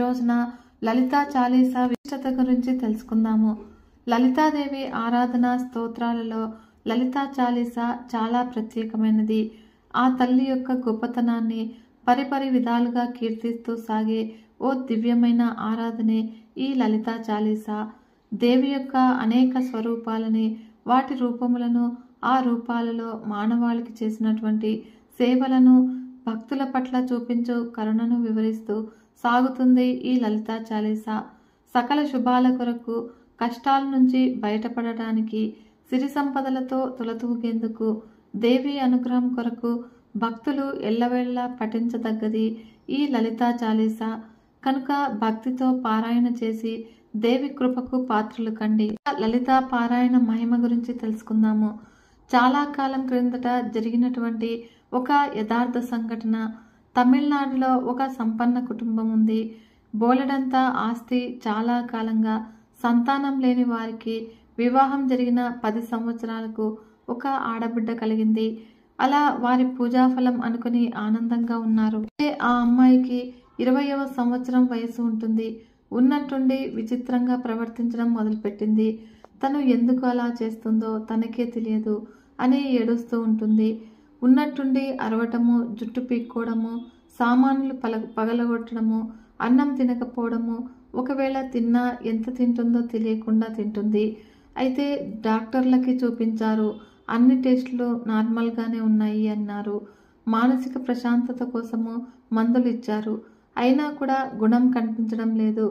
రోజున లలితా చాలీసా విశిష్టత గురించి తెలుసుకుందాము. లలితాదేవి ఆరాధన స్తోత్రాలలో లలితా చాలీసా చాలా ప్రత్యేకమైనది. ఆ తల్లి యొక్క గొప్పతనాన్ని పరిపరి విధాలుగా కీర్తిస్తూ సాగే ఓ దివ్యమైన ఆరాధనే ఈ లలితా చాలీసా. దేవి యొక్క అనేక స్వరూపాలని, వాటి రూపములను, ఆ రూపాలలో మానవాళికి చేసినటువంటి సేవలను, భక్తుల పట్ల చూపించు కరుణను వివరిస్తూ సాగుతుంది ఈ లలితా చాలీసా. సకల శుభాల కొరకు, కష్టాల నుంచి బయటపడటానికి, సిరి సంపదలతో తులతూగేందుకు, దేవి అనుగ్రహం కొరకు భక్తులు ఎల్లవేళలా పఠించదగ్గది ఈ లలితా చాలీసా. కనుక భక్తితో పారాయణ చేసి దేవి కృపకు పాత్రలు కండి. లలితా పారాయణ మహిమ గురించి తెలుసుకుందాము. చాలా కాలం క్రిందట జరిగినటువంటి ఒక యథార్థ సంఘటన. తమిళనాడులో ఒక సంపన్న కుటుంబం ఉంది. బోలెడంతా ఆస్తి, చాలా కాలంగా సంతానం లేని వారికి వివాహం జరిగిన 10 సంవత్సరాలకు ఒక ఆడబిడ్డ కలిగింది. అలా వారి పూజాఫలం అనుకుని ఆనందంగా ఉన్నారు. ఆ అమ్మాయికి 20వ సంవత్సరం వయసు ఉంటుంది. ఉన్నట్టుండి విచిత్రంగా ప్రవర్తించడం మొదలుపెట్టింది. తను ఎందుకు అలా చేస్తుందో తనకే తెలియదు అని ఏడుస్తూ ఉంటుంది. ఉన్నట్టుండి అరవటము, జుట్టు పీక్కోవడము, సామాన్లు పగలగొట్టడము, అన్నం తినకపోవడము, ఒకవేళ తిన్నా ఎంత తింటుందో తెలియకుండా తింటుంది. అయితే డాక్టర్లకి చూపించారు. అన్ని టెస్టులు నార్మల్గానే ఉన్నాయి అన్నారు. మానసిక ప్రశాంతత కోసము మందులు ఇచ్చారు. అయినా కూడా గుణం కనిపించడం లేదు.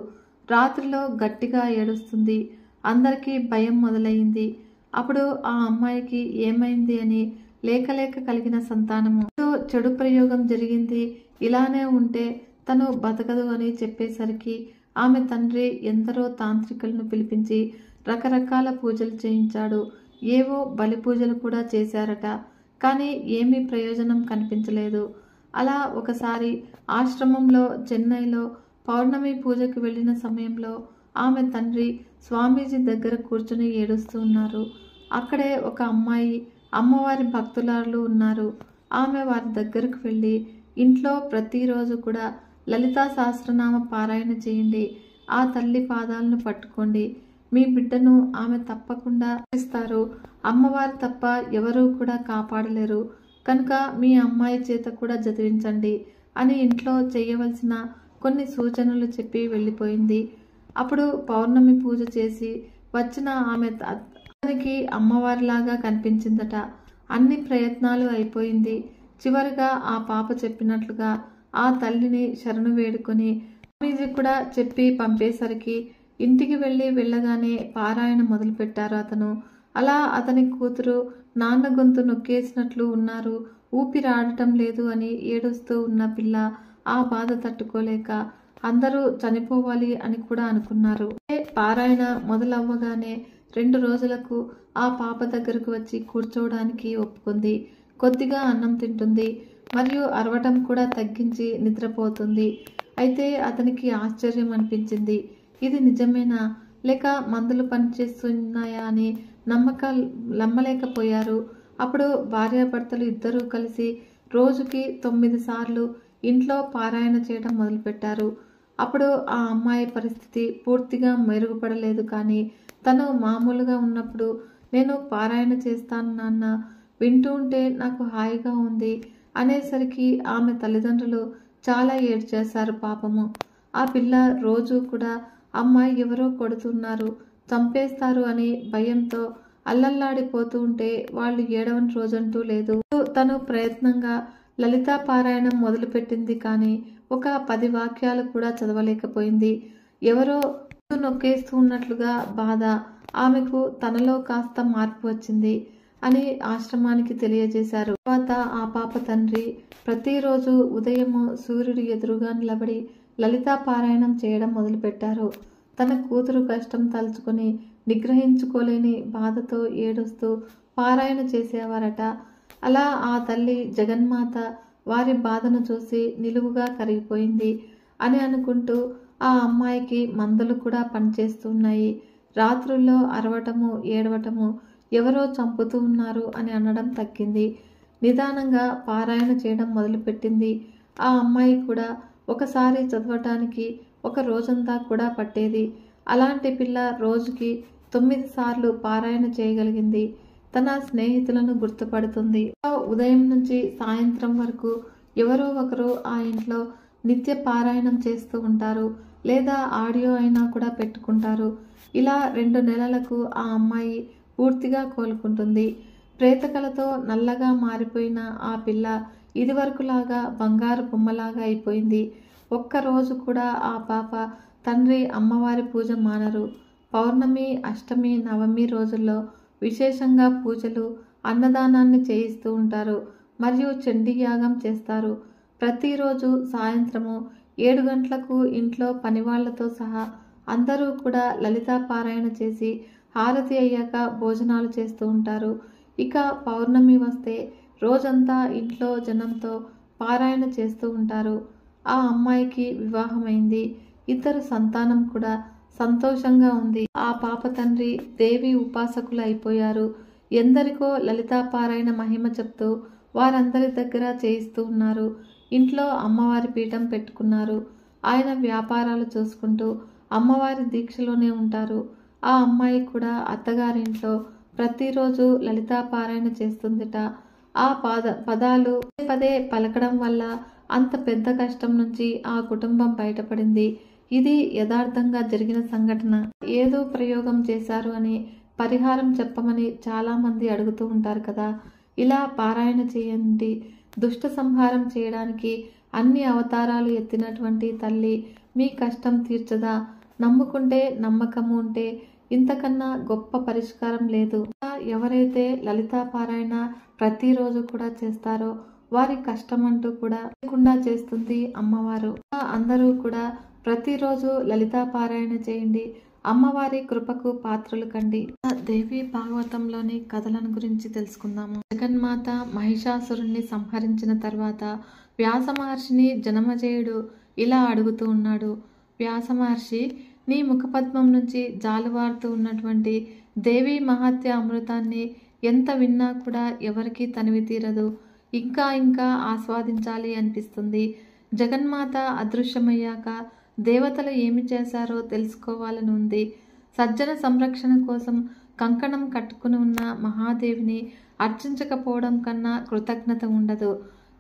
రాత్రిలో గట్టిగా ఏడుస్తుంది. అందరికీ భయం మొదలయ్యింది. అప్పుడు ఆ అమ్మాయికి ఏమైంది అని లేక కలిగిన సంతానము చెడు ప్రయోగం జరిగింది, ఇలానే ఉంటే తను బతకదు అని చెప్పేసరికి ఆమె తండ్రి ఎందరో తాంత్రికులను పిలిపించి రకరకాల పూజలు చేయించాడు. ఏవో బలి పూజలు కూడా చేశారట. కానీ ఏమీ ప్రయోజనం కనిపించలేదు. అలా ఒకసారి ఆశ్రమంలో చెన్నైలో పౌర్ణమి పూజకు వెళ్ళిన సమయంలో ఆమె తండ్రి స్వామీజీ దగ్గర కూర్చుని ఏడుస్తూ ఉన్నారు. అక్కడే ఒక అమ్మాయి, అమ్మవారి భక్తురాలు ఉన్నారు. ఆమె వారి దగ్గరకు వెళ్ళి, ఇంట్లో ప్రతిరోజు కూడా లలితా సహస్రనామ పారాయణ చేయండి, ఆ తల్లి పాదాలను పట్టుకోండి, మీ బిడ్డను ఆమె తప్పకుండా ఇస్తారు, అమ్మవారు తప్ప ఎవరూ కూడా కాపాడలేరు, కనుక మీ అమ్మాయి చేత కూడా చదివించండి అని ఇంట్లో చేయవలసిన కొన్ని సూచనలు చెప్పి వెళ్ళిపోయింది. అప్పుడు పౌర్ణమి పూజ చేసి వచ్చిన ఆమె అతనికి అమ్మవారిలాగా కనిపించిందట. అన్ని ప్రయత్నాలు అయిపోయింది. చివరిగా ఆ పాప చెప్పినట్లుగా ఆ తల్లిని శరణు వేడుకొని స్వామీజీ కూడా చెప్పి పంపేసరికి ఇంటికి వెళ్ళగానే పారాయణ మొదలుపెట్టారు అతను. అలా అతని కూతురు నాన్న గొంతు నొక్కేసినట్లు ఉన్నారు, ఊపిరాడటం లేదు అని ఏడుస్తూ ఉన్న పిల్ల ఆ బాధ తట్టుకోలేక అందరూ చనిపోవాలి అని కూడా అనుకున్నారు. పారాయణ మొదలవ్వగానే 2 రోజులకు ఆ పాప దగ్గరకు వచ్చి కూర్చోవడానికి ఒప్పుకుంది. కొద్దిగా అన్నం తింటుంది, మరియు అరవటం కూడా తగ్గించి నిద్రపోతుంది. అయితే అతనికి ఆశ్చర్యం అనిపించింది. ఇది నిజమేనా లేక మందులు పనిచేస్తున్నాయా అని నమ్మలేకపోయారు. అప్పుడు భార్యాభర్తలు ఇద్దరూ కలిసి రోజుకి 9 సార్లు ఇంట్లో పారాయణ చేయడం మొదలుపెట్టారు. అప్పుడు ఆ అమ్మాయి పరిస్థితి పూర్తిగా మెరుగుపడలేదు. కానీ తను మామూలుగా ఉన్నప్పుడు, నేను పారాయణ చేస్తాను నాన్న, వింటూ ఉంటే నాకు హాయిగా ఉంది అనేసరికి ఆమె తల్లిదండ్రులు చాలా ఏడ్చేశారు. పాపము ఆ పిల్ల రోజు కూడా అమ్మాయి ఎవరో కొడుతున్నారు, చంపేస్తారు అని భయంతో అల్లల్లాడిపోతూ ఉంటే వాళ్ళు ఏడవని రోజంటూ లేదు. తను ప్రయత్నంగా లలితా పారాయణం మొదలుపెట్టింది. కానీ ఒక 10 వాక్యాలు కూడా చదవలేకపోయింది. ఎవరో నొక్కేస్తూ ఉన్నట్లుగా బాధ. ఆమెకు తనలో కాస్త మార్పు వచ్చింది అని ఆశ్రమానికి తెలియజేశారు. తర్వాత ఆ పాప తండ్రి ప్రతిరోజు ఉదయము సూర్యుడు ఎదురుగా నిలబడి లలితా పారాయణం చేయడం మొదలుపెట్టారు. తన కూతురు కష్టం తలుచుకొని నిగ్రహించుకోలేని బాధతో ఏడుస్తూ పారాయణ చేసేవారట. అలా ఆ తల్లి జగన్మాత వారి బాధను చూసి నిలువుగా కరిగిపోయింది అని అనుకుంటూ ఆ అమ్మాయికి మందులు కూడా పనిచేస్తున్నాయి. రాత్రుల్లో అరవటము, ఏడవటము, ఎవరో చంపుతూ ఉన్నారు అని అనడం తగ్గింది. నిదానంగా పారాయణ చేయడం మొదలుపెట్టింది. ఆ అమ్మాయి కూడా ఒకసారి చదవటానికి ఒక రోజంతా కూడా పట్టేది. అలాంటి పిల్ల రోజుకి 9 సార్లు పారాయణ చేయగలిగింది. తన స్నేహితులను గుర్తుపడుతుంది. ఉదయం నుంచి సాయంత్రం వరకు ఎవరో ఒకరు ఆ ఇంట్లో నిత్య పారాయణం చేస్తూ ఉంటారు, లేదా ఆడియో అయినా కూడా పెట్టుకుంటారు. ఇలా 2 నెలలకు ఆ అమ్మాయి పూర్తిగా కోలుకుంటుంది. ప్రేతకలతో నల్లగా మారిపోయిన ఆ పిల్ల ఇదివరకులాగా బంగారు బొమ్మలాగా అయిపోయింది. ఒక్కరోజు కూడా ఆ పాప తండ్రి అమ్మవారి పూజ మానరు. పౌర్ణమి, అష్టమి, నవమి రోజుల్లో విశేషంగా పూజలు, అన్నదానాన్ని చేయిస్తూ ఉంటారు మరియు చండీ యాగం చేస్తారు. ప్రతిరోజు సాయంత్రము 7 గంటలకు ఇంట్లో పనివాళ్లతో సహా అందరూ కూడా లలితా పారాయణ చేసి హారతి అయ్యాక భోజనాలు చేస్తూ ఉంటారు. ఇక పౌర్ణమి వస్తే రోజంతా ఇంట్లో జనంతో పారాయణ చేస్తూ ఉంటారు. ఆ అమ్మాయికి వివాహమైంది. 2 సంతానం కూడా సంతోషంగా ఉంది. ఆ పాప తండ్రి దేవి ఉపాసకులు అయిపోయారు. ఎందరికో లలితా పారాయణ మహిమ చెప్తూ వారందరి దగ్గర చేయిస్తూ ఉన్నారు. ఇంట్లో అమ్మవారి పీఠం పెట్టుకున్నారు. ఆయన వ్యాపారాలు చూసుకుంటూ అమ్మవారి దీక్షలోనే ఉంటారు. ఆ అమ్మాయి కూడా అత్తగారింట్లో ప్రతిరోజు లలితా పారాయణ చేస్తుందిట. ఆ పదాలు పదే పలకడం వల్ల అంత పెద్ద కష్టం నుంచి ఆ కుటుంబం బయటపడింది. ఇది యథార్థంగా జరిగిన సంఘటన. ఏదో ప్రయోగం చేశారు అని పరిహారం చెప్పమని చాలా మంది అడుగుతూ ఉంటారు కదా. ఇలా పారాయణ చేయండి. దుష్ట సంహారం చేయడానికి అన్ని అవతారాలు ఎత్తినటువంటి తల్లి మీ కష్టం తీర్చదా? నమ్ముకుంటే, నమ్మకము ఉంటే ఇంతకన్నా గొప్ప పరిష్కారం లేదు. ఎవరైతే లలితా పారాయణ ప్రతిరోజు కూడా చేస్తారో వారి కష్టం అంటూ కూడా లేకుండా చేస్తుంది అమ్మవారు. అందరూ కూడా ప్రతిరోజు లలితా పారాయణ చేయండి. అమ్మవారి కృపకు పాత్రలు కండి. దేవి భాగవతంలోని కథలను గురించి తెలుసుకుందాము. జగన్మాత మహిషాసురుణ్ణి సంహరించిన తర్వాత వ్యాస మహర్షిని జనమజేయుడు ఇలా అడుగుతూ ఉన్నాడు. వ్యాస మహర్షి, నీ ముఖపద్మం నుంచి జాలువారుతూ ఉన్నటువంటి దేవి మహాత్య అమృతాన్ని ఎంత విన్నా కూడా ఎవరికీ తనివి తీరదు. ఇంకా ఇంకా ఆస్వాదించాలి అనిపిస్తుంది. జగన్మాత అదృశ్యమయ్యాక దేవతలు ఏమి చేశారో తెలుసుకోవాలని ఉంది. సజ్జన సంరక్షణ కోసం కంకణం కట్టుకుని ఉన్న మహాదేవిని అర్చించకపోవడం కన్నా కృతజ్ఞత ఉండదు.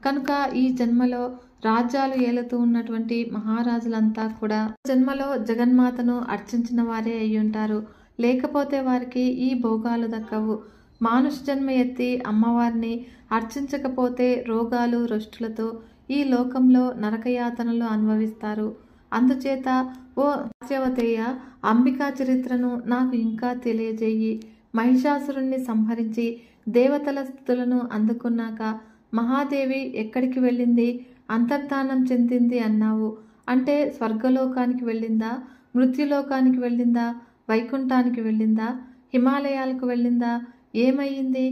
కనుక ఈ జన్మలో రాజ్యాలు ఏలుతూ ఉన్నటువంటి మహారాజులంతా కూడా జన్మలో జగన్మాతను అర్చించిన వారే అయ్యుంటారు. లేకపోతే వారికి ఈ భోగాలు దక్కవు. మానుష జన్మ ఎత్తి అమ్మవారిని అర్చించకపోతే రోగాలు, రొష్టులతో ఈ లోకంలో నరకయాతనలు అనుభవిస్తారు. అందుచేత ఓ సత్యవతేయ, అంబికా చరిత్రను నాకు ఇంకా తెలియజేయి. మహిషాసురుణ్ణి సంహరించి దేవతల స్థుతులను అందుకున్నాక మహాదేవి ఎక్కడికి వెళ్ళింది? అంతర్ధానం చెందింది అన్నావు. అంటే స్వర్గలోకానికి వెళ్ళిందా? మృత్యులోకానికి వెళ్ళిందా? వైకుంఠానికి వెళ్ళిందా? హిమాలయాలకు వెళ్ళిందా? ఏమయ్యింది?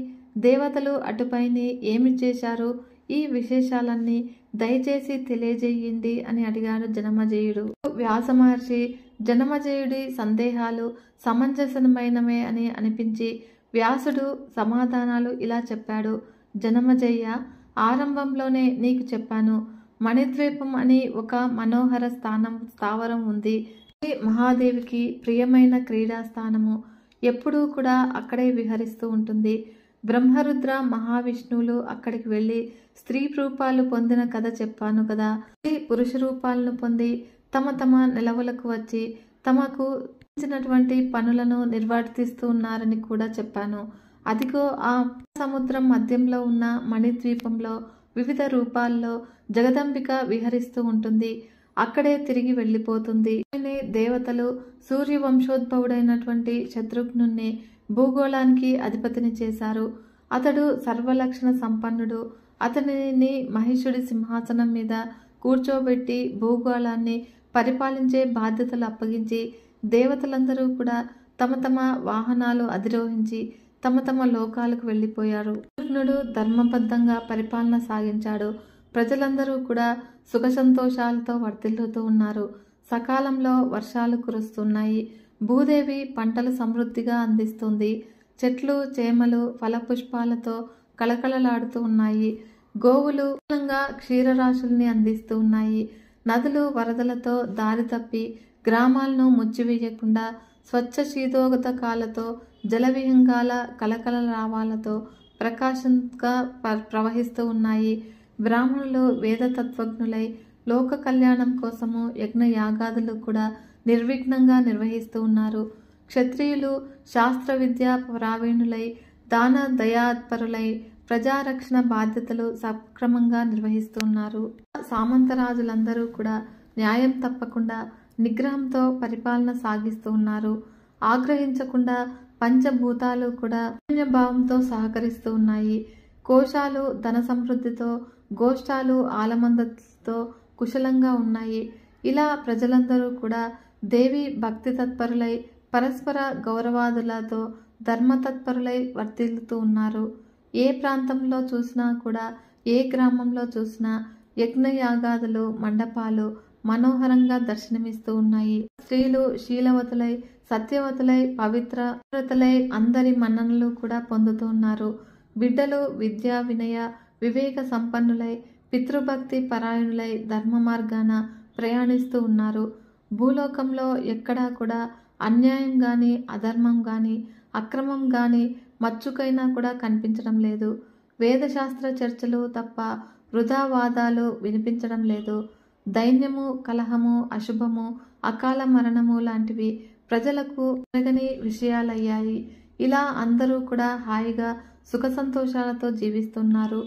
దేవతలు అటుపైని ఏమి చేశారు? ఈ విశేషాలన్నీ దయచేసి తెలియజేయండి అని అడిగాడు జనమజేయుడు. వ్యాస మహర్షి జనమజేయుడి సందేహాలు సమంజసమైనవే అని అనిపించి వ్యాసుడు సమాధానాలు ఇలా చెప్పాడు. జనమజయ్య, ఆరంభంలోనే నీకు చెప్పాను. మణిద్వీపం అని ఒక మనోహర స్థావరం ఉంది. మహాదేవికి ప్రియమైన క్రీడా స్థానము. ఎప్పుడూ కూడా అక్కడే విహరిస్తూ ఉంటుంది. బ్రహ్మరుద్ర మహావిష్ణువులు అక్కడికి వెళ్ళి స్త్రీ రూపాలు పొందిన కథ చెప్పాను కదా. పురుష రూపాలను పొంది తమ తమ నిలవలకు వచ్చి తమకు ఇచ్చినటువంటి పనులను నిర్వర్తిస్తూ ఉన్నారని కూడా చెప్పాను. అదిగో ఆ సముద్రం మధ్యంలో ఉన్న మణిద్వీపంలో వివిధ రూపాల్లో జగదంబిక విహరిస్తూ ఉంటుంది. అక్కడే తిరిగి వెళ్ళిపోతుంది. దేవతలు సూర్యవంశోద్భవుడైనటువంటి శత్రుఘ్నుణ్ణి భూగోళానికి అధిపతిని చేశారు. అతడు సర్వలక్షణ సంపన్నుడు. అతనిని మహిషుడి సింహాసనం మీద కూర్చోబెట్టి భూగోళాన్ని పరిపాలించే బాధ్యతలు అప్పగించి దేవతలందరూ కూడా తమ తమ వాహనాలు అధిరోహించి తమ తమ లోకాలకు వెళ్ళిపోయారు. శత్రుఘ్నుడు ధర్మబద్ధంగా పరిపాలన సాగించాడు. ప్రజలందరూ కూడా సుఖ సంతోషాలతో వర్ధిల్లుతూ ఉన్నారు. సకాలంలో వర్షాలు కురుస్తున్నాయి. భూదేవి పంటలు సమృద్ధిగా అందిస్తుంది. చెట్లు, చేమలు ఫలపుష్పాలతో కళకళలాడుతూ ఉన్నాయి. గోవులు క్షీరరాశుల్ని అందిస్తూ ఉన్నాయి. నదులు వరదలతో దారి తప్పి గ్రామాలను ముచ్చివేయకుండా స్వచ్ఛ శీతోదకాలతో జలవిహంగాల కలకలరావాలతో ప్రకాశంగా ప్రవహిస్తూ ఉన్నాయి. బ్రాహ్మణులు వేదతత్వజ్ఞులై లోక కళ్యాణం కోసము యజ్ఞ యాగాదులు కూడా నిర్విఘ్నంగా నిర్వహిస్తూ ఉన్నారు. క్షత్రియులు శాస్త్ర విద్యా ప్రావీణులై దాన దయాత్పరులై ప్రజారక్షణ బాధ్యతలు సక్రమంగా నిర్వహిస్తున్నారు. సామంతరాజులందరూ కూడా న్యాయం తప్పకుండా నిగ్రహంతో పరిపాలన సాగిస్తూ ఉన్నారు. ఆగ్రహించకుండా పంచభూతాలు కూడా భావంతో సహకరిస్తూ ఉన్నాయి. కోశాలు ధన సమృద్ధితో, గోష్ఠాలు ఆలమందతో కుశలంగా ఉన్నాయి. ఇలా ప్రజలందరూ కూడా దేవి భక్తి తత్పరులై పరస్పర గౌరవాదులతో ధర్మతత్పరులై వర్తిల్లుతూ ఉన్నారు. ఏ ప్రాంతంలో చూసినా కూడా, ఏ గ్రామంలో చూసినా యజ్ఞయాగాదులు, మండపాలు మనోహరంగా దర్శనమిస్తూ ఉన్నాయి. స్త్రీలు శీలవతులై, సత్యవతులై, పవిత్రతలై అందరి మన్ననలు కూడా పొందుతూ ఉన్నారు. బిడ్డలు విద్యా వినయ వివేక సంపన్నులై పితృభక్తి పరాయణులై ధర్మ మార్గాన ప్రయాణిస్తూ ఉన్నారు. భూలోకంలో ఎక్కడా కూడా అన్యాయం గాని, అధర్మం గాని, అక్రమం గాని మచ్చుకైనా కూడా కనిపించడం లేదు. వేదశాస్త్ర చర్చలు తప్ప వృధావాదాలు వినిపించడం లేదు. దైన్యము, కలహము, అశుభము, అకాల మరణము లాంటివి ప్రజలకు జరగని విషయాలయ్యాయి. ఇలా అందరూ కూడా హాయిగా సుఖ సంతోషాలతో జీవిస్తున్నారు.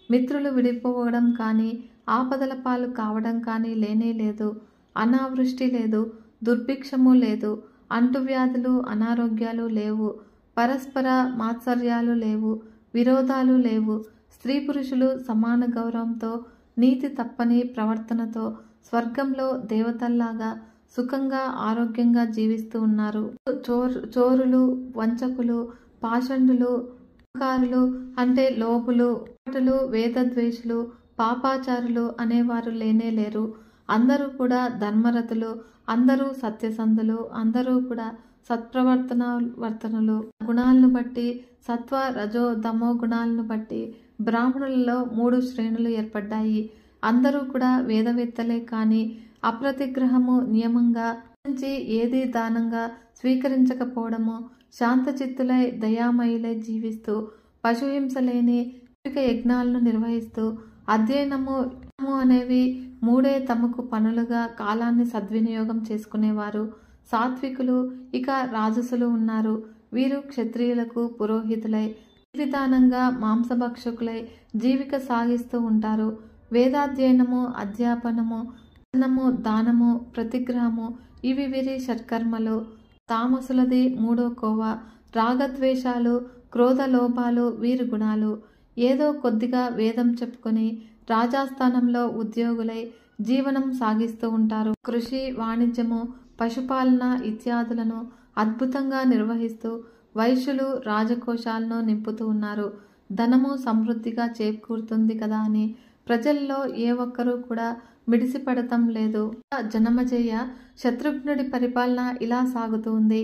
మిత్రులు విడిపోవడం కానీ, ఆపదల పాలు కావడం కానీ లేనే లేదు. అనావృష్టి లేదు, దుర్భిక్షము లేదు, అంటువ్యాధులు, అనారోగ్యాలు లేవు, పరస్పర మాత్సర్యాలు లేవు, విరోధాలు లేవు. స్త్రీ పురుషులు సమాన గౌరవంతో, నీతి తప్పని ప్రవర్తనతో స్వర్గంలో దేవతల్లాగా సుఖంగా ఆరోగ్యంగా జీవిస్తూ ఉన్నారు. చోరులు, వంచకులు, పాషండులు, కారులు అంటే లోపులు, వేదద్వేషులు, పాపాచారులు అనేవారు లేనే లేరు. అందరూ కూడా ధర్మరతులు, అందరూ సత్యసంధులు, అందరూ కూడా వర్తనులు. గుణాలను బట్టి సత్వ రజో తమో గుణాలను బట్టి బ్రాహ్మణులలో 3 శ్రేణులు ఏర్పడ్డాయి. అందరూ కూడా వేదవేత్తలే కానీ అప్రతిగ్రహము నియమంగా నుంచి ఏది దానంగా స్వీకరించకపోవడము, శాంతచిత్తులై దయామయులై జీవిస్తూ పశుహింస లేని యజ్ఞాలను నిర్వహిస్తూ అధ్యయనము అనేవి 3 తమకు పనులుగా కాలాన్ని సద్వినియోగం చేసుకునేవారు. సాత్వికులు, ఇక రాజసులు ఉన్నారు. వీరు క్షత్రియులకు పురోహితులై విధానంగా మాంసభక్షకులై జీవిక సాగిస్తూ ఉంటారు. వేదాధ్యయనము, అధ్యాపనము, దానము, ప్రతిగ్రహము ఇవి వీరి షట్కర్మలు. తామసులది 3వ కోవ. రాగద్వేషాలు, క్రోధలోభాలు వీరి గుణాలు. ఏదో కొద్దిగా వేదం చెప్పుకొని రాజాస్థానంలో ఉద్యోగులై జీవనం సాగిస్తూ ఉంటారు. కృషి, వాణిజ్యము, పశుపాలన ఇత్యాదులను అద్భుతంగా నిర్వహిస్తూ వైశ్యులు రాజకోశాలను నింపుతూ ఉన్నారు. ధనము సమృద్ధిగా చేకూరుతుంది కదా అని ప్రజల్లో ఏ ఒక్కరూ కూడా మిడిసిపడటం లేదు. జనమజయ శత్రుఘ్నుడి పరిపాలన ఇలా సాగుతూ ఉంది.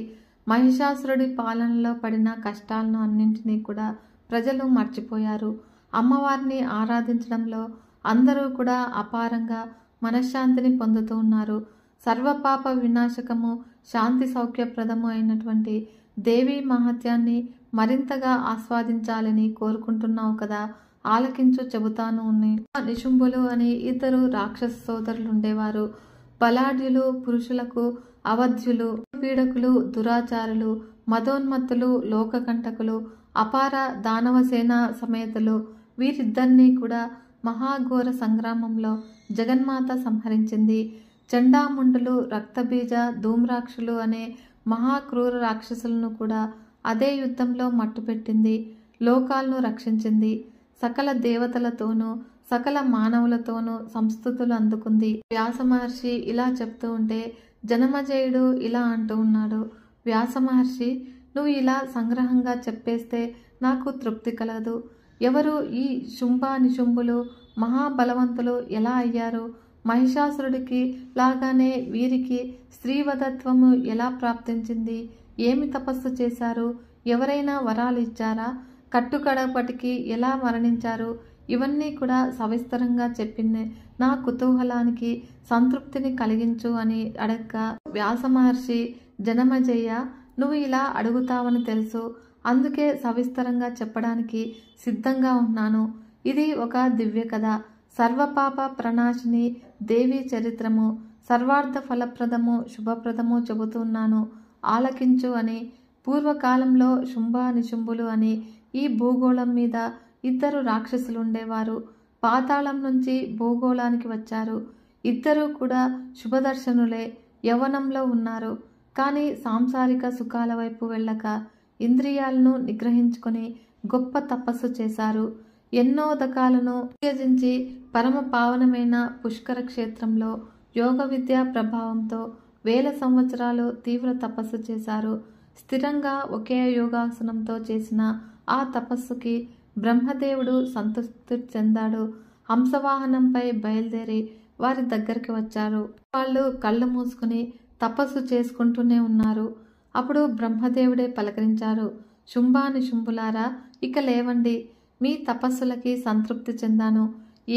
మహిషాసురుడి పాలనలో పడిన కష్టాలను అన్నింటినీ కూడా ప్రజలు మర్చిపోయారు. అమ్మవారిని ఆరాధించడంలో అందరూ కూడా అపారంగా మనశ్శాంతిని పొందుతూ ఉన్నారు. సర్వపాప వినాశకము, శాంతి సౌఖ్యప్రదము అయినటువంటి దేవీ మహత్యాన్ని మరింతగా ఆస్వాదించాలని కోరుకుంటున్నావు కదా, ఆలకించు చెబుతాను. నిశుంభులు అని 2 రాక్షస సోదరులు ఉండేవారు. బలాఢ్యులు, పురుషులకు అవధ్యులు, పీడకులు, దురాచారులు, మదోన్మత్తులు, లోకకంటకులు, అపార దానవసేన సమేతులు. వీరిద్దరినీ కూడా మహాఘోర సంగ్రామంలో జగన్మాత సంహరించింది. చండాముండులు, రక్తబీజ, ధూమ్రాక్షులు అనే మహాక్రూర రాక్షసులను కూడా అదే యుద్ధంలో మట్టుపెట్టింది. లోకాలను రక్షించింది. సకల దేవతలతోనూ సకల మానవులతోనూ సంస్తుతులు అందుకుంది. వ్యాస మహర్షి ఇలా చెప్తూ ఉంటే జనమజయుడు ఇలా అంటూ ఉన్నాడు. వ్యాస మహర్షి, నువ్వు ఇలా సంగ్రహంగా చెప్పేస్తే నాకు తృప్తి కలదు. ఎవరు ఈ శుంభ నిశుంభులు మహాబలవంతులు ఎలా అయ్యారు? మహిషాసురుడికి లాగానే వీరికి స్త్రీవధత్వము ఎలా ప్రాప్తించింది? ఏమి తపస్సు చేశారు? ఎవరైనా వరాలు ఇచ్చారా? కట్టుకడపటికి ఎలా మరణించారు? ఇవన్నీ కూడా సవిస్తరంగా చెప్పింది నా కుతూహలానికి సంతృప్తిని కలిగించు అని అడగ్గా వ్యాస మహర్షి, జనమేజయ, నువ్వు ఇలా అడుగుతావని తెలుసు, అందుకే సవిస్తరంగా చెప్పడానికి సిద్ధంగా ఉన్నాను. ఇది ఒక దివ్య కథ, సర్వపాప ప్రణాశిని దేవి చరిత్రము, సర్వార్థ ఫలప్రదము శుభప్రదము చెబుతున్నాను, ఆలకించు అని. పూర్వకాలంలో శుంభ నిశుంభులు అని ఈ భూగోళం మీద ఇద్దరు రాక్షసులు ఉండేవారు. పాతాళం నుంచి భూగోళానికి వచ్చారు. ఇద్దరూ కూడా శుభదర్శనులే, యవ్వనంలో ఉన్నారు. కానీ సాంసారిక సుఖాల వైపు వెళ్ళక ఇంద్రియాలను నిగ్రహించుకొని గొప్ప తపస్సు చేశారు. ఎన్నో దకాలను త్యజించి పరమ పావనమైన పుష్కర క్షేత్రంలో యోగ విద్యా ప్రభావంతో 1000 సంవత్సరాలు తీవ్ర తపస్సు చేశారు. స్థిరంగా ఒకే యోగాసనంతో చేసిన ఆ తపస్సుకి బ్రహ్మదేవుడు సంతృప్తి చెందాడు. హంసవాహనంపై బయలుదేరి వారి దగ్గరికి వచ్చారు. వాళ్ళు కళ్ళు మూసుకుని తపస్సు చేసుకుంటూనే ఉన్నారు. అప్పుడు బ్రహ్మదేవుడే పలకరించారు, శుంభా నిశుంభులారా, ఇక లేవండి, మీ తపస్సులకి సంతృప్తి చెందాను,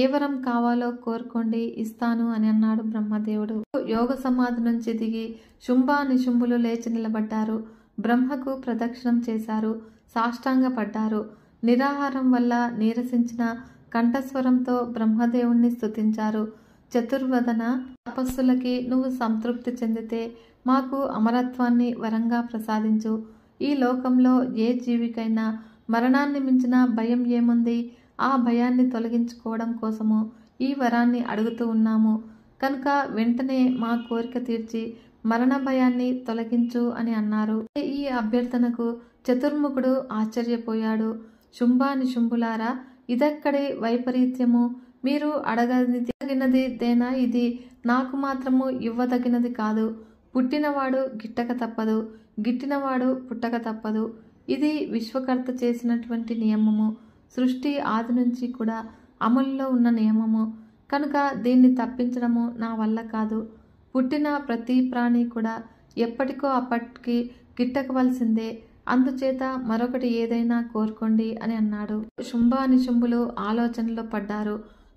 ఏ వరం కావాలో కోరుకోండి, ఇస్తాను అని అన్నాడు బ్రహ్మదేవుడు. యోగ సమాధి నుంచి దిగి శుంభా నిశుంభులు లేచి నిలబడ్డారు. బ్రహ్మకు ప్రదక్షిణం చేశారు, సాష్టాంగ పడ్డారు. నిరాహారం వల్ల నీరసించిన కంఠస్వరంతో బ్రహ్మదేవుణ్ణి స్తుతించారు. చతుర్వదన, తపస్సులకి నువ్వు సంతృప్తి చెందితే మాకు అమరత్వాన్ని వరంగా ప్రసాదించు. ఈ లోకంలో ఏ జీవికైనా మరణాన్ని మించిన భయం ఏముంది? ఆ భయాన్ని తొలగించుకోవడం కోసము ఈ వరాన్ని అడుగుతూ ఉన్నాము కనుక వెంటనే మా కోరిక తీర్చి మరణ భయాన్ని తొలగించు అని అన్నారు. ఈ అభ్యర్థనకు చతుర్ముఖుడు ఆశ్చర్యపోయాడు. శుంభా నిశుంభులారా, ఇదెక్కడి వైపరీత్యము? మీరు అడగదగినదేనా ఇది? నాకు మాత్రము ఇవ్వదగినది కాదు. పుట్టినవాడు గిట్టక తప్పదు, గిట్టినవాడు పుట్టక తప్పదు. ఇది విశ్వకర్త చేసినటువంటి నియమము, సృష్టి ఆది నుంచి కూడా అమలులో ఉన్న నియమము కనుక దీన్ని తప్పించడము నా వల్ల కాదు. పుట్టిన ప్రతి ప్రాణి కూడా ఎప్పటికో అప్పటికి గిట్టకవలసిందే, అందుచేత మరొకటి ఏదైనా కోరుకోండి అని అన్నాడు. శుంభా నిశుంభులు ఆలోచనలో పడ్డారు,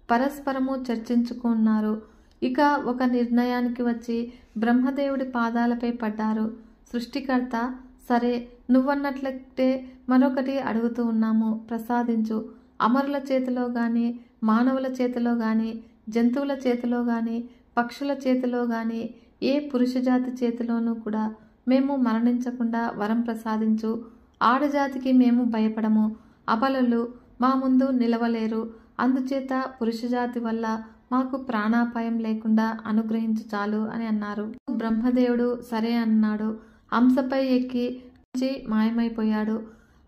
పరస్పరము చర్చించుకున్నారు. ఇక ఒక నిర్ణయానికి వచ్చి బ్రహ్మదేవుడి పాదాలపై పడ్డారు. సృష్టికర్త, సరే, నువ్వన్నట్లయితే మరొకటి అడుగుతూ ఉన్నాము, ప్రసాదించు. అమరుల చేతిలో గాని, మానవుల చేతిలో గాని, జంతువుల చేతిలో గాని, పక్షుల చేతిలో గాని, ఏ పురుషజాతి చేతిలోనూ కూడా మేము మరణించకుండా వరం ప్రసాదించు. ఆడజాతికి మేము భయపడము, అబలలు మా ముందు నిలవలేరు, అందుచేత పురుషజాతి వల్ల మాకు ప్రాణాపాయం లేకుండా అనుగ్రహించు చాలు అని అన్నారు. బ్రహ్మదేవుడు సరే అన్నాడు. హంసపై ఎక్కి మాయమైపోయాడు.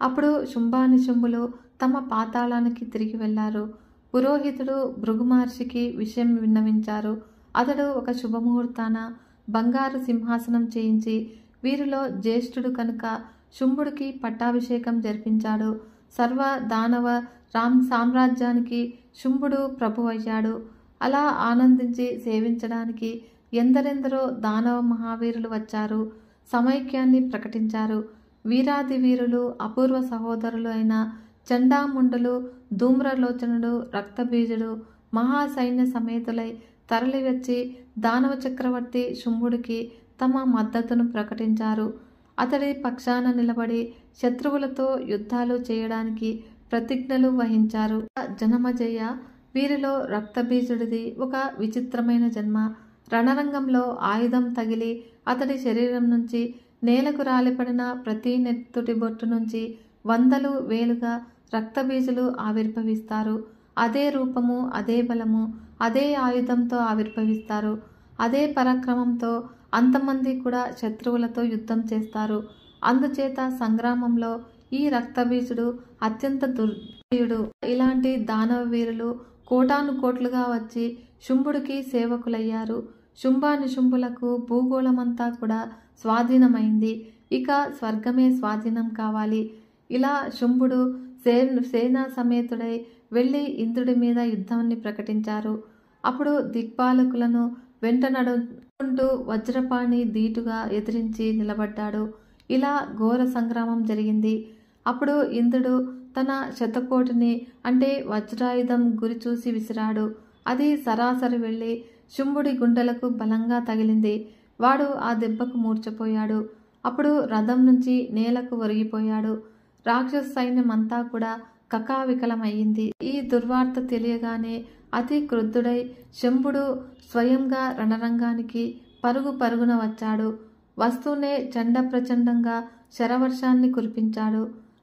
అప్పుడు శుంభా నిశుంభులు తమ పాతాళానికి తిరిగి వెళ్లారు. పురోహితుడు భృగు మహర్షికి విషయం విన్నవించారు. అతడు ఒక శుభముహూర్తాన బంగారు సింహాసనం చేయించి వీరిలో జ్యేష్ఠుడు కనుక శుంభుడికి పట్టాభిషేకం జరిపించాడు. సర్వ దానవ సామ్రాజ్యానికి శుంభుడు ప్రభు అయ్యాడు. అలా ఆనందించి సేవించడానికి ఎందరెందరో దానవ మహావీరులు వచ్చారు, సమైక్యాన్ని ప్రకటించారు. వీరాది వీరులు, అపూర్వ సహోదరులు అయిన చండాముండులు, ధూమ్రలోచనుడు, రక్తబీజుడు మహాసైన్య సమేతులై తరలివచ్చి దానవ చక్రవర్తి శుంభుడికి తమ మద్దతును ప్రకటించారు. అతడి పక్షాన నిలబడి శత్రువులతో యుద్ధాలు చేయడానికి ప్రతిజ్ఞలు వహించారు. జనమేజయ, వీరిలో రక్తబీజుడిది ఒక విచిత్రమైన జన్మ. రణరంగంలో ఆయుధం తగిలి అతడి శరీరం నుంచి నేలకు రాలిపడిన ప్రతి నెత్తుటి బొట్టు నుంచి వందలు వేలుగా రక్తబీజులు ఆవిర్భవిస్తారు. అదే రూపము, అదే బలము, అదే ఆయుధంతో ఆవిర్భవిస్తారు. అదే పరాక్రమంతో అంతమంది కూడా శత్రువులతో యుద్ధం చేస్తారు. అందుచేత సంగ్రామంలో ఈ రక్తబీజుడు అత్యంత దుర్జయుడు. ఇలాంటి దానవ వీరులు కోటాను కోట్లుగా వచ్చి శుంభుడికి సేవకులయ్యారు. శుంభా నిశుంభులకు భూగోళమంతా కూడా స్వాధీనమైంది. ఇక స్వర్గమే స్వాధీనం కావాలి. ఇలా శుంభుడు సేనా సమేతుడై వెళ్ళి ఇంద్రుడి మీద యుద్ధాన్ని ప్రకటించారు. అప్పుడు దిక్పాలకులను వెంట నడుచుకుంటూ వజ్రపాణి ధీటుగా ఎదిరించి నిలబడ్డాడు. ఇలా ఘోర సంగ్రామం జరిగింది. అప్పుడు ఇంద్రుడు తన శతకోటిని అంటే వజ్రాయుధం గురి చూసి విసిరాడు. అది సరాసరి వెళ్ళి శుంభుడి గుండెలకు బలంగా తగిలింది. వాడు ఆ దెబ్బకు మూర్ఛపోయాడు. అప్పుడు రథం నుంచి నేలకు ఒరిగిపోయాడు. రాక్షస సైన్యం అంతా కూడా కకావికలమయ్యింది. ఈ దుర్వార్త తెలియగానే అతి క్రుద్ధుడై శంభుడు స్వయంగా రణరంగానికి పరుగు పరుగున వచ్చాడు. వస్తూనే చండ ప్రచండంగా శరవర్షాన్ని కురిపించాడు.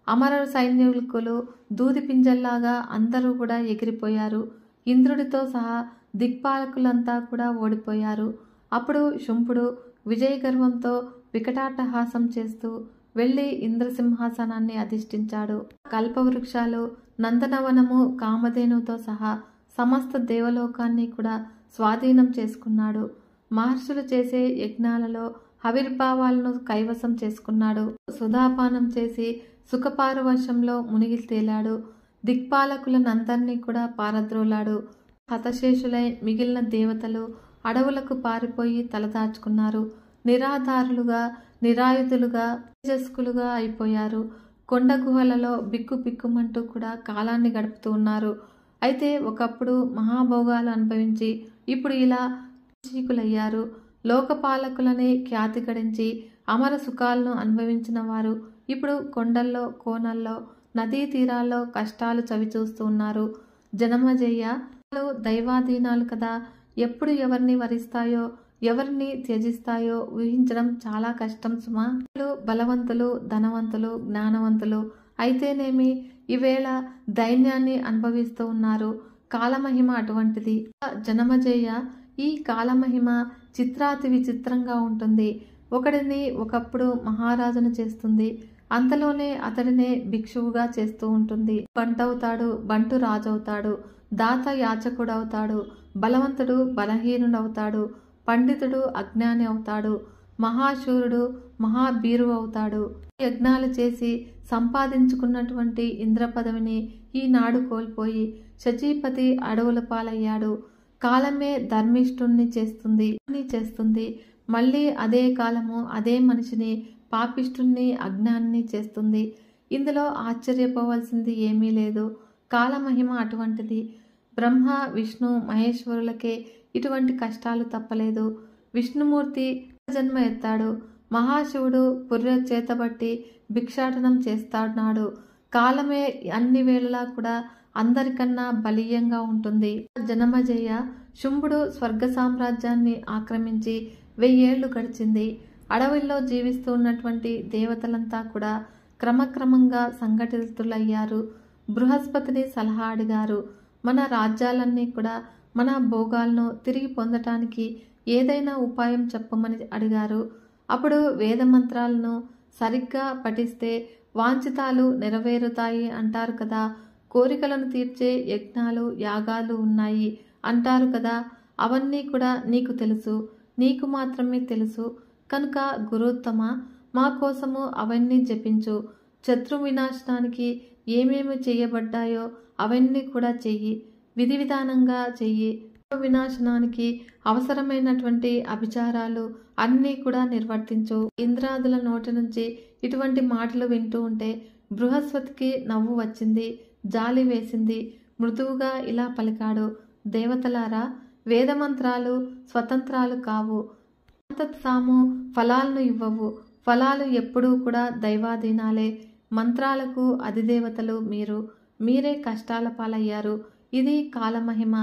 అమర సైనికులు దూది పింజల్లాగా అందరూ కూడా ఎగిరిపోయారు. ఇంద్రుడితో సహా దిక్పాలకులంతా కూడా ఓడిపోయారు. అప్పుడు శుంభుడు విజయ గర్వంతో వికటాట్టహాసం చేస్తూ వెళ్ళి ఇంద్రసింహాసనాన్ని అధిష్ఠించాడు. కల్పవృక్షాలు, నందనవనము, కామధేనుతో సహా సమస్త దేవలోకాన్ని కూడా స్వాధీనం చేసుకున్నాడు. మహర్షులు చేసే యజ్ఞాలలో ఆవిర్భావాలను కైవసం చేసుకున్నాడు. సుధాపానం చేసి సుఖపారవశంలో మునిగి తేలాడు. దిక్పాలకులనందరినీ కూడా పారద్రోలాడు. హతశేషులై మిగిలిన దేవతలు అడవులకు పారిపోయి తలదాచుకున్నారు. నిరాధారులుగా, నిరాయుధులుగా, తేజస్కులుగా అయిపోయారు. కొండ గుహలలో బిక్కు బిక్కుమంటూ కూడా కాలాన్ని గడుపుతూ ఉన్నారు. అయితే ఒకప్పుడు మహాభోగాలు అనుభవించి ఇప్పుడు ఇలా చీకులయ్యారు. లోకపాలకులని ఖ్యాతి గడించి అమర సుఖాలను అనుభవించిన వారు ఇప్పుడు కొండల్లో, కోనల్లో, నదీ తీరాల్లో కష్టాలు చవిచూస్తూ ఉన్నారు. జనమజయ్య దైవాధీనాలు కదా, ఎప్పుడు ఎవరిని వరిస్తాయో, ఎవరిని త్యజిస్తాయో ఊహించడం చాలా కష్టం సుమా. బలవంతులు, ధనవంతులు, జ్ఞానవంతులు అయితేనేమి ఈవేళ దైన్యాన్ని అనుభవిస్తూ ఉన్నారు. కాలమహిమ అటువంటిది. జనమజయ్య, ఈ కాలమహిమ చిత్రాతి విచిత్రంగా ఉంటుంది. ఒకడిని ఒకప్పుడు మహారాజును చేస్తుంది. అంతలోనే అతడినే భిక్షువుగా చేస్తూ ఉంటుంది. బంటవుతాడు, బంటు రాజవుతాడు. దాత యాచకుడవుతాడు. బలవంతుడు బలహీనుడవుతాడు. పండితుడు అజ్ఞాని అవుతాడు. మహాశూరుడు మహాబీరు అవుతాడు. యజ్ఞాలు చేసి సంపాదించుకున్నటువంటి ఇంద్ర పదవిని ఈనాడు కోల్పోయి శచీపతి అడవుల పాలయ్యాడు. కాలమే ధర్మిష్ఠుణ్ణి చేస్తుంది. మళ్ళీ అదే కాలము అదే మనిషిని పాపిష్ఠుణ్ణి, అజ్ఞాన్ని చేస్తుంది. ఇందులో ఆశ్చర్యపోవలసింది ఏమీ లేదు. కాలమహిమ అటువంటిది. బ్రహ్మ, విష్ణు, మహేశ్వరులకే ఇటువంటి కష్టాలు తప్పలేదు. విష్ణుమూర్తి జన్మ ఎత్తాడు. మహాశివుడు పుర్రె చేతబట్టి భిక్షాటనం చేస్తాడు. కాలమే అన్ని వేళలా కూడా అందరికన్నా బలీయంగా ఉంటుంది. జనమజయ్య, శుంభుడు స్వర్గ సామ్రాజ్యాన్ని ఆక్రమించి 1000 ఏళ్లు గడిచింది. అడవుల్లో జీవిస్తూ ఉన్నటువంటి దేవతలంతా కూడా క్రమక్రమంగా సంఘటితులయ్యారు. బృహస్పతిని సలహా అడిగారు. మన రాజ్యాలన్నీ కూడా, మన భోగాలను తిరిగి పొందటానికి ఏదైనా ఉపాయం చెప్పమని అడిగారు. అప్పుడు వేద మంత్రాలను సరిగ్గా పఠిస్తే వాంఛితాలు నెరవేరుతాయి అంటారు కదా. కోరికలను తీర్చే యజ్ఞాలు, యాగాలు ఉన్నాయి అంటారు కదా. అవన్నీ కూడా నీకు తెలుసు. నీకు మాత్రమే తెలుసు. కనుక గురుత్తమ, మా కోసము అవన్నీ జపించు. శత్రు వినాశనానికి ఏమేమి చేయబడ్డాయో అవన్నీ కూడా చెయ్యి. విధి విధానంగా చెయ్యి. వినాశనానికి అవసరమైనటువంటి అభిచారాలు అన్నీ కూడా నిర్వర్తించు. ఇంద్రాదుల నోటి నుంచి ఇటువంటి మాటలు వింటూ ఉంటే బృహస్పతికి నవ్వు వచ్చింది. జాలి వేసింది. మృదువుగా ఇలా పలికాడు. దేవతలారా, వేదమంత్రాలు స్వతంత్రాలు కావు. తాము ఫలాలను ఇవ్వవు. ఫలాలు ఎప్పుడూ కూడా దైవాధీనాలే. మంత్రాలకు అధిదేవతలు మీరు. మీరే కష్టాల పాలయ్యారు. ఇది కాలమహిమ.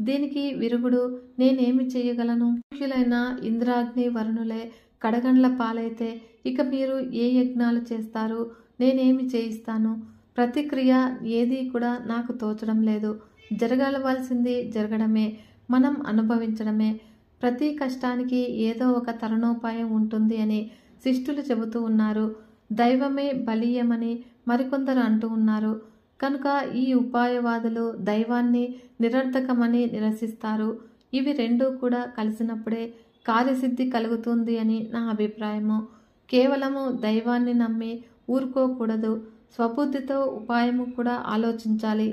దీనికి విరుగుడు నేనేమి చేయగలను? ముఖ్యులైన ఇంద్రాగ్ని వరుణులే కడగండ్ల పాలైతే ఇక మీరు ఏ యజ్ఞాలు చేస్తారు? నేనేమి చేయిస్తాను? ప్రతిక్రియ ఏదీ కూడా నాకు తోచడం లేదు. జరగవలసింది జరగడమే, మనం అనుభవించడమే. ప్రతి కష్టానికి ఏదో ఒక తరుణోపాయం ఉంటుంది అని శిష్టులు చెబుతూ ఉన్నారు. దైవమే బలీయమని మరికొందరు అంటూ ఉన్నారు. కనుక ఈ ఉపాయవాదులు దైవాన్ని నిరర్థకమని నిరసిస్తారు. ఇవి రెండూ కూడా కలిసినప్పుడే కార్యసిద్ధి కలుగుతుంది అని నా అభిప్రాయము. కేవలము దైవాన్ని నమ్మి ఊరుకోకూడదు. స్వబుద్ధితో ఉపాయము కూడా ఆలోచించాలి.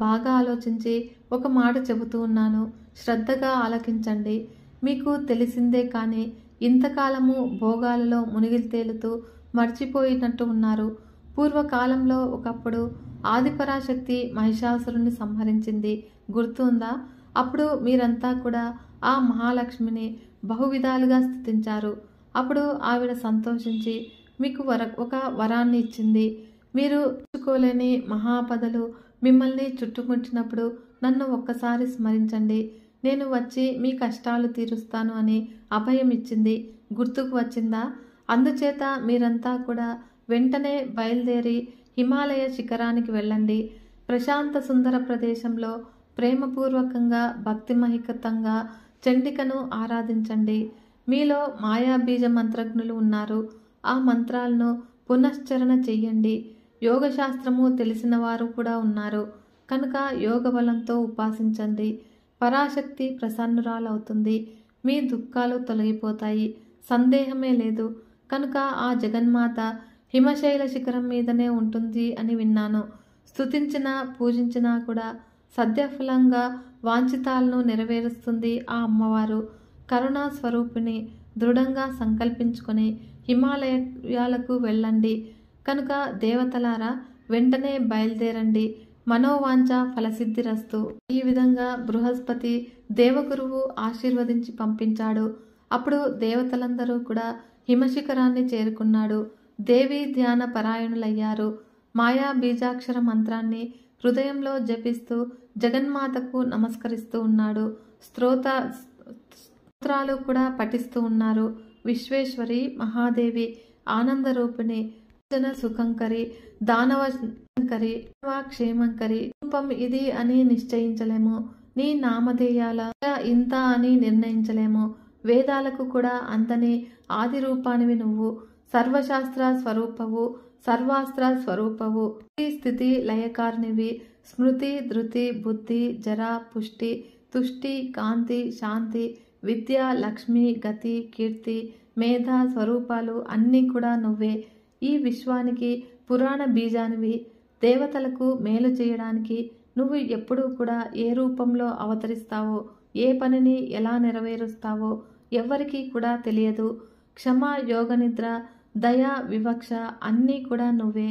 బాగా ఆలోచించి ఒక మాట చెబుతూ ఉన్నాను. శ్రద్ధగా ఆలకించండి. మీకు తెలిసిందే కానీ ఇంతకాలము భోగాలలో మునిగి తేలుతూ మర్చిపోయినట్టు ఉన్నారు. పూర్వకాలంలో ఒకప్పుడు ఆదిపరాశక్తి మహిషాసురుని సంహరించింది గుర్తుందా? అప్పుడు మీరంతా కూడా ఆ మహాలక్ష్మిని బహువిధాలుగా స్తుతించారు. అప్పుడు ఆవిడ సంతోషించి మీకు ఒక వరాన్ని ఇచ్చింది. మీరు చుట్టుకోలేని మహాపదలు మిమ్మల్ని చుట్టుముట్టినప్పుడు నన్ను ఒక్కసారి స్మరించండి, నేను వచ్చి మీ కష్టాలు తీరుస్తాను అని అభయం ఇచ్చింది. గుర్తుకు వచ్చిందా? అందుచేత మీరంతా కూడా వెంటనే బయలుదేరి హిమాలయ శిఖరానికి వెళ్ళండి. ప్రశాంత సుందర ప్రదేశంలో ప్రేమపూర్వకంగా భక్తిమహితంగా చండికను ఆరాధించండి. మీలో మాయాబీజ మంత్రజ్ఞులు ఉన్నారు. ఆ మంత్రాలను పునశ్చరణ చెయ్యండి. యోగశాస్త్రము తెలిసిన వారు కూడా ఉన్నారు కనుక యోగ బలంతో ఉపాసించండి. పరాశక్తి ప్రసన్నురాలవుతుంది. మీ దుఃఖాలు తొలగిపోతాయి, సందేహమే లేదు. కనుక ఆ జగన్మాత హిమశైల శిఖరం మీదనే ఉంటుంది అని విన్నాను. స్తుతించినా పూజించినా కూడా సద్యఫలంగా వాంఛితాలను నెరవేరుస్తుంది ఆ అమ్మవారు. కరుణా స్వరూపిణి. దృఢంగా సంకల్పించుకొని హిమాలయాలకు వెళ్ళండి. కనుక దేవతలారా వెంటనే బయలుదేరండి. మనోవాంఛ ఫలసిద్ధిరస్తు. ఈ విధంగా బృహస్పతి దేవగురువు ఆశీర్వదించి పంపించాడు. అప్పుడు దేవతలందరూ కూడా హిమశిఖరాన్ని చేరుకున్నాడు. దేవీ ధ్యాన పరాయణులయ్యారు. మాయా బీజాక్షర మంత్రాన్ని హృదయంలో జపిస్తూ జగన్మాతకు నమస్కరిస్తూ ఉన్నాడు. స్తోత్రాలు కూడా పఠిస్తూ ఉన్నారు. విశ్వేశ్వరి, మహాదేవి, ఆనందరూపిణి, జన సుఖంకరి, దానవకరి, క్షేమంకరి రూపం ఇది అని నిశ్చయించలేము. నీ నామధేయాల ఇంత అని నిర్ణయించలేము. వేదాలకు కూడా అంతని ఆది రూపానివి నువ్వు. సర్వశాస్త్ర స్వరూపవు, సర్వాస్త్ర స్వరూపవు, స్థితి లయకారినివి. స్మృతి, ధృతి, బుద్ధి, జర, పుష్టి, తుష్టి, కాంతి, శాంతి, విద్య, లక్ష్మి, గతి, కీర్తి, మేధ స్వరూపాలు అన్నీ కూడా నువ్వే. ఈ విశ్వానికి పురాణ బీజానివి. దేవతలకు మేలు చేయడానికి నువ్వు ఎప్పుడూ కూడా ఏ రూపంలో అవతరిస్తావో, ఏ పనిని ఎలా నెరవేరుస్తావో ఎవ్వరికీ కూడా తెలియదు. క్షమ, యోగనిద్ర, దయ, వివక్ష అన్నీ కూడా నువ్వే.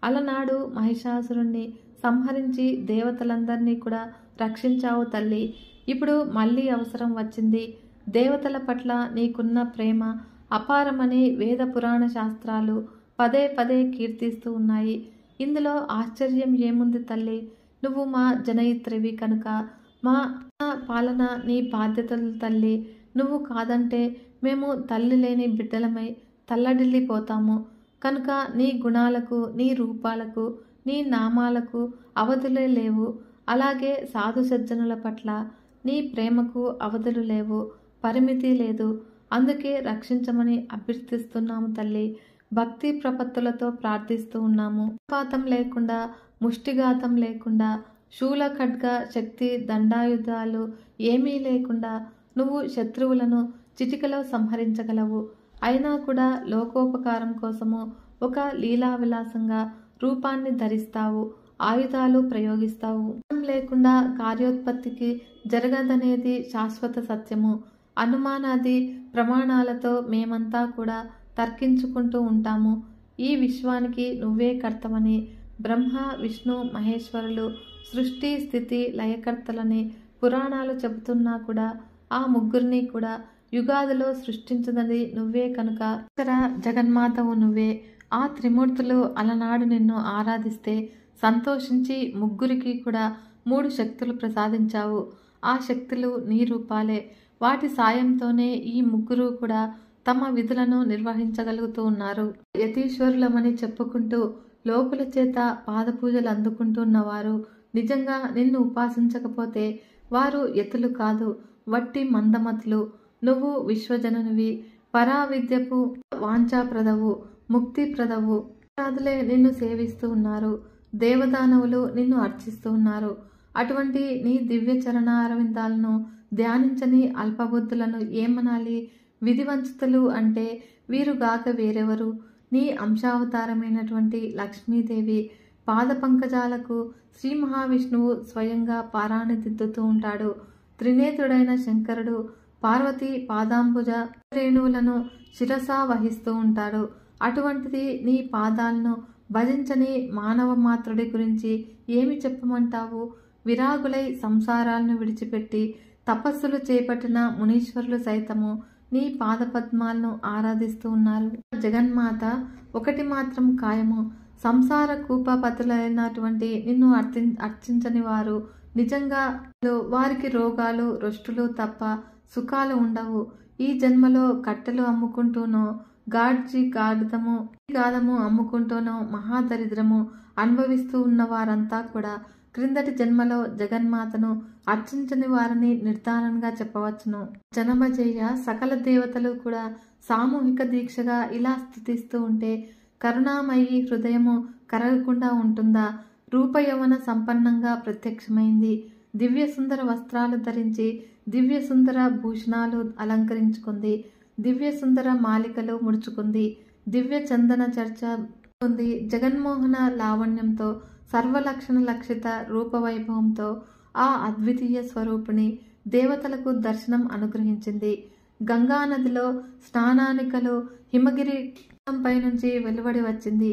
అలనాడు మహిషాసురుణ్ణి సంహరించి దేవతలందరినీ కూడా రక్షించావు తల్లి. ఇప్పుడు మళ్ళీ అవసరం వచ్చింది. దేవతల పట్ల నీకున్న ప్రేమ అపారమని వేద పురాణ శాస్త్రాలు పదే పదే కీర్తిస్తూ ఉన్నాయి. ఇందులో ఆశ్చర్యం ఏముంది తల్లి? నువ్వు మా జనయిత్రివి కనుక మా పాలన నీ బాధ్యతలు తల్లి. నువ్వు కాదంటే మేము తల్లి లేని బిడ్డలమై తల్లడిల్లిపోతాము. కనుక నీ గుణాలకు, నీ రూపాలకు, నీ నామాలకు అవధులే లేవు. అలాగే సాధు సజ్జనుల పట్ల నీ ప్రేమకు అవధులు లేవు, పరిమితి లేదు. అందుకే రక్షించమని అభ్యర్థిస్తున్నాము తల్లి. భక్తి ప్రపత్తులతో ప్రార్థిస్తూ ఉన్నాము. పాతం లేకుండా, ముష్టిఘాతం లేకుండా, శూల ఖడ్గ శక్తి దండాయుధాలు ఏమీ లేకుండా నువ్వు శత్రువులను చిటికలో సంహరించగలవు. అయినా కూడా లోకోపకారం కోసము ఒక లీలా విలాసంగా రూపాన్ని ధరిస్తావు, ఆయుధాలు ప్రయోగిస్తావు. లేకుండా కార్యోత్పత్తికి జరగదనేది శాశ్వత సత్యము. అనుమానాది ప్రమాణాలతో మేమంతా కూడా తర్కించుకుంటూ ఉంటాము. ఈ విశ్వానికి నువ్వే కర్తవని బ్రహ్మ, విష్ణు, మహేశ్వరులు సృష్టి స్థితి లయకర్తలని పురాణాలు చెబుతున్నా కూడా ఆ ముగ్గురిని కూడా యుగాదిలో సృష్టించదని నువ్వే కనుక ఇతర జగన్మాతవు నువ్వే. ఆ త్రిమూర్తులు అలనాడు నిన్ను ఆరాధిస్తే సంతోషించి ముగ్గురికి కూడా 3 శక్తులు ప్రసాదించావు. ఆ శక్తులు నీ రూపాలే. వాటి సాయంతోనే ఈ ముగ్గురు కూడా తమ విధులను నిర్వహించగలుగుతూ ఉన్నారు. యతీశ్వరులమని చెప్పుకుంటూ లోకుల చేత పాదపూజలు అందుకుంటున్నవారు నిజంగా నిన్ను ఉపాసించకపోతే వారు యతులు కాదు, వట్టి మందమతులు. నువ్వు విశ్వజనునివి, పరావిద్యకు వాంఛాప్రదవు, ముక్తిప్రదవు. రాదులే నిన్ను సేవిస్తూ ఉన్నారు. దేవదానవులు నిన్ను అర్చిస్తూ ఉన్నారు. అటువంటి నీ దివ్య చరణారవిందాలను ధ్యానించని అల్పబుద్ధులను ఏమనాలి? విధివంచితులు అంటే వీరుగాక వేరెవరు? నీ అంశావతారమైనటువంటి లక్ష్మీదేవి పాద పంకజాలకు శ్రీ మహావిష్ణువు స్వయంగా పారాణిదిద్దుతూ ఉంటాడు. త్రినేత్రుడైన శంకరుడు పార్వతి పాదాంబుజ రేణువులను శిరసా వహిస్తూ ఉంటాడు. అటువంటిది నీ పాదాలను భజించని మానవ మాత్రుడి గురించి ఏమి చెప్పమంటావు? విరాగులై సంసారాలను విడిచిపెట్టి తపస్సులు చేపట్టిన మునీశ్వరులు సైతము నీ పాదపద్మాలను ఆరాధిస్తూ ఉన్నారు. జగన్మాత ఒకటి మాత్రం ఖాయము, సంసార కూపపతులైనటువంటి నిన్ను అర్చించని వారు నిజంగా వారికి రోగాలు రొష్టులు తప్ప సుఖాలు ఉండవు. ఈ జన్మలో కట్టెలు అమ్ముకుంటూనో గాదము అమ్ముకుంటూనో మహాదరిద్రము అనుభవిస్తూ ఉన్న వారంతా కూడా క్రిందటి జన్మలో జగన్మాతను అర్చించని వారిని నిర్ధారణగా చెప్పవచ్చును. జనమజేయ సకల దేవతలు కూడా సామూహిక దీక్షగా ఇలా స్తుతిస్తూ ఉంటే కరుణామయి హృదయము కరగకుండా ఉంటుందా? రూపయవన సంపన్నంగా ప్రత్యక్షమైంది. దివ్య సుందర వస్త్రాలు ధరించి దివ్య సుందర భూషణాలు అలంకరించుకుంది. దివ్య సుందర మాలికలు ముడుచుకుంది. దివ్య చందన చర్చ ఉంది. జగన్మోహన లావణ్యంతో సర్వలక్షణ లక్షిత రూపవైభవంతో ఆ అద్వితీయ స్వరూపిణి దేవతలకు దర్శనం అనుగ్రహించింది. గంగా నదిలో స్నానానికలు హిమగిరి పై నుంచి వెలువడి వచ్చింది.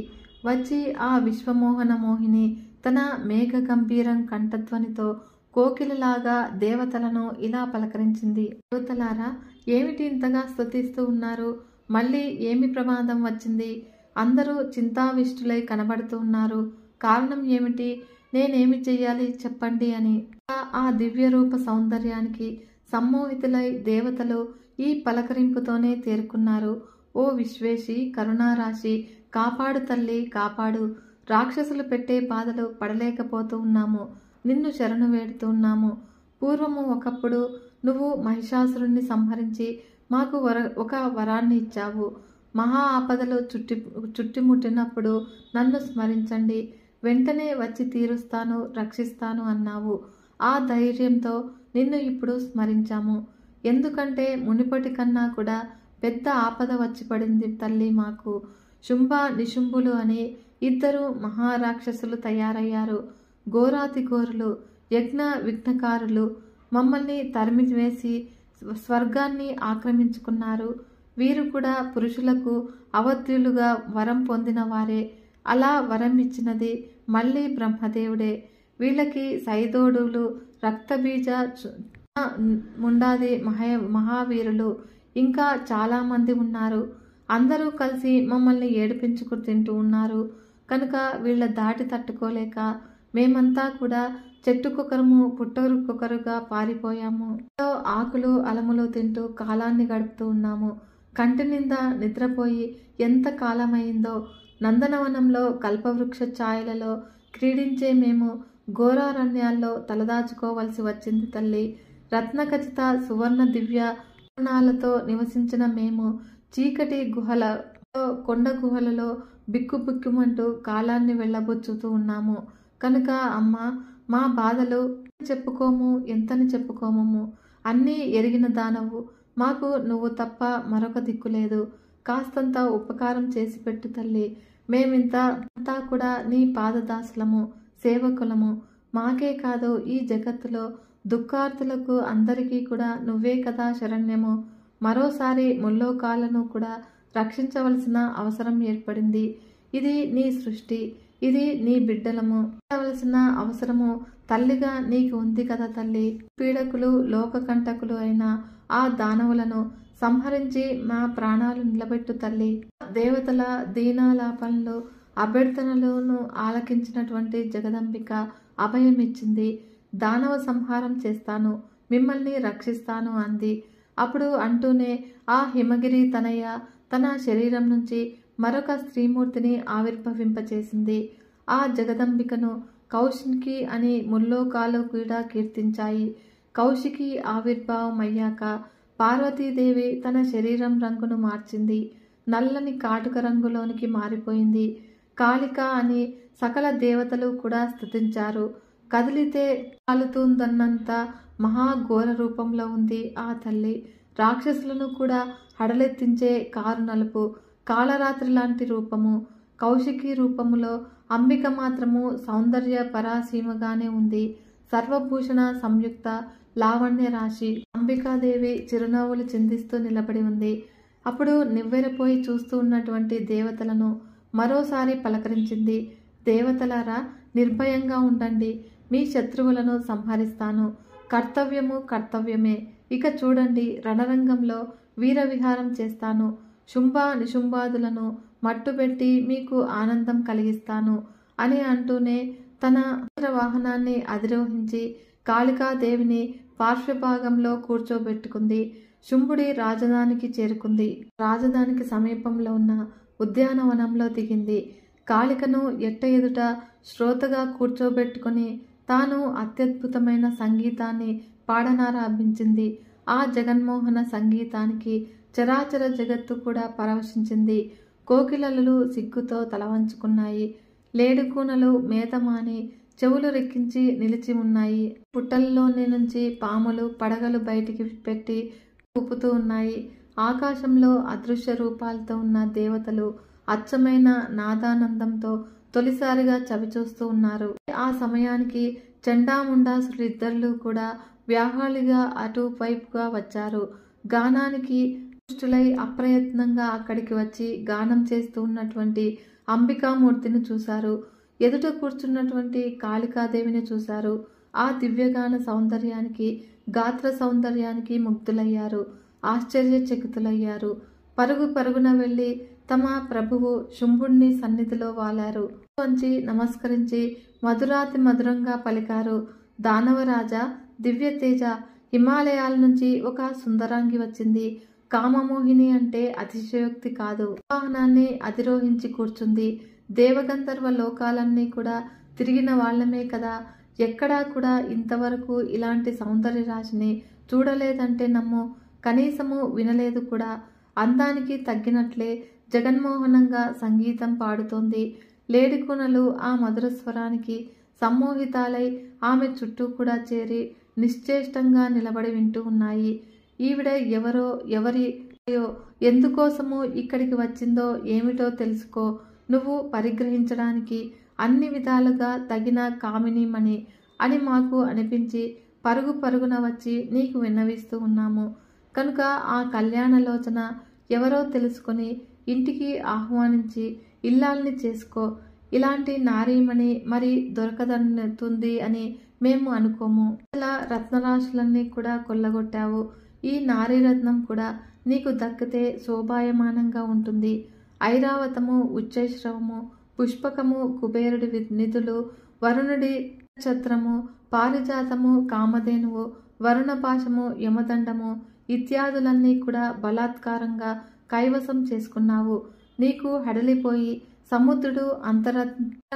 వచ్చి ఆ విశ్వమోహన మోహిని తన మేఘ గంభీరం కంఠధ్వనితో కోకిలలాగా దేవతలను ఇలా పలకరించింది. దేవతలారా, ఏమిటి ఇంతగా స్తుతిస్తూ ఉన్నారు? మళ్ళీ ఏమి ప్రమాదం వచ్చింది? అందరూ చింతావిష్టులై కనబడుతూ ఉన్నారు. కారణం ఏమిటి? నేనేమి చెయ్యాలి చెప్పండి అని ఆ దివ్య రూప సౌందర్యానికి సమ్మోహితులై దేవతలు ఈ పలకరింపుతోనే తేరుకున్నారు. ఓ విశ్వేశి, కరుణారాశి, కాపాడు తల్లి, కాపాడు. రాక్షసులు పెట్టే బాధలు పడలేకపోతూ ఉన్నాము. నిన్ను శరణు వేడుతూ ఉన్నాము. పూర్వము ఒకప్పుడు నువ్వు మహిషాసురుణ్ణి సంహరించి మాకు ఒక వరాన్ని ఇచ్చావు. మహా ఆపదలు చుట్టుముట్టినప్పుడు నన్ను స్మరించండి, వెంటనే వచ్చి తీరుస్తాను, రక్షిస్తాను అన్నావు. ఆ ధైర్యంతో నిన్ను ఇప్పుడు స్మరించాము. ఎందుకంటే మునిపటి కన్నా కూడా పెద్ద ఆపద వచ్చి పడింది తల్లి మాకు. శుంభ నిశుంభులు అని ఇద్దరు మహారాక్షసులు తయారయ్యారు. ఘోరాతి ఘోరులు, యజ్ఞ విఘ్నకారులు మమ్మల్ని తరిమివేసి స్వర్గాన్ని ఆక్రమించుకున్నారు. వీరు కూడా పురుషులకు అవధ్యులుగా వరం పొందిన వారే. అలా వరం ఇచ్చినది మళ్ళీ బ్రహ్మదేవుడే. వీళ్ళకి సైదోడులు, రక్తబీజ, ముండాది మహావీరులు ఇంకా చాలామంది ఉన్నారు. అందరూ కలిసి మమ్మల్ని ఏడిపించుకు తింటూ ఉన్నారు. కనుక వీళ్ళ దాటి తట్టుకోలేక మేమంతా కూడా చెట్టుకొకరము పుట్టకొకరుగా పారిపోయాము. ఆకులు అలములు తింటూ కాలాన్ని గడుపుతూ ఉన్నాము. కంటి నిండా నిద్రపోయి ఎంత కాలమైందో. నందనవనంలో కల్పవృక్ష ఛాయలలో క్రీడించే మేము ఘోరారణ్యాల్లో తలదాచుకోవలసి వచ్చింది తల్లి. రత్నఖచిత సువర్ణ దివ్య పూర్ణాలతో నివసించిన మేము చీకటి గుహలలో, కొండ గుహలలో బిక్కుబిక్కుమంటూ కాలాన్ని వెళ్ళబుచ్చుతూ ఉన్నాము. కనుక అమ్మ, మా బాధలు చెప్పుకోము, ఎంతని చెప్పుకోము. అన్నీ ఎరిగిన దానవు. మాకు నువ్వు తప్ప మరొక దిక్కు లేదు. కాస్తంత ఉపకారం చేసి పెట్టు తల్లి. మేమింతా కూడా నీ పాదదాసులము, సేవకులము. మాకే కాదు, ఈ జగత్తులో దుఃఖార్తులకు అందరికీ కూడా నువ్వే కదా శరణ్యము. మరోసారి ముల్లోకాలను కూడా రక్షించవలసిన అవసరం ఏర్పడింది. ఇది నీ సృష్టి, ఇది నీ బిడ్డలము. వలసిన అవసరము తల్లిగా నీకు ఉంది కదా తల్లి. పీడకులు, లోకకంటకులు అయిన ఆ దానవులను సంహరించి మా ప్రాణాలు నిలబెట్టు తల్లి. దేవతల దీనాలాపనలు, అభ్యర్థనలను ఆలకించినటువంటి జగదంబిక అభయమిచ్చింది. దానవ సంహారం చేస్తాను, మిమ్మల్ని రక్షిస్తాను అంది. అప్పుడు అంటూనే ఆ హిమగిరి తనయ తన శరీరం నుంచి మరొక స్త్రీమూర్తిని ఆవిర్భవింపచేసింది. ఆ జగదంబికను కౌశికి అని ముల్లోకాలు కూడా కీర్తించాయి. కౌశికి ఆవిర్భావం అయ్యాక పార్వతీదేవి తన శరీరం రంగును మార్చింది. నల్లని కాటుక రంగులోనికి మారిపోయింది. కాళిక అని సకల దేవతలు కూడా స్తుతించారు. కదిలితే కాలుతుందన్నంత మహాఘోర రూపంలో ఉంది ఆ తల్లి. రాక్షసులను కూడా హడలెత్తించే కారు నలుపు, కాళరాత్రి లాంటి రూపము. కౌశికి రూపములో అంబిక మాత్రము సౌందర్య పరాసీమగానే ఉంది. సర్వభూషణ సంయుక్త లావణ్య రాశి అంబికాదేవి చిరునవ్వులు చిందిస్తూ నిలబడి ఉంది. అప్పుడు నివ్వెరపోయి చూస్తూ ఉన్నటువంటి దేవతలను మరోసారి పలకరించింది. దేవతలారా, నిర్భయంగా ఉండండి. మీ శత్రువులను సంహరిస్తాను. కర్తవ్యము కర్తవ్యమే. ఇక చూడండి, రణరంగంలో వీరవిహారం చేస్తాను. శుంభ నిశుంభాదులను మట్టుబెట్టి మీకు ఆనందం కలిగిస్తాను అని అంటూనే తన వాహనాన్ని అధిరోహించి కాళికాదేవిని పార్శ్వభాగంలో కూర్చోబెట్టుకుంది. శుంభుడి రాజధానికి చేరుకుంది. రాజధానికి సమీపంలో ఉన్న ఉద్యానవనంలో దిగింది. కాళికను ఎట్ట ఎదుట శ్రోతగా కూర్చోబెట్టుకుని తాను అత్యద్భుతమైన సంగీతాన్ని పాడనారంభించింది. ఆ జగన్మోహన సంగీతానికి చరాచర జగత్తు కూడా పరవశించింది. కోకిలలు సిగ్గుతో తలవంచుకున్నాయి. లేడుకూనలు మేతమాని చెవులు రెక్కించి నిలిచి ఉన్నాయి. పుట్టల్లోని నుంచి పాములు పడగలు బయటికి పెట్టి ఊపుతూ ఉన్నాయి. ఆకాశంలో అదృశ్య రూపాలతో ఉన్న దేవతలు అచ్చమైన నాదానందంతో తొలిసారిగా చవిచూస్తూ ఉన్నారు. ఆ సమయానికి చండాముండాసులిద్దరూ కూడా వ్యాహాళిగా అటువైపుగా వచ్చారు. గానానికి దృష్టులై అప్రయత్నంగా అక్కడికి వచ్చి గానం చేస్తూ ఉన్నటువంటి అంబికామూర్తిని చూశారు. ఎదుట కూర్చున్నటువంటి కాళికాదేవిని చూశారు. ఆ దివ్యగాన సౌందర్యానికి, గాత్ర సౌందర్యానికి ముగ్ధులయ్యారు. ఆశ్చర్యచకితులయ్యారు. పరుగు పరుగున వెళ్లి తమ ప్రభువు శుంభుణ్ణి సన్నిధిలో వాలారు. వంచి నమస్కరించి మధురాతి మధురంగా పలికారు. దానవరాజా, దివ్య తేజ, హిమాలయాల నుంచి ఒక సుందరాంగి వచ్చింది. కామమోహిని అంటే అతిశయోక్తి కాదు. వాహనాన్ని అధిరోహించి కూర్చుంది. దేవగంధర్వ లోకాలన్నీ కూడా తిరిగిన వాళ్ళమే కదా. ఎక్కడా కూడా ఇంతవరకు ఇలాంటి సౌందర్య రాశిని చూడలేదంటే నమ్ము. కనీసము వినలేదు కూడా. అందానికి తగ్గినట్లే జగన్మోహనంగా సంగీతం పాడుతోంది. లేడికొనలు ఆ మధుర స్వరానికి సమ్మోహితాలై ఆమె చుట్టూ కూడా చేరి నిశ్చేష్టంగా నిలబడి వింటూ ఉన్నాయి. ఈవిడ ఎవరో, ఎవరియో, ఎందుకోసమో ఇక్కడికి వచ్చిందో ఏమిటో తెలుసుకో. నువ్వు పరిగ్రహించడానికి అన్ని విధాలుగా తగిన కామినీమణి అని మాకు అనిపించి పరుగు పరుగున వచ్చి నీకు విన్నవిస్తూ ఉన్నాము. కనుక ఆ కళ్యాణలోచన ఎవరో తెలుసుకొని ఇంటికి ఆహ్వానించి ఇల్లాల్ని చేసుకో. ఇలాంటి నారీమణి మరి దొరకదనుతుంది అని మేము అనుకోము. ఇలా రత్నరాశులన్నీ కూడా కొల్లగొట్టావు. ఈ నారీరత్నం కూడా నీకు దక్కితే శోభాయమానంగా ఉంటుంది. ఐరావతము, ఉచ్చైశ్రవము, పుష్పకము, కుబేరుడి నిధులు, వరుణుడి నక్షత్రము, పారిజాతము, కామధేనువు, వరుణపాశము, యమదండము ఇత్యాదులన్నీ కూడా బలాత్కారంగా కైవసం చేసుకున్నావు. నీకు హడలిపోయి సముద్రుడు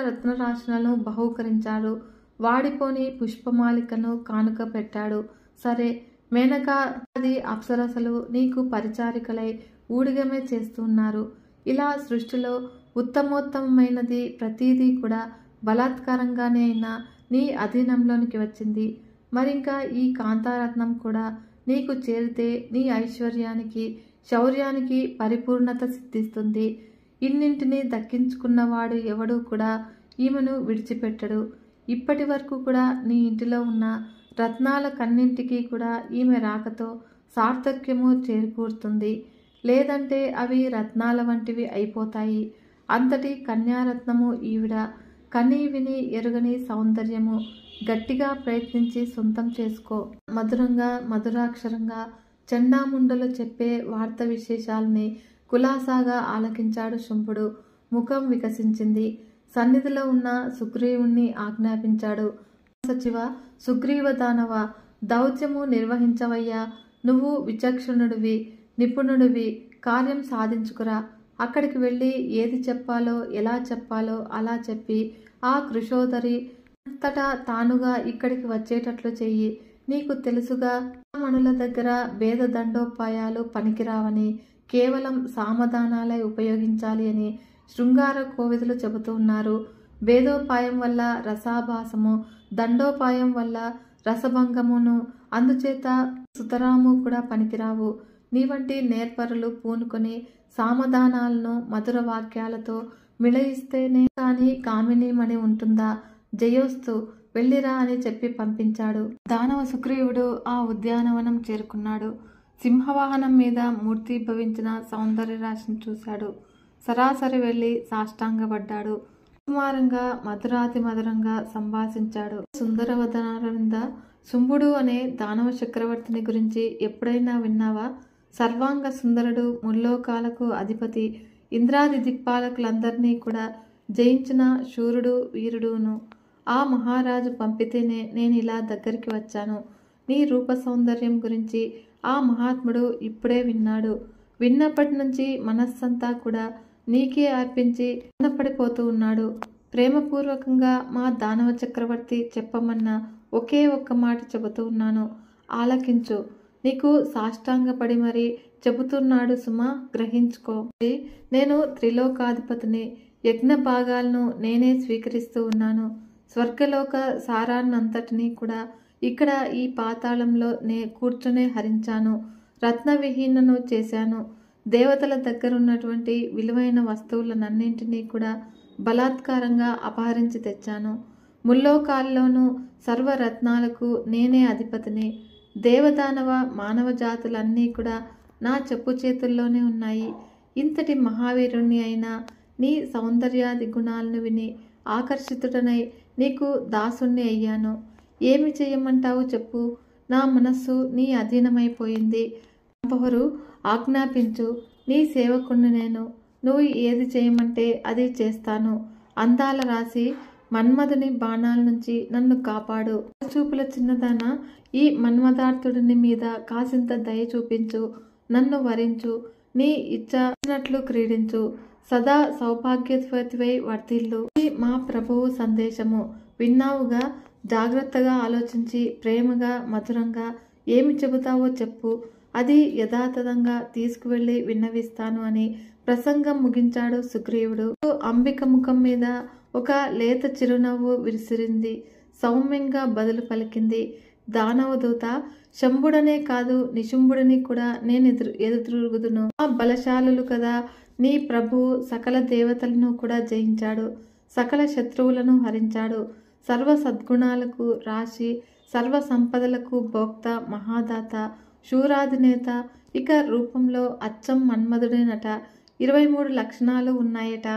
రత్నరాశులను బహూకరించాడు. వాడిపోని పుష్పమాలికను కానుక పెట్టాడు. సరే, మేనకాది అప్సరసలు నీకు పరిచారికలై ఊడిగమే చేస్తున్నారు. ఇలా సృష్టిలో ఉత్తమోత్తమైనది ప్రతిదీ కూడా బలాత్కారంగానే అయినా నీ అధీనంలోనికి వచ్చింది. మరింకా ఈ కాంతారత్నం కూడా నీకు చేరితే నీ ఐశ్వర్యానికి, శౌర్యానికి పరిపూర్ణత సిద్ధిస్తుంది. ఇన్నింటినీ దక్కించుకున్నవాడు ఎవడూ కూడా ఈమెను విడిచిపెట్టడు. ఇప్పటి వరకు కూడా నీ ఇంటిలో ఉన్న రత్నాల కన్నింటికి కూడా ఈమె రాకతో సార్థక్యము చేకూరుతుంది. లేదంటే అవి రత్నాల వంటివి అయిపోతాయి. అంతటి కన్యారత్నము ఈవిడ. కనీ విని ఎరుగని సౌందర్యము. గట్టిగా ప్రయత్నించి సొంతం చేసుకో. మధురంగా, మధురాక్షరంగా చండాముండలు చెప్పే వార్త విశేషాలని కులాసాగా ఆలకించాడు శుంభుడు. ముఖం వికసించింది. సన్నిధిలో ఉన్న సుగ్రీవుణ్ణి ఆజ్ఞాపించాడు. సచివ, సుగ్రీవ దానవ, దౌత్యము నిర్వహించవయ్యా. నువ్వు విచక్షణుడివి, నిపుణుడివి. కార్యం సాధించుకురా. అక్కడికి వెళ్ళి ఏది చెప్పాలో, ఎలా చెప్పాలో అలా చెప్పి ఆ కృషోదరి అంతటా తానుగా ఇక్కడికి వచ్చేటట్లు చెయ్యి. నీకు తెలుసుగా, మణుల దగ్గర భేద దండోపాయాలు పనికిరావని, కేవలం సామధానాలై ఉపయోగించాలి అని శృంగార కోవిదులు చెబుతూ ఉన్నారు. భేదోపాయం వల్ల రసాభాసము, దండోపాయం వల్ల రసభంగమును, అందుచేత సుతరాము కూడా పనికిరావు. నీ వంటి నేర్పరులు పూనుకొని సామధానాలను మధుర వాక్యాలతో మిళయిస్తేనే కాని కామినీమణి ఉంటుందా? జయోస్తు, వెళ్ళిరా అని చెప్పి పంపించాడు. దానవ సుగ్రీవుడు ఆ ఉద్యానవనం చేరుకున్నాడు. సింహవాహనం మీద మూర్తిభవించిన సౌందర్య రాశిని చూశాడు. సరాసరి వెళ్ళి సాష్టాంగపడ్డాడు. సుకుమారంగా మధురాతి మధురంగా సంభాషించాడు. సుందరవదనారవింద, శుంభుడు అనే దానవ చక్రవర్తిని గురించి ఎప్పుడైనా విన్నావా? సర్వాంగ సుందరుడు, ముల్లోకాలకు అధిపతి, ఇంద్రాది దిక్పాలకులందరినీ కూడా జయించిన శూరుడు, వీరుడును. ఆ మహారాజు పంపితేనే నేను ఇలా దగ్గరికి వచ్చాను. నీ రూప సౌందర్యం గురించి ఆ మహాత్ముడు ఇప్పుడే విన్నాడు. విన్నప్పటి నుంచి మనస్సంతా కూడా నీకే అర్పించి ఆనందపడిపోతూ ఉన్నాడు. ప్రేమపూర్వకంగా మా దానవ చక్రవర్తి చెప్పమన్న ఒకే ఒక్క మాట చెబుతూ ఉన్నాను, ఆలకించు. నీకు సాష్టాంగపడి మరీ చెబుతున్నాడు సుమా, గ్రహించుకో. నేను త్రిలోకాధిపతిని. యజ్ఞ భాగాలను నేనే స్వీకరిస్తూ ఉన్నాను. స్వర్గలోక సారాన్నంతటినీ కూడా ఇక్కడ ఈ పాతాళంలో కూర్చునే హరించాను. రత్నవిహీనను చేశాను. దేవతల దగ్గరున్నటువంటి విలువైన వస్తువులనన్నింటినీ కూడా బలాత్కారంగా అపహరించి తెచ్చాను. ముల్లోకాల్లోనూ సర్వరత్నాలకు నేనే అధిపతిని. దేవదానవ మానవ జాతులన్నీ కూడా నా చెప్పు చేతుల్లోనే ఉన్నాయి. ఇంతటి మహావీరుణ్ణి అయినా నీ సౌందర్యాది గుణాలను విని ఆకర్షితుడనై నీకు దాసుణ్ణి అయ్యాను. ఏమి చేయమంటావు చెప్పు. నా మనస్సు నీ అధీనమైపోయింది. బహురు ఆజ్ఞాపించు. నీ సేవకుణ్ణి నేను. నువ్వు ఏది చేయమంటే అది చేస్తాను. అందాల రాసి మన్మధుని బాణాల నుంచి నన్ను కాపాడు. చూపుల చిన్నదాన, ఈ మన్మదార్థుడిని మీద కాసింత దయ చూపించు. నన్ను వరించు. నీ ఇచ్చినట్లు క్రీడించు. సదా సౌభాగ్యవతివై వర్ధిల్లు. మా ప్రభువు సందేశము విన్నావుగా. జాగ్రత్తగా ఆలోచించి ప్రేమగా మధురంగా ఏమి చెబుతావో చెప్పు. అది యథాతథంగా తీసుకువెళ్ళి విన్నవిస్తాను అని ప్రసంగం ముగించాడు సుగ్రీవుడు. అంబిక ముఖం మీద ఒక లేత చిరునవ్వు విరిసిరింది. సౌమ్యంగా బదులు పలికింది. దానవదూత, శంభుడనే కాదు నిశుంభుడిని కూడా నేను ఎదురుగుదును. ఆ బలశాలులు కదా. నీ ప్రభువు సకల దేవతలను కూడా జయించాడు. సకల శత్రువులను హరించాడు. సర్వ సద్గుణాలకు రాశి, సర్వ సంపదలకు భోక్త, మహాదాత, శూరాధినేత. ఇక రూపంలో అచ్చం మన్మధుడేనట. 23 లక్షణాలు ఉన్నాయట.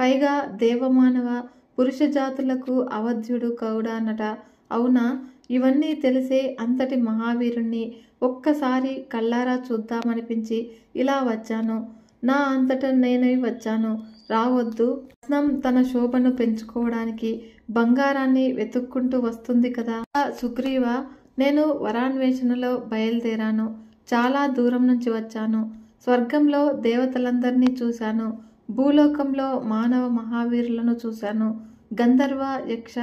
పైగా దేవమానవ పురుష జాతులకు అవధ్యుడు కౌడానట. అవునా? ఇవన్నీ తెలిసే అంతటి మహావీరుణ్ణి ఒక్కసారి కళ్ళారా చూద్దామనిపించి ఇలా వచ్చాను. నా అంతటా నేనై వచ్చాను. రావద్దు. రత్నం తన శోభను పెంచుకోవడానికి బంగారాన్ని వెతుక్కుంటూ వస్తుంది కదా. సుగ్రీవ, నేను వరాన్వేషణలో బయలుదేరాను. చాలా దూరం నుంచి వచ్చాను. స్వర్గంలో దేవతలందరినీ చూశాను. భూలోకంలో మానవ మహావీరులను చూశాను. గంధర్వ, యక్ష,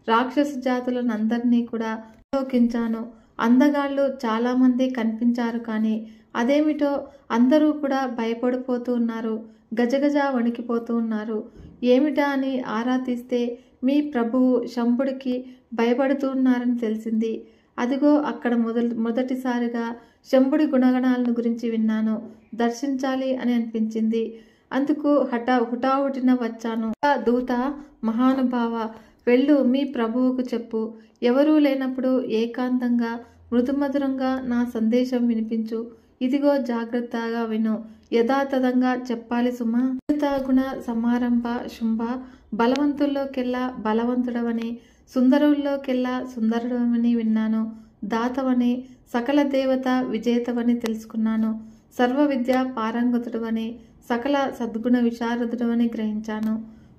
రాక్షస జాతులనందరినీ కూడా అవలోకించాను. అందగాళ్ళు చాలామంది కనిపించారు. కానీ అదేమిటో అందరూ కూడా భయపడిపోతూ ఉన్నారు. గజగజ వణికిపోతూ ఉన్నారు. ఏమిటా అని ఆరా తీస్తే మీ ప్రభువు శంభుడికి భయపడుతూ ఉన్నారని తెలిసింది. అదిగో అక్కడ మొదటిసారిగా శంభుడి గుణగణాలను గురించి విన్నాను. దర్శించాలి అని అనిపించింది. అందుకు హుటాహుటిన వచ్చాను. దూత, మహానుభావ, వెళ్ళు. మీ ప్రభువుకు చెప్పు. ఎవరూ లేనప్పుడు ఏకాంతంగా మృదుమధురంగా నా సందేశం వినిపించు. ఇదిగో జాగ్రత్తగా విను. యథాతథంగా చెప్పాలి సుమా. గుణ సమారంభ శుంభ, బలవంతుల్లోకెల్లా బలవంతుడవని, సుందరుల్లోకెల్లా సుందరుడవని విన్నాను. దాతవని, సకల దేవత విజేతవని తెలుసుకున్నాను. సర్వ విద్య పారంగతుడవని, సకల సద్గుణ విశారదుడవని గ్రహించాను.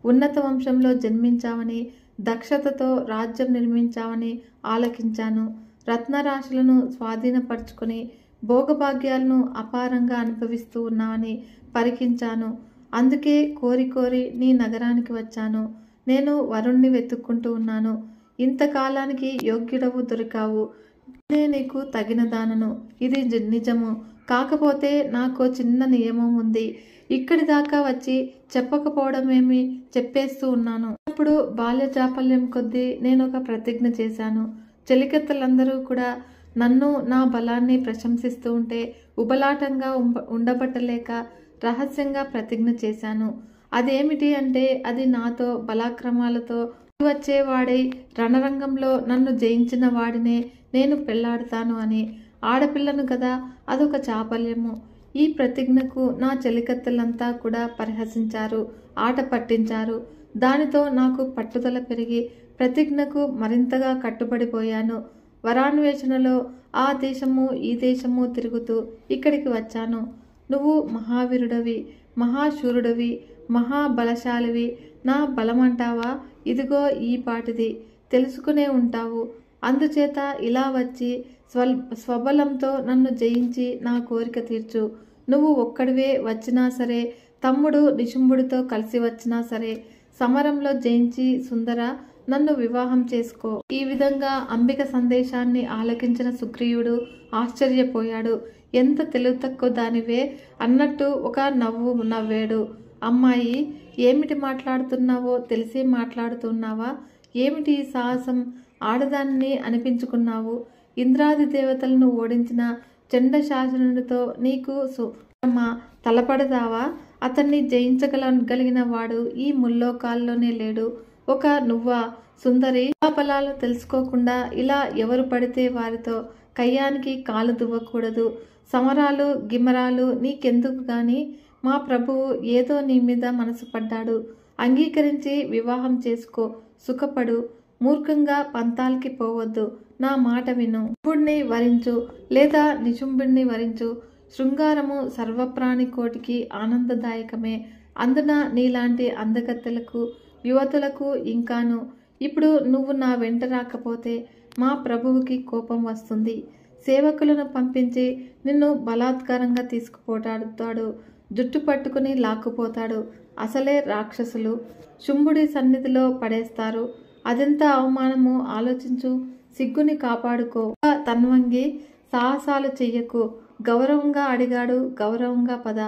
ఉన్నత వంశంలో జన్మించావని, దక్షతతో రాజ్యం నిర్మించావని ఆలకించాను. రత్నరాశులను స్వాధీనపరుచుకొని భోగభాగ్యాలను అపారంగా అనుభవిస్తూ ఉన్నావని పరికించాను. అందుకే కోరి కోరి నీ నగరానికి వచ్చాను. నేను వరుణ్ణి వెతుక్కుంటూ ఉన్నాను. ఇంతకాలానికి యోగ్యుడవు దొరికావు. నేనే నీకు తగిన దానను. ఇది నిజము. కాకపోతే నాకు చిన్న నియమం ఉంది. ఇక్కడి దాకా వచ్చి చెప్పకపోవడమేమి, చెప్పేస్తూ ఉన్నాను. అప్పుడు బాల్య చాపల్యం కొద్దీ నేను ఒక ప్రతిజ్ఞ చేశాను. చెలికత్తలందరూ కూడా నన్ను, నా బలాన్ని ప్రశంసిస్తూ ఉంటే ఉబలాటంగా ఉండబట్టలేక రహస్యంగా ప్రతిజ్ఞ చేశాను. అదేమిటి అంటే, అది నాతో బలాక్రమాలతో వచ్చేవాడై రణరంగంలో నన్ను జయించిన వాడినే నేను పెళ్లాడుతాను అని. ఆడపిల్లను కదా, అదొక చాపల్యము. ఈ ప్రతిజ్ఞకు నా చెలికత్తెలంతా కూడా పరిహసించారు, ఆట పట్టించారు. దానితో నాకు పట్టుదల పెరిగి ప్రతిజ్ఞకు మరింతగా కట్టుబడిపోయాను. వరాన్వేషణలో ఆ దేశము ఈ దేశము తిరుగుతూ ఇక్కడికి వచ్చాను. నువ్వు మహావీరుడవి, మహాశూరుడవి, మహాబలశాలివి. నా బలమంటావా? ఇదిగో ఈ పాటిది. తెలుసుకునే ఉంటావు. అందుచేత ఇలా వచ్చి స్వబలంతో నన్ను జయించి నా కోరిక తీర్చు. నువ్వు ఒక్కడివే వచ్చినా సరే, తమ్ముడు నిశుంభుడితో కలిసి వచ్చినా సరే, సమరంలో జయించి సుందర నన్ను వివాహం చేసుకో. ఈ విధంగా అంబిక సందేశాన్ని ఆలకించిన సుగ్రీవుడు ఆశ్చర్యపోయాడు. ఎంత తెలివి తక్కువ దానివే అన్నట్టు ఒక నవ్వు నవ్వాడు. అమ్మాయి, ఏమిటి మాట్లాడుతున్నావో తెలిసి మాట్లాడుతున్నావా? ఏమిటి ఈ సాహసం? ఆడదాన్ని అనిపించుకున్నావు. ఇంద్రాది దేవతలను ఓడించిన చండ శాసనుడితో నీకు తలపడదావా? అతన్ని జయించగలిగిన వాడు ఈ ముల్లోకాల్లోనే లేడు. ఒక నువ్వా సుందరి? ఫలాలు తెలుసుకోకుండా ఇలా ఎవరు పడితే వారితో కయ్యానికి కాలు దువ్వకూడదు. సమరాలు గిమరాలు నీకెందుకు గాని? మా ప్రభువు ఏదో నీ మీద మనసు పడ్డాడు. అంగీకరించి వివాహం చేసుకో, సుఖపడు. మూర్ఖంగా పంతాలకి పోవద్దు. నా మాట విను. నిశుంభుడిని వరించు లేదా నిశుంభుడిని వరించు. శృంగారము సర్వప్రాణి కోటికి ఆనందదాయకమే. అందున నీలాంటి అందగత్తెలకు యువతులకు ఇంకాను. ఇప్పుడు నువ్వు నా వెంట రాకపోతే మా ప్రభువుకి కోపం వస్తుంది. సేవకులను పంపించి నిన్ను బలాత్కారంగా తీసుకుపోతాడు. జుట్టు పట్టుకుని లాక్కుపోతాడు. అసలే రాక్షసులు శుంభుడి సన్నిధిలో పడేస్తారు. అదెంత అవమానమో ఆలోచించు. సిగ్గుని కాపాడుకో. తన్వంగి సాహసాలు చెయ్యకు. గౌరవంగా అడిగాడు, గౌరవంగా పద.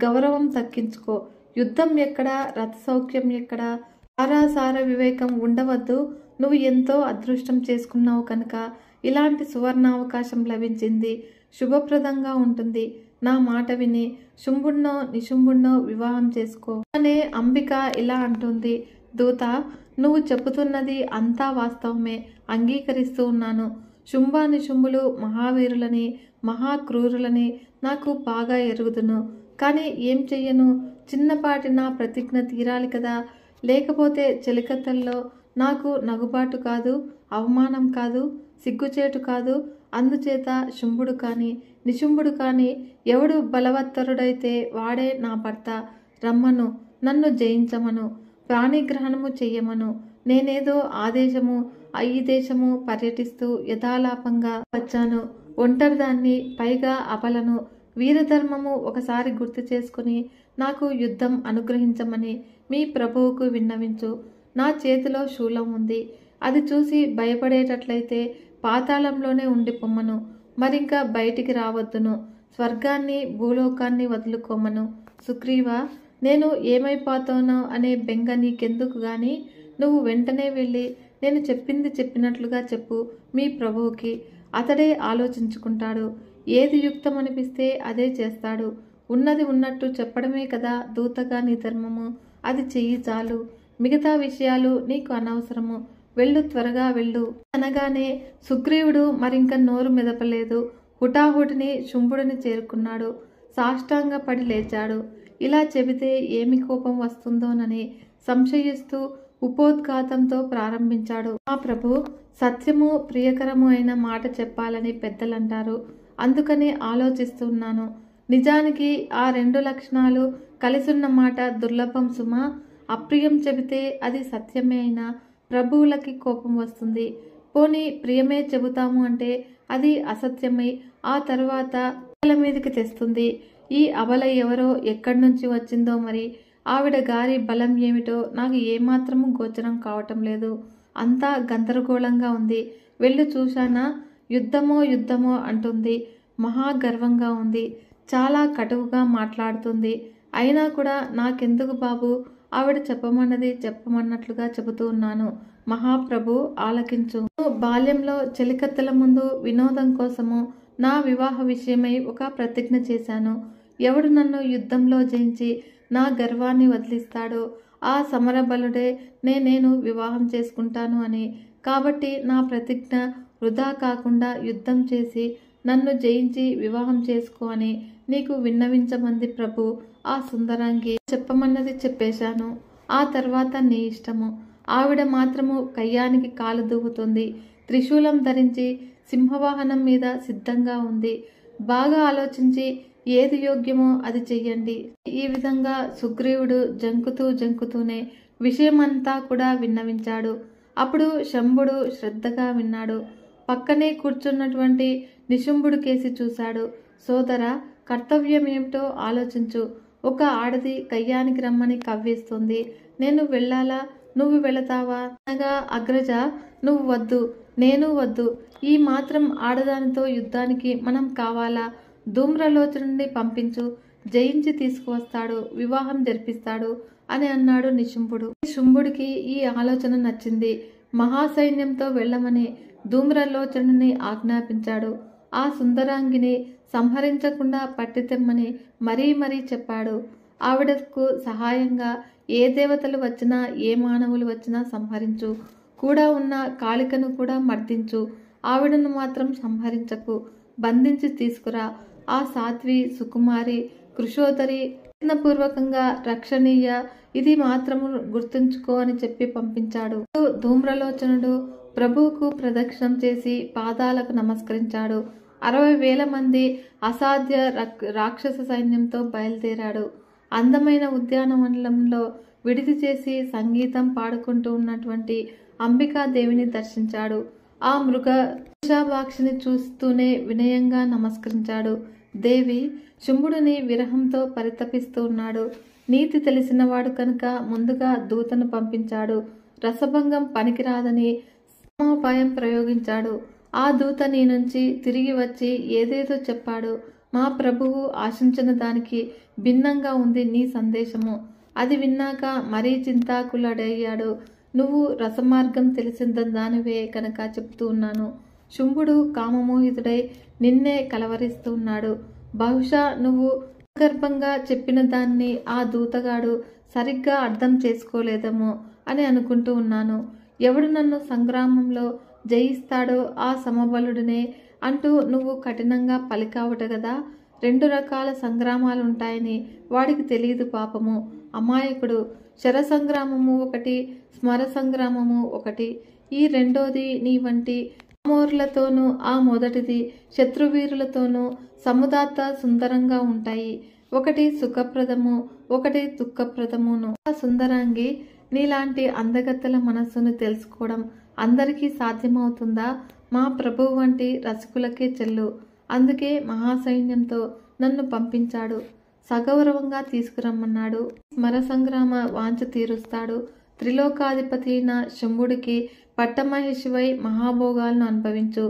గౌరవం తక్కించుకో. యుద్ధం ఎక్కడా, రథ సౌఖ్యం ఎక్కడా? సారాసార వివేకం ఉండవద్దు. నువ్వు ఎంతో అదృష్టం చేసుకున్నావు కనుక ఇలాంటి సువర్ణావకాశం లభించింది. శుభప్రదంగా ఉంటుంది. నా మాట విని శుంభుణ్ణో నిశుంభుణ్ణో వివాహం చేసుకో అనే అంబిక ఇలా అంటుంది. దూత, నువ్వు చెబుతున్నది అంతా వాస్తవమే. అంగీకరిస్తూ ఉన్నాను. శుంభ నిశుంభులు మహావీరులని, మహాక్రూరులని నాకు బాగా ఎరుగుదును. కానీ ఏం చెయ్యను? చిన్నపాటి నా ప్రతిజ్ఞ తీరాలి కదా. లేకపోతే చెలికత్తల్లో నాకు నగుబాటు కాదు, అవమానం కాదు, సిగ్గుచేటు కాదు. అందుచేత శుంభుడు కానీ నిశుంభుడు కానీ ఎవడు బలవత్తరుడైతే వాడే నా భర్త. రమ్మను, నన్ను జయించమను, ప్రాణిగ్రహణము చెయ్యమను. నేనేదో ఆదేశము ఈ దేశము పర్యటిస్తూ యథాలాపంగా వచ్చాను. ఒంటరిదాన్ని, పైగా అబలను. వీరధర్మము ఒకసారి గుర్తు చేసుకుని నాకు యుద్ధం అనుగ్రహించమని మీ ప్రభువుకు విన్నవించు. నా చేతిలో శూలం ఉంది. అది చూసి భయపడేటట్లయితే పాతాళంలోనే ఉండిపోమ్మను. మరింకా బయటికి రావద్దును. స్వర్గాన్ని భూలోకాన్ని వదులుకోమను. సుగ్రీవ, నేను ఏమైపోతానో అనే బెంగ నీకెందుకు గాని? నువ్వు వెంటనే వెళ్ళి నేను చెప్పింది చెప్పినట్లుగా చెప్పు మీ ప్రభువుకి. అతడే ఆలోచించుకుంటాడు. ఏది యుక్తం అనిపిస్తే అదే చేస్తాడు. ఉన్నది ఉన్నట్టు చెప్పడమే కదా దూతగా నీ ధర్మము. అది చెయ్యి చాలు. మిగతా విషయాలు నీకు అనవసరము. వెళ్ళు, త్వరగా వెళ్ళు అనగానే సుగ్రీవుడు మరింక నోరు మెదపలేదు. హుటాహుటిని శుంభుడిని చేరుకున్నాడు. సాష్టాంగ పడి లేచాడు. ఇలా చెబితే ఏమి కోపం వస్తుందోనని సంశయిస్తూ ఉపోద్ఘాతంతో ప్రారంభించాడు. మా ప్రభు, సత్యము ప్రియకరము అయిన మాట చెప్పాలని పెద్దలంటారు. అందుకని ఆలోచిస్తున్నాను. నిజానికి ఆ రెండు లక్షణాలు కలిసున్న మాట దుర్లభం సుమా. అప్రియం చెబితే అది సత్యమే అయినా ప్రభువులకి కోపం వస్తుంది. పోనీ ప్రియమే చెబుతాము అంటే అది అసత్యమై ఆ తరువాత మీదకి తెస్తుంది. ఈ అబల ఎవరో ఎక్కడి నుంచి వచ్చిందో మరి. ఆవిడ గారి బలం ఏమిటో నాకు ఏమాత్రము గోచరం కావటం లేదు. అంతా గందరగోళంగా ఉంది. వెళ్ళి చూశానా? యుద్ధమో యుద్ధమో అంటుంది. మహాగర్వంగా ఉంది. చాలా కటువుగా మాట్లాడుతుంది. అయినా కూడా నాకెందుకు బాబు? ఆవిడ చెప్పమన్నది చెప్పమన్నట్లుగా చెబుతూ ఉన్నాను. మహాప్రభు ఆలకించు. బాల్యంలో చెలికత్తెల ముందు వినోదం కోసము నా వివాహ విషయమై ఒక ప్రతిజ్ఞ చేశాను. ఎవడు నన్ను యుద్ధంలో జయించి నా గర్వాన్ని వదిలిస్తాడో ఆ సమరబలుడే నేను వివాహం చేసుకుంటాను అని. కాబట్టి నా ప్రతిజ్ఞ వృధా కాకుండా యుద్ధం చేసి నన్ను జయించి వివాహం చేసుకో అని నీకు విన్నవించమంది ప్రభు. ఆ సుందరాంగి చెప్పమన్నది చెప్పేశాను. ఆ తర్వాత నీ ఇష్టము. ఆవిడ మాత్రము కయ్యానికి కాలు దూవుతుంది. త్రిశూలం ధరించి సింహవాహనం మీద సిద్ధంగా ఉంది. బాగా ఆలోచించి ఏది యోగ్యమో అది చెయ్యండి. ఈ విధంగా సుగ్రీవుడు జంకుతూనే విషయమంతా కూడా విన్నవించాడు. అప్పుడు శంభుడు శ్రద్ధగా విన్నాడు. పక్కనే కూర్చున్నటువంటి నిశుంభుడు కేసి చూశాడు. సోదరా, కర్తవ్యమేమిటో ఆలోచించు. ఒక ఆడది కయ్యానికి రమ్మని కవ్విస్తుంది. నేను వెళ్ళాలా, నువ్వు వెళతావా? అనగా అగ్రజ, నువ్వు వద్దు, నేను వద్దు. ఈ మాత్రం ఆడదానితో యుద్ధానికి మనం కావాలా? ధూమ్రలోచనుని పంపించు, జయించి తీసుకువస్తాడు, వివాహం జరిపిస్తాడు అని అన్నాడు నిశుంభుడు. శుంభుడికి ఈ ఆలోచన నచ్చింది. మహాసైన్యంతో వెళ్ళమని ధూమ్రలోచనుని ఆజ్ఞాపించాడు. ఆ సుందరాంగిని సంహరించకుండా పట్టితెమ్మని మరీ చెప్పాడు. ఆవిడకు సహాయంగా ఏ దేవతలు వచ్చినా ఏ మానవులు వచ్చినా సంహరించు. కూడా ఉన్న కాళికను కూడా మర్దించు. ఆవిడను మాత్రం సంహరించకు, బంధించి తీసుకురా. ఆ సాధ్వి, సుకుమారి, కృషోదరి ప్రయత్నపూర్వకంగా రక్షణీయ, ఇది మాత్రము గుర్తుంచుకో అని చెప్పి పంపించాడు. ధూమ్రలోచనుడు ప్రభువుకు ప్రదక్షిణం చేసి పాదాలకు నమస్కరించాడు. 60,000 మంది అసాధ్య రాక్షస సైన్యంతో బయలుదేరాడు. అందమైన ఉద్యానవనంలో విడిది చేసి సంగీతం పాడుకుంటూ ఉన్నటువంటి అంబికాదేవిని దర్శించాడు. ఆ వృషాభాక్షిని చూస్తూనే వినయంగా నమస్కరించాడు. దేవి, శుంభుడిని విరహంతో పరితపిస్తూ ఉన్నాడు. నీతి తెలిసినవాడు కనుక ముందుగా దూతను పంపించాడు. రసభంగం పనికిరాదని సమోపాయం ప్రయోగించాడు. ఆ దూత నీ నుంచి తిరిగి వచ్చి ఏదేదో చెప్పాడు. మా ప్రభువు ఆశించిన దానికి భిన్నంగా ఉంది నీ సందేశము. అది విన్నాక మరీ చింతాకులుడయ్యాడు. నువ్వు రసమార్గం తెలిసిన దానివే కనుక చెప్తూ ఉన్నాను. శుంభుడు కామమోహితుడై నిన్నే కలవరిస్తూ ఉన్నాడు. బహుశా నువ్వు గర్భంగా చెప్పిన దాన్ని ఆ దూతగాడు సరిగ్గా అర్థం చేసుకోలేదేమో అని అనుకుంటూ ఉన్నాను. ఎవడు నన్ను సంగ్రామంలో జయిస్తాడో ఆ సమబలుడినే అంటూ నువ్వు కఠినంగా పలికావట గదా. 2 రకాల సంగ్రామాలుంటాయని వాడికి తెలియదు పాపము. అమాయకుడు. శర సంగ్రామము ఒకటి, స్మర సంగ్రామము ఒకటి. ఈ రెండోది నీ వంటి అమోరులతోనూ, ఆ మొదటిది శత్రువీరులతోనూ సముదాత్త సుందరంగా ఉంటాయి. ఒకటి సుఖప్రదము, ఒకటి దుఃఖప్రదమును. ఆ సుందరాంగి, నీలాంటి అందగత్తెల మనస్సును తెలుసుకోవడం అందరికీ సాధ్యమవుతుందా? మా ప్రభువు వంటి రసికులకే చెల్లు. అందుకే మహాసైన్యంతో నన్ను పంపించాడు. సగౌరవంగా తీసుకురమ్మన్నాడు. స్మర సంగ్రామ వాంఛ తీరుస్తాడు. త్రిలోకాధిపతి అయిన శంభుడికి పట్టమహేషివై మహాభోగాలను అనుభవించు.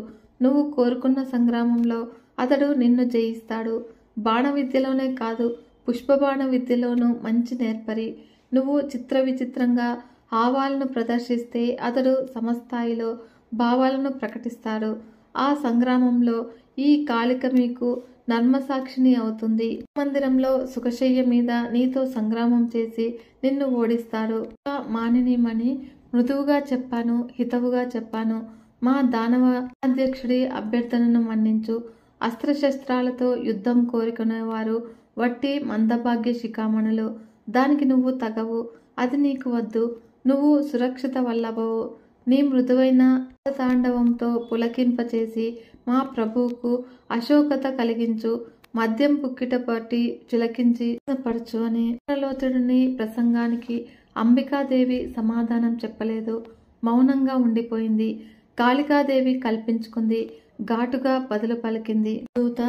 నువ్వు కోరుకున్న సంగ్రామంలో అతడు నిన్ను జయిస్తాడు. బాణ విద్యలోనే కాదు, పుష్పబాణ విద్యలోనూ మంచి నేర్పరి. నువ్వు చిత్ర విచిత్రంగా హావాలను ప్రదర్శిస్తే అతడు సమస్థాయిలో భావాలను ప్రకటిస్తాడు. ఆ సంగ్రామంలో ఈ కాళిక మీకు నర్మసాక్షిని అవుతుంది. మందిరంలో సుఖశయ్య మీద నీతో సంగ్రామం చేసి నిన్ను ఓడిస్తాడు. మానినిమని మృదువుగా చెప్పాను, హితవుగా చెప్పాను. మా దానవ అధ్యక్షుడి అభ్యర్థనను మన్నించు. అస్త్రశస్త్రాలతో యుద్ధం కోరుకునేవారు వట్టి మందభాగ్య శిఖామణులు. దానికి నువ్వు తగవు. అది నీకు వద్దు. నువ్వు సురక్షిత వల్లభవు. నీ మృదువైన తాండవంతో పులకింపచేసి మా ప్రభువుకు అశోకత కలిగించు. మద్యం పుక్కిట పట్టి చిలకించి పరచు అని లోతుడిని ప్రసంగానికి అంబికాదేవి సమాధానం చెప్పలేదు. మౌనంగా ఉండిపోయింది. కాళికాదేవి కల్పించుకుంది. ఘాటుగా బదులు పలికింది. దూత,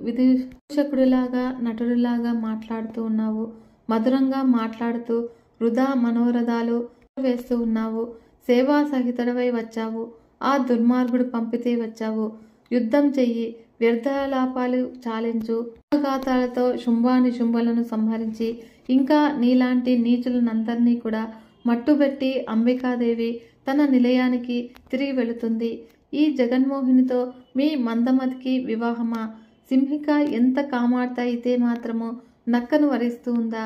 విదూషకుడిలాగా నటుడిలాగా మాట్లాడుతూ ఉన్నావు. మధురంగా మాట్లాడుతూ వృధా మనోరథాలు వేస్తూ ఉన్నావు. సేవా సహితుడవై వచ్చావు. ఆ దుర్మార్గుడు పంపితే వచ్చావు. యుద్ధం చెయ్యి, వ్యర్థలాపాలు చాలించు. ఘాతాలతో శుంభానిశుంభులను సంహరించి ఇంకా నీలాంటి నీచులనందరినీ కూడా మట్టుబెట్టి అంబికాదేవి తన నిలయానికి తిరిగి వెళుతుంది. ఈ జగన్మోహినితో మీ మందమతికి వివాహమా? సింహిక ఎంత కామార్త అయితే మాత్రము నక్కను వరిస్తూ ఉందా?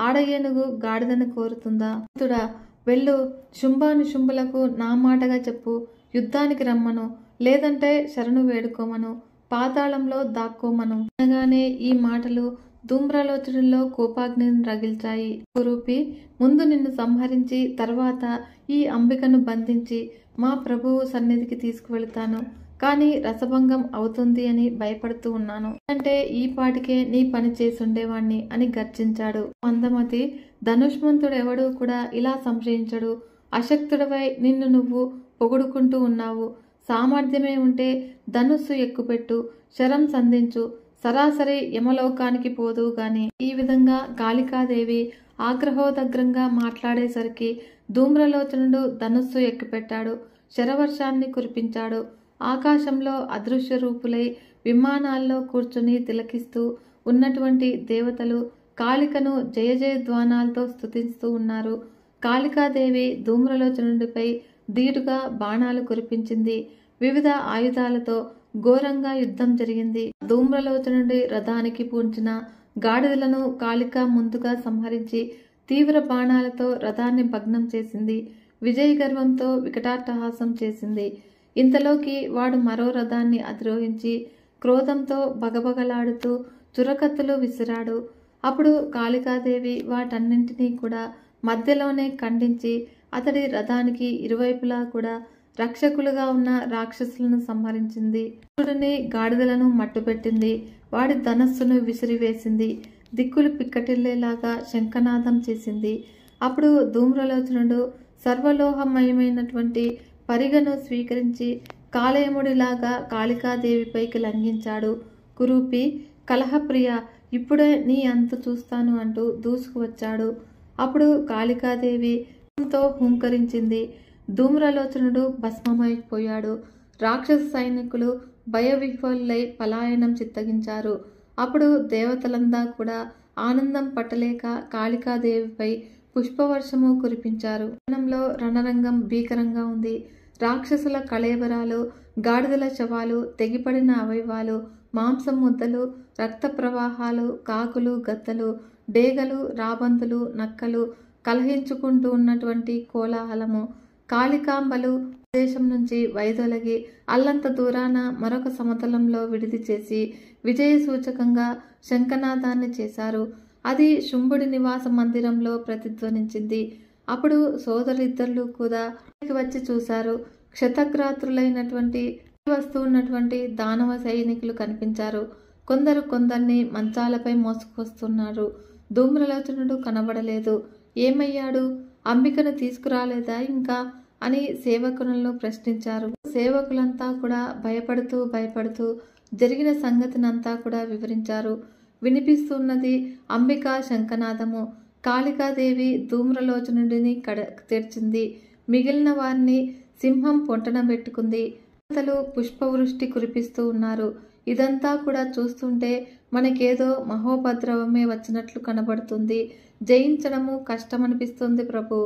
ఆడ ఏనుగు గాడిదను కోరుతుందా? తుడా, వెళ్ళు. శుంభానుశుంభులకు నా మాటగా చెప్పు. యుద్ధానికి రమ్మను, లేదంటే శరణు వేడుకోమను. పాతాళంలో దాక్కోమను అనగానే ఈ మాటలు ధూమ్రలోచనంలో కోపాగ్నిని రగిల్చాయి. కురూపి, ముందు నిన్ను సంహరించి తర్వాత ఈ అంబికను బంధించి మా ప్రభువు సన్నిధికి తీసుకువెళతాను. కానీ రసభంగం అవుతుంది అని భయపడుతూ ఉన్నాను. అంటే ఈ పాటికే నీ పని చేసుండేవాణ్ణి అని గర్జించాడు. మందమతి, ధనుష్మంతుడెవడూ కూడా ఇలా సంశయించడు. అశక్తుడవై నిన్ను నువ్వు పొగుడుకుంటూ ఉన్నావు. సామర్థ్యమే ఉంటే ధనుస్సు ఎక్కుపెట్టు, శరం సంధించు, సరాసరి యమలోకానికి పోదు గాని. ఈ విధంగా కాళికాదేవి ఆగ్రహోదగ్రంగా మాట్లాడేసరికి ధూమ్రలోచనుడు ధనుస్సు ఎక్కుపెట్టాడు. శరవర్షాన్ని కురిపించాడు. ఆకాశంలో అదృశ్య రూపులై విమానాల్లో కూర్చుని తిలకిస్తూ ఉన్నటువంటి దేవతలు కాళికను జయ జయధ్వానాలతో స్తుతిస్తూ ఉన్నారు. కాళికాదేవి ధూమ్రలోచనుడిపై ధీటుగా బాణాలు కురిపించింది. వివిధ ఆయుధాలతో ఘోరంగా యుద్ధం జరిగింది. ధూమ్రలోచనుడి రథానికి పూంచిన గాడిదలను కాళిక ముందుగా సంహరించి తీవ్ర బాణాలతో రథాన్ని భగ్నం చేసింది. విజయ గర్వంతో వికటాట్టహాసం చేసింది. ఇంతలోకి వాడు మరో రథాన్ని అధిరోహించి క్రోధంతో బగబగలాడుతూ చురకత్తులు విసిరాడు. అప్పుడు కాళికాదేవి వాటన్నింటినీ కూడా మధ్యలోనే ఖండించి అతడి రథానికి ఇరువైపులా కూడా రక్షకులుగా ఉన్న రాక్షసులను సంహరించింది. అతడిని గాడిదలను మట్టుపెట్టింది. వాడి ధనస్సును విసిరివేసింది. దిక్కులు పిక్కటిల్లేలాగా శంఖనాదం చేసింది. అప్పుడు ధూమ్రలోచనుడు సర్వలోహమయమైనటువంటి పరిగను స్వీకరించి కాళయముడిలాగా కాళికాదేవిపైకి లంఘించాడు. కురూపి, కలహప్రియ, ఇప్పుడే నీ అంతు చూస్తాను అంటూ దూసుకువచ్చాడు. అప్పుడు కాళికాదేవి తో హుంకరించింది. ధూమ్రలోచనుడు భస్మమైపోయాడు. రాక్షస సైనికులు భయవిహ్వలులై పలాయనం చిత్తగించారు. అప్పుడు దేవతలంతా కూడా ఆనందం పట్టలేక కాళికాదేవిపై పుష్పవర్షము కురిపించారు. రణరంగం భీకరంగా ఉంది. రాక్షసుల కళేబరాలు, గాడిదల శవాలు, తెగిపడిన అవయవాలు, మాంసం ముద్దలు, రక్త ప్రవాహాలు, కాకులు, గద్దలు, డేగలు, రాబందులు, నక్కలు కలహించుకుంటూ ఉన్నటువంటి కోలాహలము. కాళికాంబలు దేశం నుంచి వైదొలగి అల్లంత దూరాన మరొక సమతలంలో విడిది చేసి విజయ సూచకంగా శంఖనాదాన్ని చేశారు. అది శుంభుడి నివాస మందిరంలో ప్రతిధ్వనించింది. అప్పుడు సోదరులిద్దరు కూడా వచ్చి చూశారు. క్షతగ్రాత్రులైనటువంటి వస్తూ ఉన్నటువంటి దానవ సైనికులు కనిపించారు. కొందరిని మంచాలపై మోసుకొస్తున్నారు. ధూమ్రలోచనుడు కనబడలేదు. ఏమయ్యాడు? అంబికను తీసుకురాలేదా ఇంకా అని సేవకులను ప్రశ్నించారు. సేవకులంతా కూడా భయపడుతూ జరిగిన సంగతినంతా కూడా వివరించారు. వినిపిస్తున్నది అంబికా శంఖనాదము. కాళికాదేవి ధూమ్రలోచనుడిని తెరిచింది. మిగిలిన వారిని సింహం పొంటన పెట్టుకుంది. దేవతలు పుష్పవృష్టి కురిపిస్తూ ఉన్నారు. ఇదంతా కూడా చూస్తుంటే మనకేదో మహోపద్రవమే వచ్చినట్లు కనబడుతుంది. జయించడము కష్టమనిపిస్తుంది ప్రభు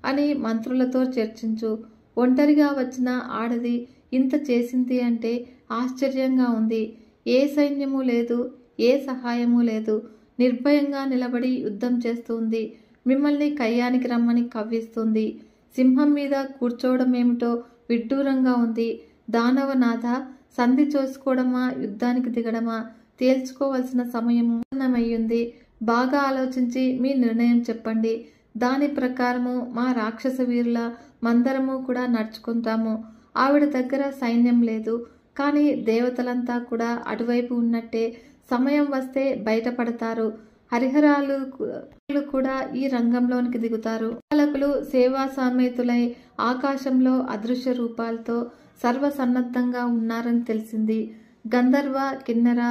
అని మంత్రులతో చర్చించు. ఒంటరిగా వచ్చిన ఆడది ఇంత చేసింది అంటే ఆశ్చర్యంగా ఉంది. ఏ సైన్యము లేదు, ఏ సహాయము లేదు. నిర్భయంగా నిలబడి యుద్ధం చేస్తుంది. మిమ్మల్ని కయ్యానికి రమ్మని కవ్విస్తుంది. సింహం మీద కూర్చోవడమేమిటో విడ్డూరంగా ఉంది. దానవనాథ, సంధి చేసుకోవడమా యుద్ధానికి దిగడమా తేల్చుకోవలసిన సమయము అయ్యింది. బాగా ఆలోచించి మీ నిర్ణయం చెప్పండి. దాని ప్రకారము మా రాక్షస వీరుల మందరము కూడా నడుచుకుంటాము. ఆవిడ దగ్గర సైన్యం లేదు, కానీ దేవతలంతా కూడా అటువైపు ఉన్నట్టే. సమయం వస్తే బయటపడతారు. హరిహరాలు కూడా ఈ రంగంలోనికి దిగుతారు. పాలకులు సేవా సమేతులై ఆకాశంలో అదృశ్య రూపాలతో సర్వసన్నద్ధంగా ఉన్నారని తెలిసింది. గంధర్వ, కిన్నెర,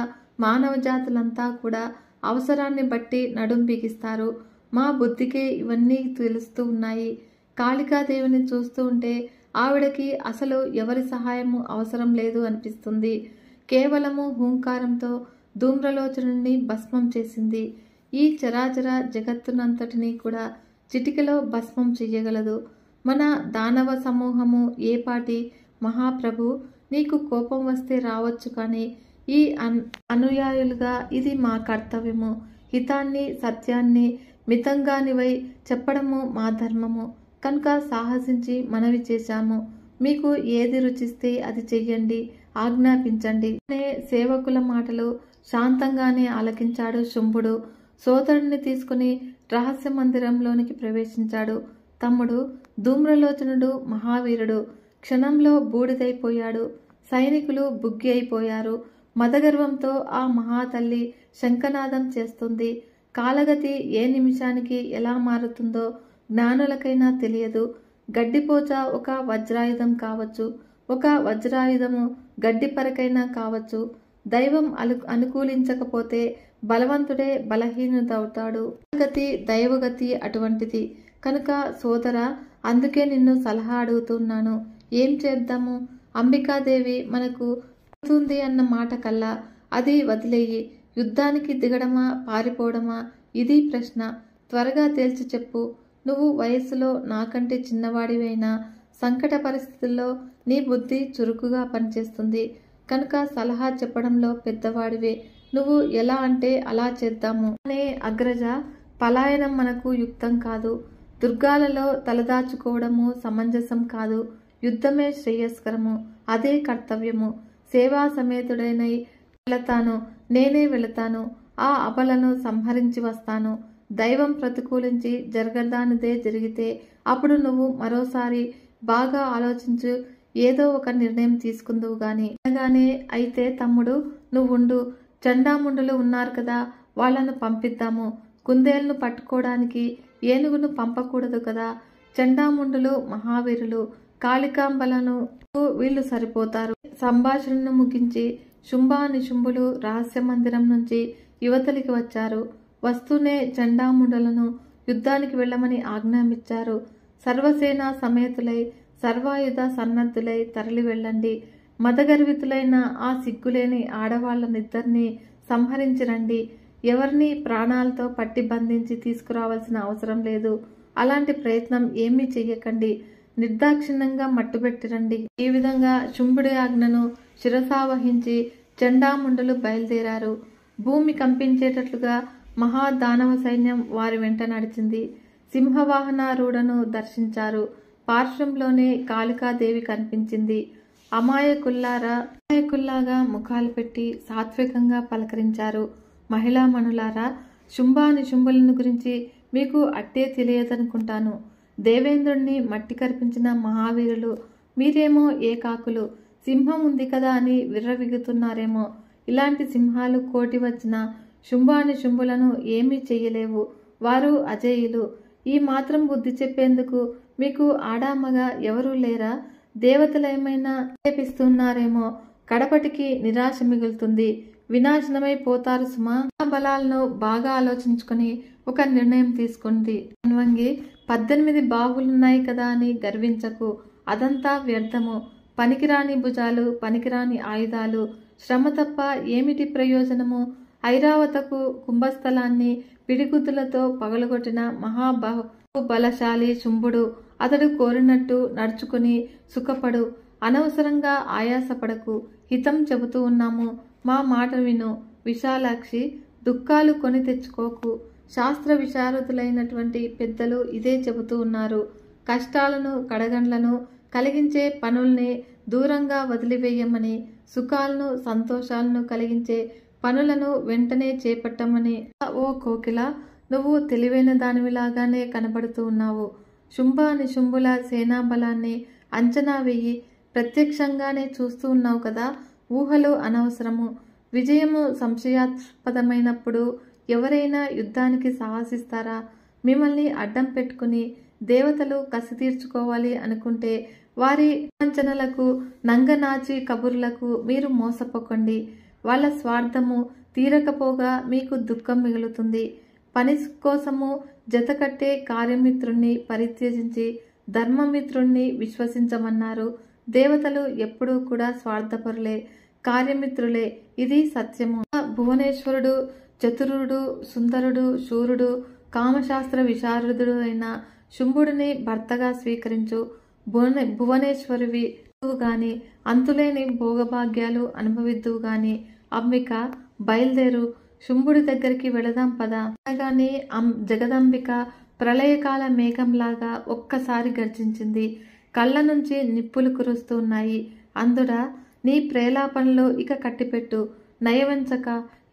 మానవ జాతులంతా కూడా అవసరాన్ని బట్టి నడుం బిగిస్తారు. మా బుద్ధికే ఇవన్నీ తెలుస్తూ ఉన్నాయి. కాళికాదేవిని చూస్తూ ఉంటే ఆవిడకి అసలు ఎవరి సహాయము అవసరం లేదు అనిపిస్తుంది. కేవలము హూంకారంతో ధూమ్రలోచనుని భస్మం చేసింది. ఈ చరాచర జగత్తునంతటినీ కూడా చిటికలో భస్మం చెయ్యగలదు. మన దానవ సమూహము ఏపాటి? మహాప్రభు, నీకు కోపం వస్తే రావచ్చు, కానీ ఈ అనుయాయులుగా ఇది మా కర్తవ్యము. హితాన్ని, సత్యాన్ని మితంగానివై చెప్పడము మా ధర్మము కనుక సాహసించి మనవి చేశాము. మీకు ఏది రుచిస్తే అది చెయ్యండి ఆజ్ఞాపించండి. సేవకుల మాటలు శాంతంగానే ఆలకించాడు శుంభుడు. సోదరుడిని తీసుకుని రహస్య మందిరంలోనికి ప్రవేశించాడు. తమ్ముడు ధూమ్రలోచనుడు మహావీరుడు క్షణంలో బూడిదైపోయాడు. సైనికులు బుగ్గి అయిపోయారు. మదగర్వంతో ఆ మహాతల్లి శంఖనాదం చేస్తుంది. కాలగతి ఏ నిమిషానికి ఎలా మారుతుందో జ్ఞానులకైనా తెలియదు. గడ్డిపోచ ఒక వజ్రాయుధం కావచ్చు, ఒక వజ్రాయుధము గడ్డిపరకైనా కావచ్చు. దైవం అనుకూలించకపోతే బలవంతుడే బలహీనుడవుతాడు. గతి దైవగతి అటువంటిది కనుక సోదర, అందుకే నిన్ను సలహా అడుగుతున్నాను. ఏం చేద్దాము? అంబికాదేవి మనకు ఉంది అన్న మాట కల్లా అది వదిలేయి. యుద్ధానికి దిగడమా పారిపోవడమా ఇది ప్రశ్న. త్వరగా తేల్చి చెప్పు. నువ్వు వయస్సులో నాకంటే చిన్నవాడివైనా సంకట పరిస్థితుల్లో నీ బుద్ధి చురుకుగా పనిచేస్తుంది కనుక సలహా చెప్పడంలో పెద్దవాడివే. నువ్వు ఎలా అంటే అలా చేద్దాము అనే అగ్రజ. పలాయనం మనకు యుక్తం కాదు. దుర్గాలలో తలదాచుకోవడము సమంజసం కాదు. యుద్ధమే శ్రేయస్కరము. అదే కర్తవ్యము. సేవా సమేతుడైనై వెళతాను. నేనే వెళతాను. ఆ అబలను సంహరించి వస్తాను. దైవం ప్రతికూలించి జరగదానిదే జరిగితే అప్పుడు నువ్వు మరోసారి బాగా ఆలోచించు. ఏదో ఒక నిర్ణయం తీసుకుందువు గాని. అనగానే అయితే తమ్ముడు నువ్వుండు. చండాముండులు ఉన్నారు కదా, వాళ్లను పంపిద్దాము. కుందేళ్లను పట్టుకోవడానికి ఏనుగును పంపకూడదు కదా. చండాముండులు మహావీరులు. కాళికాంబలను వీళ్ళు సరిపోతారు. సంభాషణను ముగించి శుంభానిశుంభులు రహస్య మందిరం నుంచి యువతలికి వచ్చారు. వస్తూనే చండాముండులను యుద్ధానికి వెళ్ళమని ఆజ్ఞాపించారు. సర్వసేన సమేతులై సర్వాయుధ సన్నద్ధులై తరలి వెళ్ళండి. మదగర్వితులైన ఆ సిగ్గులేని ఆడవాళ్లనిద్దరినీ సంహరించి రండి. ఎవరిని ప్రాణాలతో పట్టి బంధించి తీసుకురావాల్సిన అవసరం లేదు. అలాంటి ప్రయత్నం ఏమీ చెయ్యకండి. నిర్దాక్షిణ్యంగా మట్టుబెట్టిరండి. ఈ విధంగా శుంభుడి ఆజ్ఞను శిరసావహించి చండాముండులు బయలుదేరారు. భూమి కంపించేటట్లుగా మహాదానవ సైన్యం వారి వెంట నడిచింది. సింహవాహనారూఢను దర్శించారు. పార్శ్వంలోనే కాళికాదేవి కనిపించింది. అమాయకుల్లాగా ముఖాలు పెట్టి సాత్వికంగా పలకరించారు. మహిళామణులారా, శుంభానిశుంభులను గురించి మీకు అట్టే తెలియదనుకుంటాను. దేవేంద్రుణ్ణి మట్టి కరిపించిన మహావీరులు. మీరేమో ఏకాకులు. సింహం ఉంది కదా అని విర్రవిగుతున్నారేమో. ఇలాంటి సింహాలు కోటి వచ్చిన శుంభానిశుంభులను ఏమీ చెయ్యలేవు. వారు అజేయులు. ఈ మాత్రం బుద్ధి చెప్పేందుకు మీకు ఆడామగా ఎవరూ లేరా? దేవతలేమైనా ప్రేరేపిస్తున్నారేమో. కడపటికి నిరాశ మిగులుతుంది. వినాశనమై పోతారు సుమా. ఆ బలాలను బాగా ఆలోచించుకుని ఒక నిర్ణయం తీసుకుంది. అన్వంగి 18 బాహులున్నాయి కదా అని గర్వించకు. అదంతా వ్యర్థము. పనికిరాని భుజాలు, పనికిరాని ఆయుధాలు. శ్రమ తప్ప ఏమిటి ప్రయోజనము? ఐరావతకు కుంభస్థలాన్ని పిడిగుద్దులతో పగలగొట్టిన మహాబలశాలి శుంభుడు. అతడు కోరినట్టు నడుచుకుని సుఖపడు. అనవసరంగా ఆయాసపడకు. హితం చెబుతూ ఉన్నాము. మా మాట విను. విశాలాక్షి, దుఃఖాలు కొని తెచ్చుకోకు. శాస్త్ర విశారదులైనటువంటి పెద్దలు ఇదే చెబుతూ ఉన్నారు. కష్టాలను కడగండ్లను కలిగించే పనుల్ని దూరంగా వదిలివేయమని, సుఖాలను సంతోషాలను కలిగించే పనులను వెంటనే చేపట్టమని. ఓ కోకిల, నువ్వు తెలివైన దానివిలాగానే కనబడుతూ ఉన్నావు. శుంభానిశుంభుల సేనాబలాన్ని అంచనా వెయ్యి. ప్రత్యక్షంగానే చూస్తూ ఉన్నావు కదా. ఊహలు అనవసరము. విజయము సంశయాస్పదమైనప్పుడు ఎవరైనా యుద్ధానికి సాహసిస్తారా? మిమ్మల్ని అడ్డం పెట్టుకుని దేవతలు కసి తీర్చుకోవాలి అనుకుంటే వారి వంచనలకు, నంగనాచి కబుర్లకు మీరు మోసపోకండి. వాళ్ళ స్వార్థము తీరకపోగా మీకు దుఃఖం మిగులుతుంది. పని కోసము జతకట్టే కార్యమిత్రుణ్ణి పరిత్యజించి ధర్మమిత్రుణ్ణి విశ్వసించమన్నారు. దేవతలు ఎప్పుడూ కూడా స్వార్థపరులే, కార్యమిత్రులే. ఇది సత్యము. భువనేశ్వరుడు చతురుడు, సుందరుడు, శూరుడు, కామశాస్త్ర విశారదుడు అయిన శుంభుడిని భర్తగా స్వీకరించు. భువనేశ్వరివి గాని అంతులేని భోగభాగ్యాలు అనుభవిద్దువు గాని. అంబిక, బయలుదేరు. శుంభుడి దగ్గరికి వెళదాం పదా. అనగానే జగదంబిక ప్రళయకాల మేఘంలాగా ఒక్కసారి గర్జించింది. కళ్ళ నుంచి నిప్పులు కురుస్తూ ఉన్నాయి. అందుడా నీ ప్రేలాపనలు ఇక కట్టిపెట్టు. నయవంచక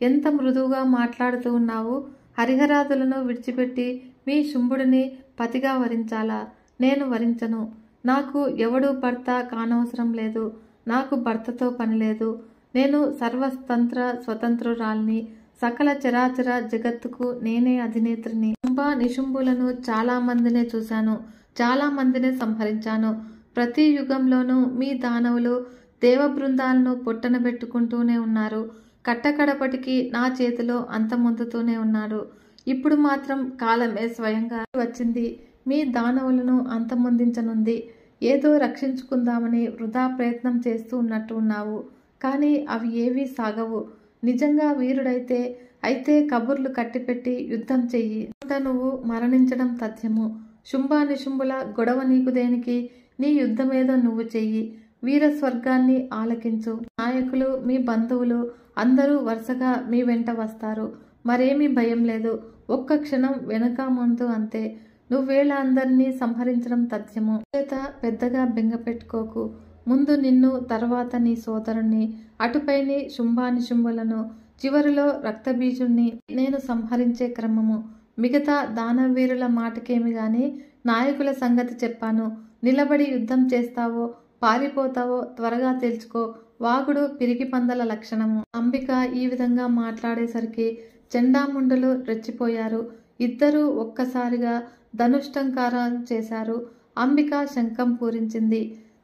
ఎంత మృదువుగా మాట్లాడుతూ ఉన్నావు. హరిహరాదులను విడిచిపెట్టి మీ శుంభుడిని పతిగా వరించాలా? నేను వరించను. నాకు ఎవడు భర్త కానవసరం లేదు. నాకు భర్తతో పని లేదు. నేను సర్వతంత్ర స్వతంత్రురాల్ని. సకల చరాచర జగత్తుకు నేనే అధినేత్రిని. శుంభ నిశుంభులను చాలా మందినే చూశాను. చాలా మందినే సంహరించాను. ప్రతి యుగంలోనూ మీ దానవులు దేవ బృందాలను పొట్టనబెట్టుకుంటూనే ఉన్నారు. కట్టకడపటికి నా చేతిలో అంతమొందుతూనే ఉన్నారు. ఇప్పుడు మాత్రం కాలమే స్వయంగా వచ్చింది. మీ దానవులను అంతమొందించనుంది. ఏదో రక్షించుకుందామని వృధా ప్రయత్నం చేస్తూ ఉన్నట్టు ఉన్నావు. కానీ అవి ఏవీ సాగవు. నిజంగా వీరుడైతే అయితే కబుర్లు కట్టిపెట్టి యుద్ధం చెయ్యి. నువ్వు మరణించడం తథ్యము. శుంభ నిశుంభుల గొడవ నీకు దేనికి? నీ యుద్ధమేదో నువ్వు చెయ్యి. వీర స్వర్గాన్ని ఆలకించు. నాయకులు, మీ బంధువులు అందరూ వరుసగా మీ వెంట వస్తారు. మరేమీ భయం లేదు. ఒక్క క్షణం వెనుక ముందు అంతే. నువ్వేళ అందరినీ సంహరించడం తథ్యము. చేత పెద్దగా బెంగ పెట్టుకోకు. ముందు నిన్ను, తర్వాత నీ సోదరుణ్ణి, అటుపైని శుంభానిశుంభులను, చివరిలో రక్తబీజుణ్ణి నేను సంహరించే క్రమము. మిగతా దానవీరుల మాటకేమి గాని నాయకుల సంగతి చెప్పాను. నిలబడి యుద్ధం చేస్తావో పారిపోతావో త్వరగా తెలుసుకో. వాగుడు పిరికి పందల లక్షణము. అంబిక ఈ విధంగా మాట్లాడేసరికి చెండాముండలు రెచ్చిపోయారు. ఇద్దరూ ఒక్కసారిగా ధనుష్టంకారం చేశారు. అంబిక శంఖం పూరించింది.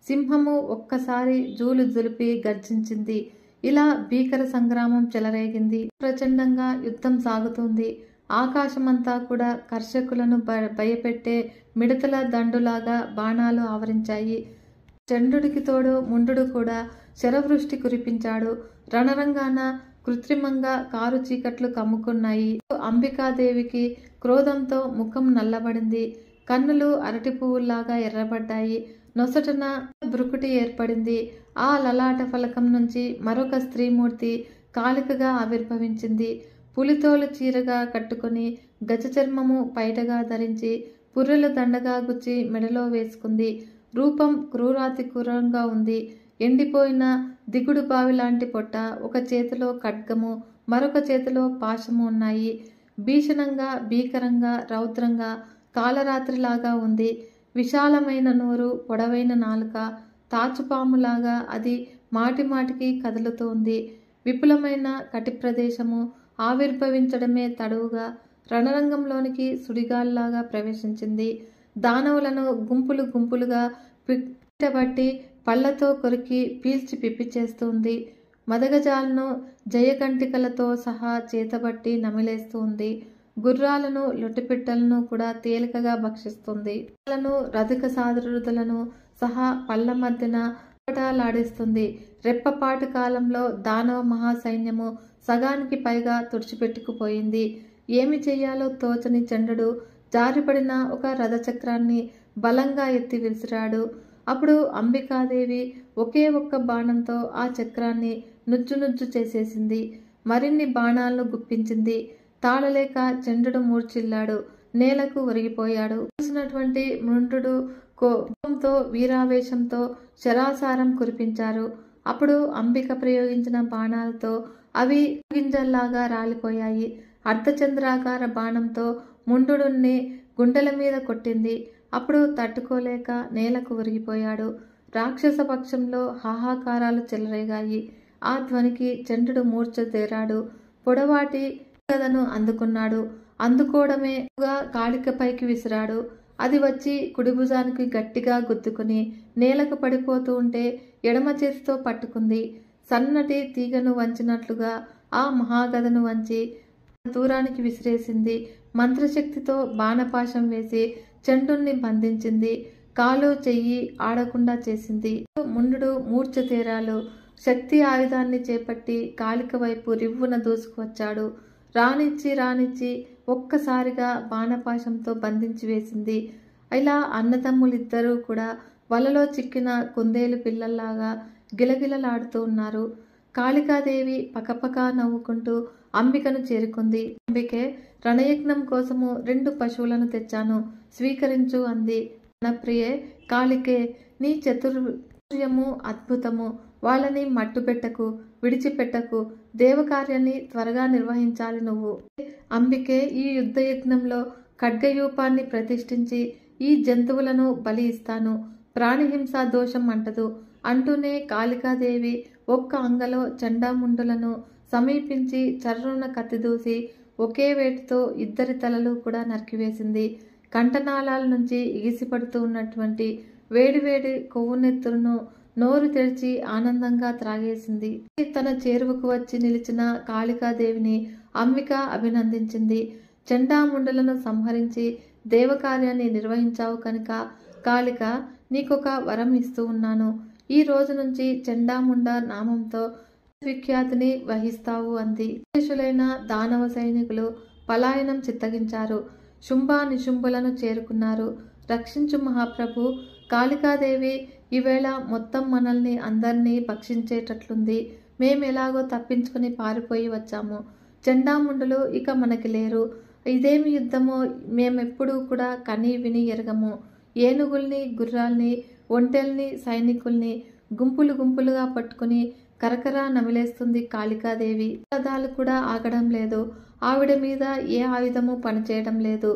సింహము ఒక్కసారి జూలు దులిపి గర్జించింది. ఇలా భీకర సంగ్రామం చెలరేగింది. ప్రచండంగా యుద్ధం సాగుతుంది. ఆకాశమంతా కూడా కర్షకులను భయపెట్టే మిడతల దండులాగా బాణాలు ఆవరించాయి. చండుడికి తోడు ముండు కూడా శరవృష్టి కురిపించాడు. రణరంగాన కృత్రిమంగా కారు చీకట్లు కమ్ముకున్నాయి. అంబికాదేవికి క్రోధంతో ముఖం నల్లబడింది. కన్నులు అరటి పువ్వుల్లాగా ఎర్రబడ్డాయి. నొసటన బ్రుకుటి ఏర్పడింది. ఆ లలాట ఫలకం నుంచి మరొక స్త్రీమూర్తి కాళికగా ఆవిర్భవించింది. పులితోలు చీరగా కట్టుకుని గజచర్మము పైటగా ధరించి పుర్రెలు దండగా గుచ్చి మెడలో వేసుకుంది. రూపం క్రూరాతి క్రూరంగా ఉంది. ఎండిపోయిన దిగుడు బావి లాంటి పొట్ట, ఒక చేతిలో ఖడ్గము, మరొక చేతిలో పాశము ఉన్నాయి. భీషణంగా, భీకరంగా, రౌద్రంగా, కాలరాత్రిలాగా ఉంది. విశాలమైన నోరు, పొడవైన నాలుక, తాచుపాములాగా అది మాటిమాటికి కదులుతోంది. విపులమైన కటి ప్రదేశము. ఆవిర్భవించడమే తడువుగా రణరంగంలోనికి సుడిగాల్లాగా ప్రవేశించింది. దానవులను గుంపులు గుంపులుగా పిట్టబట్టి పళ్లతో కొరికి పీల్చి పిప్పి చేస్తుంది. మదగజాలను జయకంటికలతో సహా చేతబట్టి నమిలేస్తుంది. గుర్రాలను, లొట్టిపిట్టలను కూడా తేలికగా భక్షిస్తుంది. రధిక సారథులను సహా పళ్ల మధ్యన పటాలాడిస్తుంది. రెప్పపాటు కాలంలో దానవ మహాసైన్యము సగానికి పైగా తుడిచిపెట్టుకుపోయింది. ఏమి చెయ్యాలో తోచని చంద్రుడు జారిపడిన ఒక రథచక్రాన్ని బలంగా ఎత్తి విసిరాడు. అప్పుడు అంబికాదేవి ఒకే ఒక్క బాణంతో ఆ చక్రాన్ని నుజ్జు చేసేసింది. మరిన్ని బాణాలను గుప్పించింది. తాళలేక చంద్రుడు మూర్చిల్లాడు. నేలకు ఒరిగిపోయాడు. చూసినటువంటి మృండు కోపంతో, వీరావేశంతో శరాసారం కురిపించారు. అప్పుడు అంబిక ప్రయోగించిన బాణాలతో అవి గింజల్లాగా రాలిపోయాయి. అర్ధచంద్రాకార బాణంతో ముండుని గుండెల మీద కొట్టింది. అప్పుడు తట్టుకోలేక నేలకు ఒరిగిపోయాడు. రాక్షస పక్షంలో హాహాకారాలు చెలరేగాయి. ఆ ధ్వనికి చంద్రుడు మూర్ఛ తేరాడు. పొడవాటి కథను అందుకున్నాడు. అందుకోవడమే కాళికపైకి విసిరాడు. అది వచ్చి కుడిభుజానికి గట్టిగా గుద్దుకుని నేలకు పడిపోతూ ఉంటే ఎడమ చేతితో పట్టుకుంది. సన్నటి తీగను వంచినట్లుగా ఆ మహాగదను వంచి దూరానికి విసిరేసింది. మంత్రశక్తితో బాణపాశం వేసి చండుని బంధించింది. కాలు చెయ్యి ఆడకుండా చేసింది. ముండు మూర్ఛ తేరాలు. శక్తి ఆయుధాన్ని చేపట్టి కాళిక వైపు రివ్వున దూసుకువచ్చాడు. రానిచ్చి ఒక్కసారిగా బాణపాశంతో బంధించి వేసింది. ఇలా అన్నదమ్ములిద్దరూ కూడా వలలో చిక్కిన కుందేలు పిల్లల్లాగా గిలగిలలాడుతూ ఉన్నారు. కాళికాదేవి పకపకా నవ్వుకుంటూ అంబికను చేరుకుంది. అంబికే, రణయజ్ఞం కోసము 2 పశువులను తెచ్చాను, స్వీకరించు అంది. ప్రియే కాళికే, నీ చతుర్యము అద్భుతము. వాళ్ళని మట్టుపెట్టకు, విడిచిపెట్టకు. దేవకార్యాన్ని త్వరగా నిర్వహించాలి నువ్వు. అంబికే ఈ యుద్ధ యజ్ఞంలో ఖడ్గయూపాన్ని ప్రతిష్ఠించి ఈ జంతువులను బలి ఇస్తాను. ప్రాణిహింసా దోషం అంటదు అంటూనే కాళికాదేవి ఒక్క అంగలో చండాముండులను సమీపించి చర్రున కత్తిదూసి ఒకే వేటుతో ఇద్దరి తలలు కూడా నరికివేసింది. కంఠనాళాల నుంచి ఎగిసిపడుతూ ఉన్నటువంటి వేడివేడి కొవ్వునెత్తులను నోరు తెరిచి ఆనందంగా త్రాగేసింది. తన చేరువకు వచ్చి నిలిచిన కాళికాదేవిని అంబిక అభినందించింది. చండాముండులను సంహరించి దేవకార్యాన్ని నిర్వహించావు కనుక కాళిక నీకొక వరం ఇస్తూ ఉన్నాను. ఈ రోజు నుంచి చండాముండ నామంతో విఖ్యాతిని వహిస్తావు అంది. శేషులైన దానవ సైనికులు పలాయనం చిత్తగించారు. శుంభ నిశుంభులను చేరుకున్నారు. రక్షించు మహాప్రభు, కాళికాదేవి ఈవేళ మొత్తం మనల్ని అందరినీ భక్షించేటట్లుంది. మేమెలాగో తప్పించుకుని పారిపోయి వచ్చాము. చండాముండులు ఇక మనకి లేరు. ఇదేమి యుద్ధమో మేమెప్పుడూ కూడా కని విని ఎరగము. ఏనుగుల్ని, గుర్రాల్ని, ఒంటెల్ని, సైనికుల్ని గుంపులు గుంపులుగా పట్టుకుని కరకరా నమిలేస్తుంది కాళికాదేవి. రథాలు కూడా ఆగడం లేదు. ఆవిడ మీద ఏ ఆయుధము పనిచేయడం లేదు.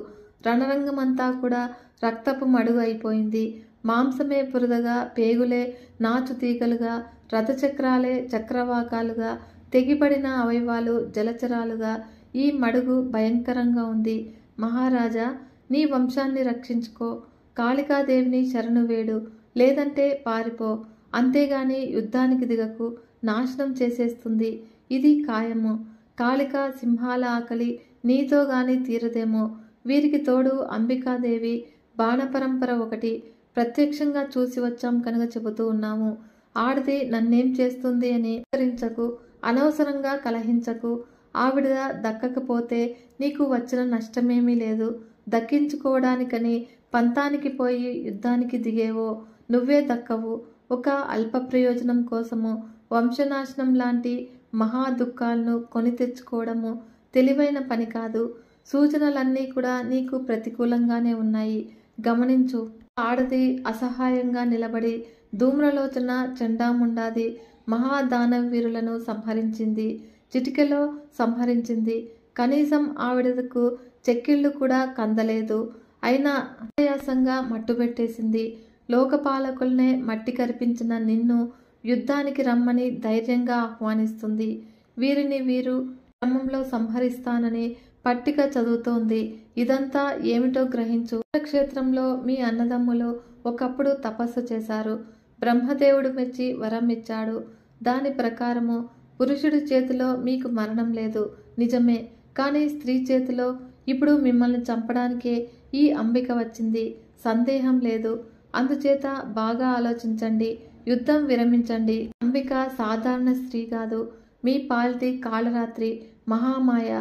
రణరంగమంతా కూడా రక్తపు మడుగు అయిపోయింది. మాంసమే బురదగా, పేగులే నాచు తీగలుగా, రథచక్రాలే చక్రవాకాలుగా, తెగిపడిన అవయవాలు జలచరాలుగా ఈ మడుగు భయంకరంగా ఉంది. మహారాజా, నీ వంశాన్ని రక్షించుకో. కాళికాదేవిని శరణు వేడు, లేదంటే పారిపో. అంతేగాని యుద్ధానికి దిగకు, నాశనం చేసేస్తుంది. ఇది ఖాయము. కాళిక సింహాల ఆకలి నీతో గాని తీరదేమో. వీరికి తోడు అంబికాదేవి బాణపరంపర ఒకటి. ప్రత్యక్షంగా చూసి వచ్చాం కనుక చెబుతూ ఉన్నాము. ఆడది నన్నేం చేస్తుంది అని హెచ్చరించకు, అనవసరంగా కలహించకు. ఆవిడ దక్కకపోతే నీకు వచ్చిన నష్టమేమీ లేదు. దక్కించుకోవడానికని పంతానికి పోయి యుద్ధానికి దిగేవో నువ్వే దక్కవు. ఒక అల్ప ప్రయోజనం కోసము వంశనాశనం లాంటి మహా దుఃఖాలను కొని తెచ్చుకోవడము తెలివైన పని కాదు. సూచనలన్నీ కూడా నీకు ప్రతికూలంగానే ఉన్నాయి. గమనించు. ఆడది అసహాయంగా నిలబడి ధూమ్రలోచన చండాముండాది మహాదానవీరులను సంహరించింది. చిటికెలో సంహరించింది. కనీసం ఆవిడకు చెక్కిళ్ళు కూడా కందలేదు. అయినా అనాయాసంగా మట్టుబెట్టేసింది. లోకపాలకుల్నే మట్టి కరిపించిన నిన్ను యుద్ధానికి రమ్మని ధైర్యంగా ఆహ్వానిస్తుంది. వీరిని వీరు క్రమంలో సంహరిస్తానని పట్టిక చదువుతోంది. ఇదంతా ఏమిటో గ్రహించు. క్షేత్రంలో మీ అన్నదమ్ములు ఒకప్పుడు తపస్సు చేశారు. బ్రహ్మదేవుడు మెచ్చి వరం ఇచ్చాడు. దాని ప్రకారము పురుషుడి చేతిలో మీకు మరణం లేదు, నిజమే. కానీ స్త్రీ చేతిలో ఇప్పుడు మిమ్మల్ని చంపడానికే ఈ అంబిక వచ్చింది, సందేహం లేదు. అందుచేత బాగా ఆలోచించండి, యుద్ధం విరమించండి. అంబిక సాధారణ స్త్రీ కాదు. మీ పాలిటి కాళరాత్రి, మహామాయ,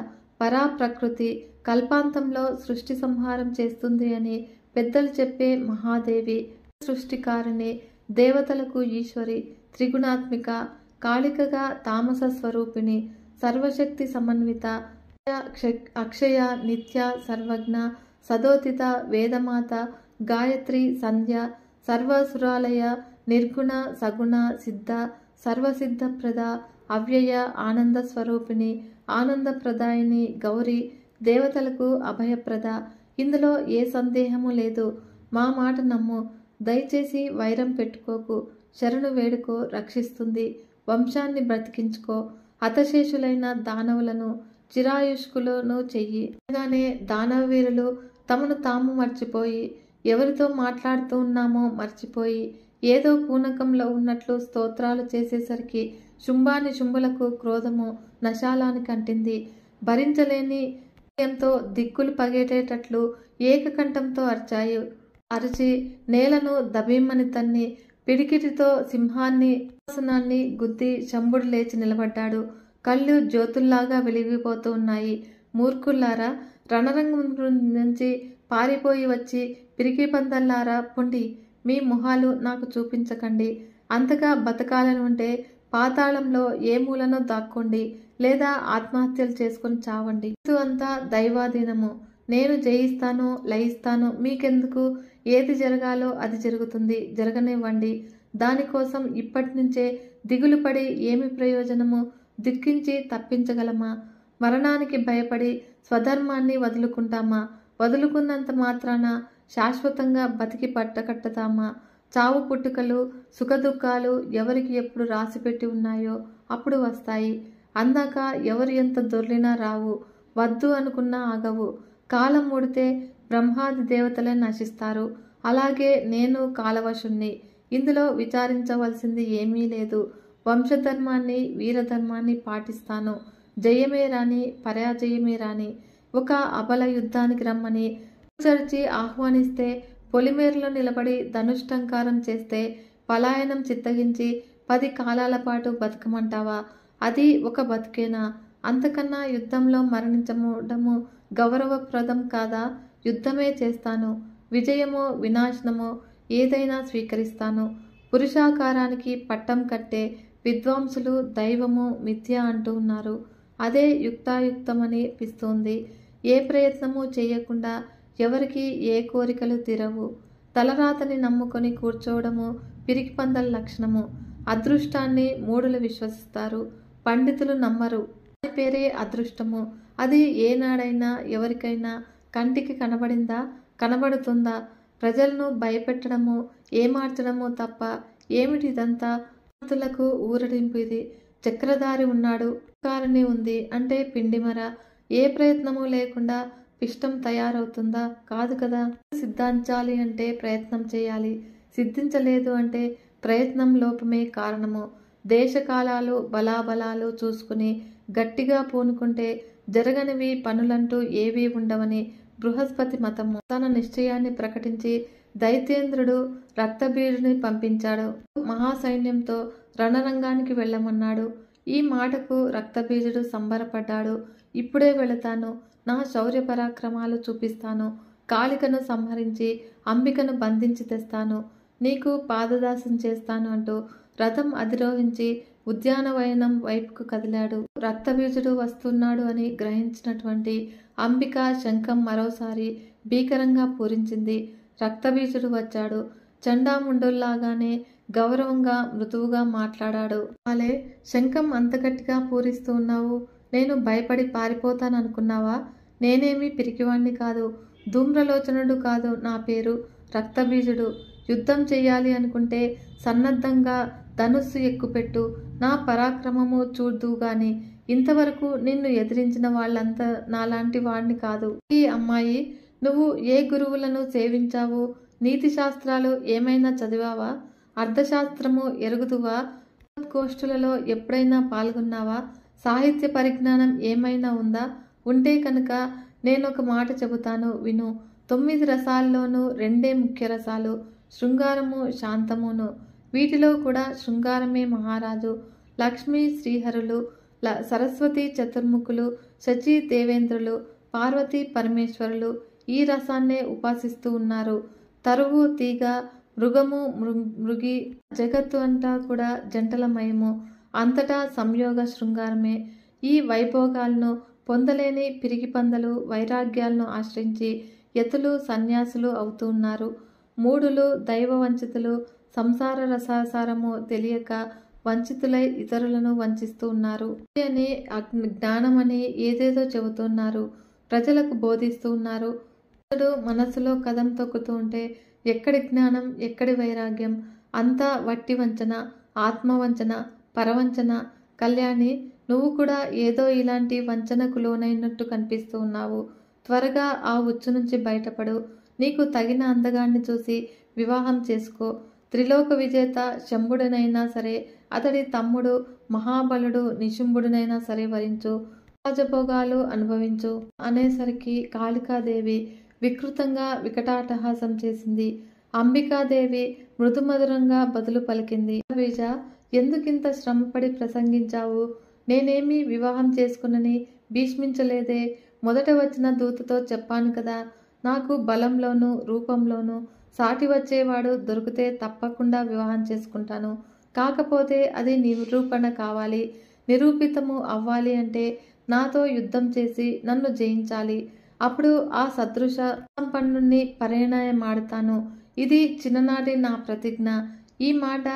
పరాప్రకృతి, కల్పాంతంలో సృష్టి సంహారం చేస్తుంది అని పెద్దలు చెప్పే మహాదేవి, సృష్టికారిణి, దేవతలకు ఈశ్వరి, త్రిగుణాత్మిక, కాళికగా తామస స్వరూపిణి, సర్వశక్తి సమన్విత, అక్షయ, నిత్య, సర్వజ్ఞ, సదోదిత, వేదమాత, గాయత్రి, సంధ్య, సర్వసురాలయ, నిర్గుణ, సగుణ, సిద్ధ, సర్వసిద్ధప్రద, అవ్యయ, ఆనంద స్వరూపిణి, ఆనందప్రదాయిని, గౌరీ, దేవతలకు అభయప్రద. ఇందులో ఏ సందేహము లేదు. మా మాట నమ్ము. దయచేసి వైరం పెట్టుకోకు. శరణు వేడుకో, రక్షిస్తుంది. వంశాన్ని బ్రతికించుకో. హతశేషులైన దానవులను చిరాయుష్కులను చెయ్యి. అనగానే దానవవీరులు తమను తాము మర్చిపోయి, ఎవరితో మాట్లాడుతూ ఉన్నామో మర్చిపోయి, ఏదో పూనకంలో ఉన్నట్లు స్తోత్రాలు చేసేసరికి శుంభానికి క్రోధము నశాలానికి అంటింది. భరించలేని ఎంతో దిక్కులు పగేటేటట్లు ఏకకంఠంతో అరిచి నేలను దబీమని తన్ని పిడికిటితో సింహాసనాన్ని గుద్ది శంభుడు లేచి నిలబడ్డాడు. కళ్ళు జ్యోతుల్లాగా వెలిగిపోతూ ఉన్నాయి. మూర్ఖుల్లారా, రణరంగం నుంచి పారిపోయి వచ్చి పిరికి పందల్లారా పొండి. మీ మొహాలు నాకు చూపించకండి. అంతగా బతకాలని ఉంటే పాతాళంలో ఏ మూలనో దాక్కోండి, లేదా ఆత్మహత్యలు చేసుకుని చావండి. ఇది అంతా దైవాధీనము. నేను జయిస్తాను, లయిస్తాను. మీకెందుకు? ఏది జరగాలో అది జరుగుతుంది, జరగనివ్వండి. దానికోసం ఇప్పటి నుంచే దిగులు పడి ఏమి ప్రయోజనము? దుఃఖించి తప్పించగలమా? మరణానికి భయపడి స్వధర్మాన్ని వదులుకుంటామా? వదులుకున్నంత మాత్రాన శాశ్వతంగా బతికి పట్టకట్టతామా? చావు పుట్టుకలు సుఖదుఖాలు ఎవరికి ఎప్పుడు రాసిపెట్టి ఉన్నాయో అప్పుడు వస్తాయి. అందాక ఎవరు ఎంత దొర్లినా రావు. వద్దు అనుకున్నా ఆగవు. కాలం ముడితే బ్రహ్మాది దేవతలే నశిస్తారు. అలాగే నేను కాలవశుణ్ణి. ఇందులో విచారించవలసింది ఏమీ లేదు. వంశధర్మాన్ని వీరధర్మాన్ని పాటిస్తాను. జయమే రాని పరాజయమే రాని. ఒక అబల యుద్ధానికి రమ్మని చరిచి ఆహ్వానిస్తే పొలిమేరలో నిలబడి ధనుష్టంకారం చేస్తే పలాయనం చిత్తగించి 10 కాలాల పాటు బతకమంటావా? అది ఒక బతికేనా? అంతకన్నా యుద్ధంలో మరణించడము గౌరవప్రదం కాదా? యుద్ధమే చేస్తాను. విజయమో వినాశనమో ఏదైనా స్వీకరిస్తాను. పురుషాకారానికి పట్టం కట్టే విద్వాంసులు దైవము మిథ్య అంటూ ఉన్నారు. అదే యుక్తాయుక్తమని పిస్తోంది. ఏ ప్రయత్నము చేయకుండా ఎవరికి ఏ కోరికలు తీరవు. తలరాతని నమ్ముకొని కూర్చోవడము పిరికి పందల లక్షణము. అదృష్టాన్ని మూఢులు విశ్వసిస్తారు, పండితులు నమ్మరు. దాని పేరే అదృష్టము. అది ఏనాడైనా ఎవరికైనా కంటికి కనబడిందా? కనబడుతుందా? ప్రజలను భయపెట్టడము ఏమార్చడము తప్ప ఏమిటి ఇదంతా? భక్తులకు ఊరడింపు ఇది. చక్రధారి ఉన్నాడు, కారణి ఉంది అంటే పిండిమర. ఏ ప్రయత్నము లేకుండా పిష్టం తయారవుతుందా? కాదు కదా. సిద్ధించాలి అంటే ప్రయత్నం చేయాలి. సిద్ధించలేదు అంటే ప్రయత్నం లోపమే కారణము. దేశకాలాలు బలాబలాలు చూసుకుని గట్టిగా పూనుకుంటే జరగనివి పనులంటూ ఏవీ ఉండవని బృహస్పతి మతము. తన నిశ్చయాన్ని ప్రకటించి దైత్యేంద్రుడు రక్తబీజుని పంపించాడు. మహాసైన్యంతో రణరంగానికి వెళ్ళమన్నాడు. ఈ మాటకు రక్తబీజుడు సంబరపడ్డాడు. ఇప్పుడే వెళతాను, నా శౌర్య పరాక్రమాలు చూపిస్తాను. కాళికను సంహరించి అంబికను బంధించి తెస్తాను. నీకు పాదదాసం చేస్తాను అంటూ రథం అధిరోహించి ఉద్యానవనం వైపుకు కదిలాడు. రక్తబీజుడు వస్తున్నాడు అని గ్రహించినటువంటి అంబిక శంఖం మరోసారి భీకరంగా పూరించింది. రక్తబీజుడు వచ్చాడు. చండాముండుల్లాగానే గౌరవంగా మృదువుగా మాట్లాడాడు. అలే, శంఖం అంత గట్టిగా పూరిస్తూ ఉన్నావు. నేను భయపడి పారిపోతాననుకున్నావా? నేనేమీ పిరికివాణ్ణి కాదు. ధూమ్రలోచనుడు కాదు నా పేరు. రక్తబీజుడు. యుద్ధం చెయ్యాలి అనుకుంటే సన్నద్ధంగా ధనుస్సు ఎక్కుపెట్టు. నా పరాక్రమము చూద్దుగాని. ఇంతవరకు నిన్ను ఎదిరించిన వాళ్ళంతా నాలాంటి వాణ్ణి కాదు. ఈ అమ్మాయి, నువ్వు ఏ గురువులను సేవించావు? నీతి శాస్త్రాలు ఏమైనా చదివావా? అర్థశాస్త్రము ఎరుగుదువా? గోష్ఠులలో ఎప్పుడైనా పాల్గొన్నావా? సాహిత్య పరిజ్ఞానం ఏమైనా ఉందా? ఉంటే కనుక నేనొక మాట చెబుతాను విను. 9 రసాల్లోనూ 2 ముఖ్య రసాలు, శృంగారము శాంతమును. వీటిలో కూడా శృంగారమే మహారాజు. లక్ష్మీ శ్రీహరులు, సరస్వతి చతుర్ముఖులు, శచి దేవేంద్రులు, పార్వతీ పరమేశ్వరులు ఈ రసాన్నే ఉపాసిస్తూ ఉన్నారు. తరువు తీగ, మృగము మృగి, జగత్తు అంతా కూడా జంటలమయము. అంతటా సంయోగ శృంగారమే. ఈ వైభోగాలను పొందలేని పిరికి పందలు వైరాగ్యాలను ఆశ్రయించి యతులు సన్యాసులు అవుతూ ఉన్నారు. మూఢులు దైవ వంచితులు సంసార రసాసారము తెలియక వంచితులై ఇతరులను వంచిస్తూ ఉన్నారు అని జ్ఞానమని ఏదేదో చెబుతున్నారు. ప్రజలకు బోధిస్తూ ఉన్నారు. మనసులో కదం తొక్కుతూ ఉంటే ఎక్కడి జ్ఞానం, ఎక్కడి వైరాగ్యం? అంతా వట్టి వంచన, ఆత్మవంచన, పరవంచన. కళ్యాణి, నువ్వు కూడా ఏదో ఇలాంటి వంచనకు లోనైనట్టు కనిపిస్తూ ఉన్నావు. త్వరగా ఆ ఉచ్చు నుంచి బయటపడు. నీకు తగిన అందగాన్ని చూసి వివాహం చేసుకో. త్రిలోక విజేత శంభుడినైనా సరే, అతడి తమ్ముడు మహాబలుడు నిశుంభుడినైనా సరే వరించు. రాజభోగాలు అనుభవించు అనేసరికి కాళికాదేవి వికృతంగా వికటాటహాసం చేసింది. అంబికాదేవి మృదుమధురంగా బదులు పలికింది. బీజ, ఎందుకింత శ్రమపడి ప్రసంగించావు? నేనేమీ వివాహం చేసుకునని భీష్మించలేదే. మొదట వచ్చిన దూతతో చెప్పాను కదా, నాకు బలంలోనూ రూపంలోనూ సాటి వచ్చేవాడు దొరికితే తప్పకుండా వివాహం చేసుకుంటాను. కాకపోతే అది నిరూపణ కావాలి. నిరూపితము అవ్వాలి అంటే నాతో యుద్ధం చేసి నన్ను జయించాలి. అప్పుడు ఆ సదృశ సంపన్నుణ్ణి పరిణయమాడతాను. ఇది చిన్ననాటి నా ప్రతిజ్ఞ. ఈ మాట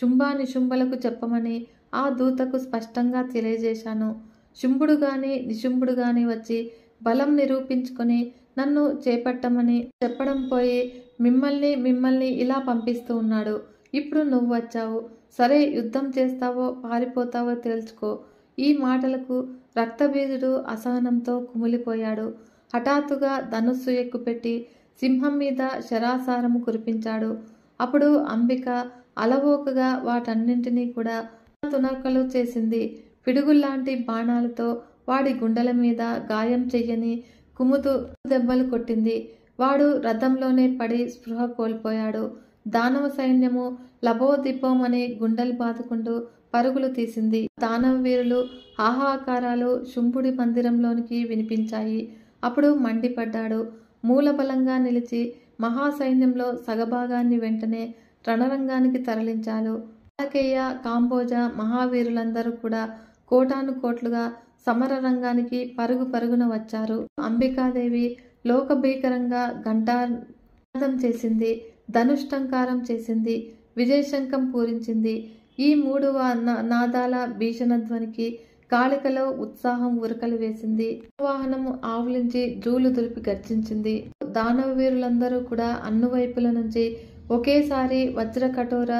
శుంభానిశుంభులకు చెప్పమని ఆ దూతకు స్పష్టంగా తెలియజేశాను. శుంభుడు గాని నిశుంభుడు గాని వచ్చి బలం నిరూపించుకొని నన్ను చేపట్టమని చెప్పడం పోయి మిమ్మల్ని ఇలా పంపిస్తూ ఉన్నాడు. ఇప్పుడు నువ్వు వచ్చావు. సరే, యుద్ధం చేస్తావో పారిపోతావో తేల్చుకో. ఈ మాటలకు రక్తబీజుడు అసహనంతో కుమిలిపోయాడు. హఠాత్తుగా ధనుస్సు ఎక్కుపెట్టి సింహం మీద శరాసారము కురిపించాడు. అప్పుడు అంబిక అలవోకగా వాటన్నింటినీ కూడా తునకలు చేసింది. పిడుగుల్లాంటి బాణాలతో వాడి గుండెల మీద గాయం చెయ్యని కుముతు దెబ్బలు కొట్టింది. వాడు రథంలోనే పడి స్పృహ కోల్పోయాడు. దానవ సైన్యము లబోదిపోమని గుండెలు బాదుకుంటూ పరుగులు తీసింది. దానవ వీరులు హాహాకారాలు శుంభుడి మందిరంలోనికి వినిపించాయి. అప్పుడు మండిపడ్డాడు. మూలబలంగా నిలిచి మహాసైన్యంలో సగభాగాన్ని వెంటనే రణరంగానికి తరలించారు. కాలకేయ, కాంబోజ మహావీరులందరూ కూడా కోటాను కోట్లుగా సమర రంగానికి పరుగు పరుగున వచ్చారు. అంబికాదేవి లోకభీకరంగా ఘంటానాదం చేసింది. ధనుష్టంకారం చేసింది. విజయశంఖం పూరించింది. ఈ మూడు నాదాల భీషణధ్వనికి కాళికలో ఉత్సాహం ఉరకలు వేసింది. వాహనము ఆవులించి జూలు దులిపి గర్జించింది. దానవ వీరులందరూ కూడా అన్నువైపుల నుంచి ఒకేసారి వజ్రకఠోర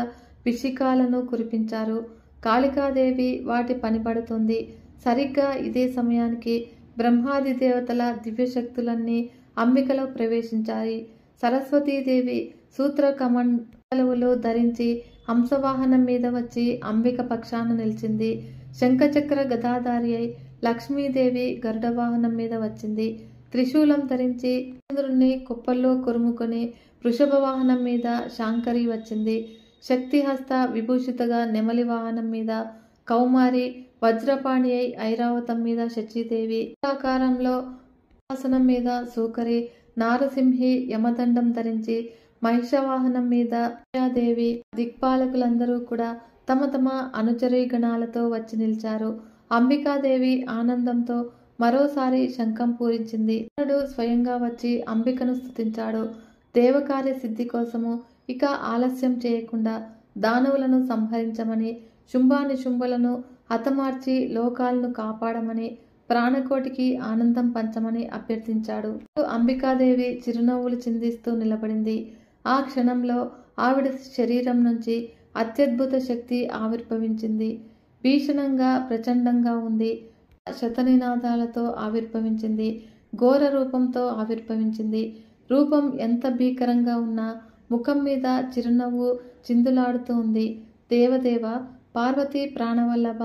పిశికాలను కురిపించారు. కాళికాదేవి వాటి పనిపడుతుంది. సరిగ్గా ఇదే సమయానికి బ్రహ్మాది దేవతల దివ్యశక్తులన్నీ అంబికలో ప్రవేశించాయి. సరస్వతీదేవి సూత్ర కమండలువులు ధరించి హంసవాహనం మీద వచ్చి అంబిక పక్షాన నిలిచింది. శంఖచక్ర గదాధారి అయి లక్ష్మీదేవి గరుడ వాహనం మీద వచ్చింది. త్రిశూలం ధరించి చంద్రుణ్ణి కుప్పల్లో కురుముకొని వృషభ వాహనం మీద శాంకరి వచ్చింది. శక్తిహస్త విభూషితగా నెమలి వాహనం మీద కౌమారి, వజ్రపాణి అయి ఐరావతం మీద శచీదేవి, ఆకారంలో ఆసనం మీద సూకరి, నారసింహి యమదండం ధరించి మహిషవాహనం మీద దేవి, దిక్పాలకులందరూ కూడా తమ తమ అనుచరీ గణాలతో వచ్చి నిలిచారు. అంబికాదేవి ఆనందంతో మరోసారి శంఖం పూరించింది. కృష్ణుడు స్వయంగా వచ్చి అంబికను స్తుతించాడు. దేవకార్య సిద్ధి కోసము ఇక ఆలస్యం చేయకుండా దానవులను సంహరించమని, శుంభానిశుంభులను హతమార్చి లోకాలను కాపాడమని, ప్రాణకోటికి ఆనందం పంచమని అభ్యర్థించాడు. అంబికాదేవి చిరునవ్వులు చిందిస్తూ నిలబడింది. ఆ క్షణంలో ఆవిడ శరీరం నుంచి అత్యద్భుత శక్తి ఆవిర్భవించింది. భీషణంగా ప్రచండంగా ఉంది. శతనినాదాలతో ఆవిర్భవించింది. ఘోర రూపంతో ఆవిర్భవించింది. రూపం ఎంత భీకరంగా ఉన్నా ముఖం మీద చిరునవ్వు చిందులాడుతూ ఉంది. దేవదేవ, పార్వతీ ప్రాణవల్లభ,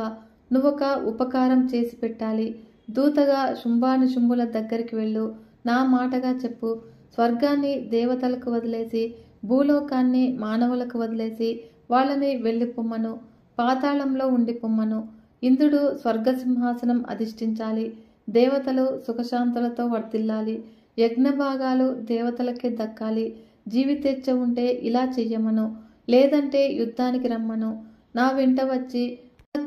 నువ్వొక ఉపకారం చేసి పెట్టాలి. దూతగా శుంభానిశుంభుల దగ్గరికి వెళ్ళు. నా మాటగా చెప్పు. స్వర్గాన్ని దేవతలకు వదిలేసి భూలోకాన్ని మానవులకు వదిలేసి వాళ్ళని వెళ్ళిపోమ్మను. పాతాళంలో ఉండిపోమ్మను. ఇంద్రుడు స్వర్గసింహాసనం అధిష్ఠించాలి. దేవతలు సుఖశాంతులతో వర్ధిల్లాలి. యజ్ఞభాగాలు దేవతలకే దక్కాలి. జీవితేచ్ఛ ఉంటే ఇలా చెయ్యమను, లేదంటే యుద్ధానికి రమ్మను. నా వెంట వచ్చి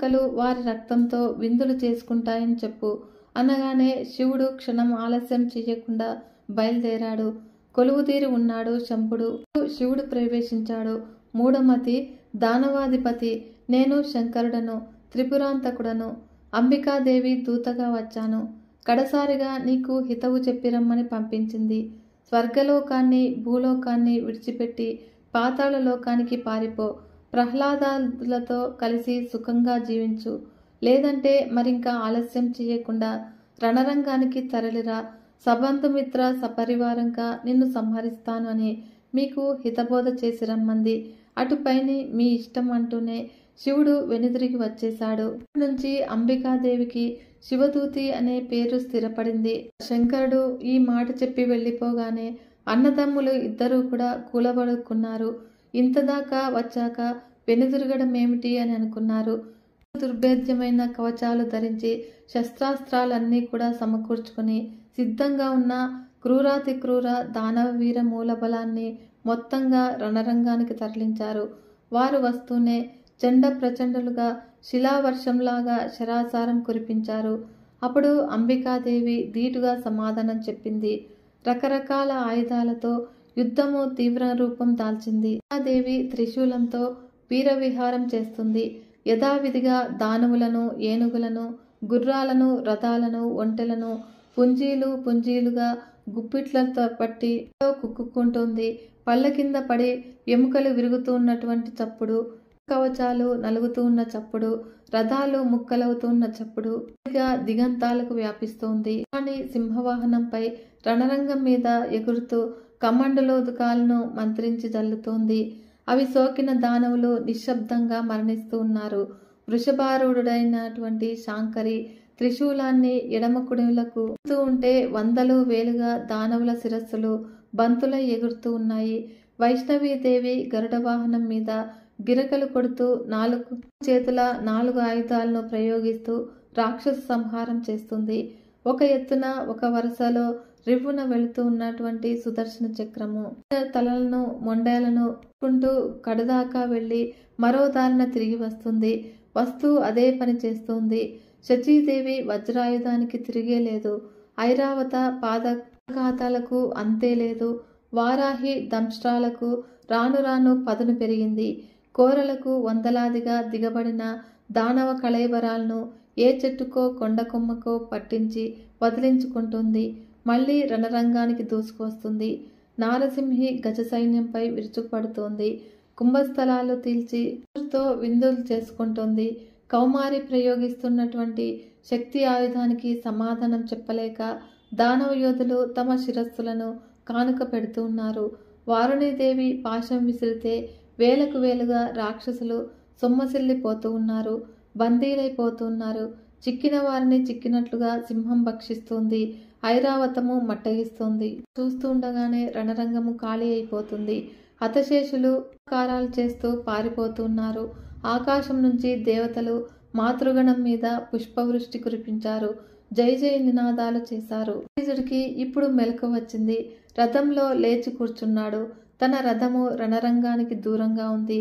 కలు వారి రక్తంతో విందులు చేసుకుంటాయని చెప్పు అనగానే శివుడు క్షణం ఆలస్యం చెయ్యకుండా బయలుదేరాడు. కొలువుదీరి ఉన్నాడు శంభుడు. శివుడు ప్రవేశించాడు. మూఢమతి, దానవాధిపతి, నేను శంకరుడను, త్రిపురాంతకుడను. అంబికాదేవి దూతగా వచ్చాను. కడసారిగా నీకు హితవు చెప్పిరమ్మని పంపించింది. స్వర్గలోకాన్ని భూలోకాన్ని విడిచిపెట్టి పాతాళ లోకానికి పారిపో. ప్రహ్లాదాదులతో కలిసి సుఖంగా జీవించు. లేదంటే మరింకా ఆలస్యం చేయకుండా రణరంగానికి తరలిరా. సబంధుమిత్ర సపరివారంగా నిన్ను సంహరిస్తాను అని మీకు హితబోధ చేసి రమ్మంది. అటుపైని మీ ఇష్టం అంటూనే శివుడు వెనుదిరిగి వచ్చేశాడు. నుంచి అంబికాదేవికి శివదూతి అనే పేరు స్థిరపడింది. శంకరుడు ఈ మాట చెప్పి వెళ్ళిపోగానే అన్నదమ్ములు ఇద్దరూ కూడా కూలబడుకున్నారు. ఇంతదాకా వచ్చాక వెనుదిరగడం ఏమిటి అని అనుకున్నారు. దుర్భేద్యమైన కవచాలు ధరించి శస్త్రాస్త్రాలన్నీ కూడా సమకూర్చుకుని సిద్ధంగా ఉన్న క్రూరాతి క్రూర దానవ వీర మూలబలాన్ని మొత్తంగా రణరంగానికి తరలించారు. వారు వస్తూనే చండ ప్రచండులుగా శిలావర్షంలాగా శరాసారం కురిపించారు. అప్పుడు అంబికాదేవి ధీటుగా సమాధానం చెప్పింది. రకరకాల ఆయుధాలతో యుద్ధము తీవ్ర రూపం దాల్చింది. దేవి త్రిశూలంతో వీరవిహారం చేస్తుంది. యథావిధిగా దానవులను, ఏనుగులను, గుర్రాలను, రథాలను, ఒంటెలను పుంజీలుగా గుప్పిట్లతో పట్టి కుక్కుకుంటుంది. పళ్ళ కింద పడి ఎముకలు విరుగుతూ ఉన్నటువంటి చప్పుడు, కవచాలు నలుగుతూ ఉన్న చప్పుడు, రథాలు ముక్కలవుతూ ఉన్న చప్పుడు దిగంతాలకు వ్యాపిస్తోంది. కానీ సింహవాహనంపై రణరంగం మీద ఎగురుతూ కమండలోదుకాలను మంత్రించి జల్లుతోంది. అవి సోకిన దానవులు నిశ్శబ్దంగా మరణిస్తూ ఉన్నారు. వృషభారూఢుడైనటువంటి శాంకరి త్రిశూలాన్ని ఎడమ కుడిలకు ఉంటే వందలు వేలుగా దానవుల శిరస్సులు బంతులై ఎగురుతూ ఉన్నాయి. వైష్ణవీదేవి గరుడ వాహనం మీద గిరకలు కొడుతూ 4 చేతుల 4 ఆయుధాలను ప్రయోగిస్తూ రాక్షస సంహారం చేస్తుంది. ఒక ఎత్తున ఒక వరుసలో రివ్వున వెళుతూ ఉన్నటువంటి సుదర్శన చక్రము తలలను మొండేలను కుంటూ కడదాకా వెళ్లి మరో దారిన తిరిగి వస్తూ అదే పని చేస్తుంది. శచీదేవి వజ్రాయుధానికి తిరిగే లేదు. ఐరావత పాదఘాతాలకు అంతే లేదు. వారాహి దంష్ట్రాలకు రాను రాను పదును పెరిగింది. కోరలకు వందలాదిగా దిగబడిన దానవ కళేబరాలను ఏ చెట్టుకో కొండ కొమ్మకో పట్టించి వదిలించుకుంటుంది. మళ్లీ రణరంగానికి దూసుకొస్తుంది. నారసింహి గజ సైన్యంపై విరుచుకుపడుతోంది. కుంభస్థలాలు తీల్చి విందులు చేసుకుంటోంది. కౌమారి ప్రయోగిస్తున్నటువంటి శక్తి ఆయుధానికి సమాధానం చెప్పలేక దానవ యోధులు తమ శిరస్సులను కానుక పెడుతూ ఉన్నారు. వారుణీదేవి పాశం విసిరితే వేలకు వేలుగా రాక్షసులు సొమ్మసిల్లిపోతూ ఉన్నారు. బందీలైపోతూ ఉన్నారు. చిక్కిన వారిని చిక్కినట్లుగా సింహం భక్షిస్తుంది. ఐరావతము మట్టగిస్తుంది. చూస్తూ ఉండగానే రణరంగము ఖాళీ అయిపోతుంది. హతశేషులు కారాలు చేస్తూ పారిపోతున్నారు. ఆకాశం నుంచి దేవతలు మాతృగణం మీద పుష్పవృష్టి కురిపించారు. జై జై నినాదాలు చేశారు. శ్రీజుడికి ఇప్పుడు మెలకు వచ్చింది. రథంలో లేచి కూర్చున్నాడు. తన రథము రణరంగానికి దూరంగా ఉంది.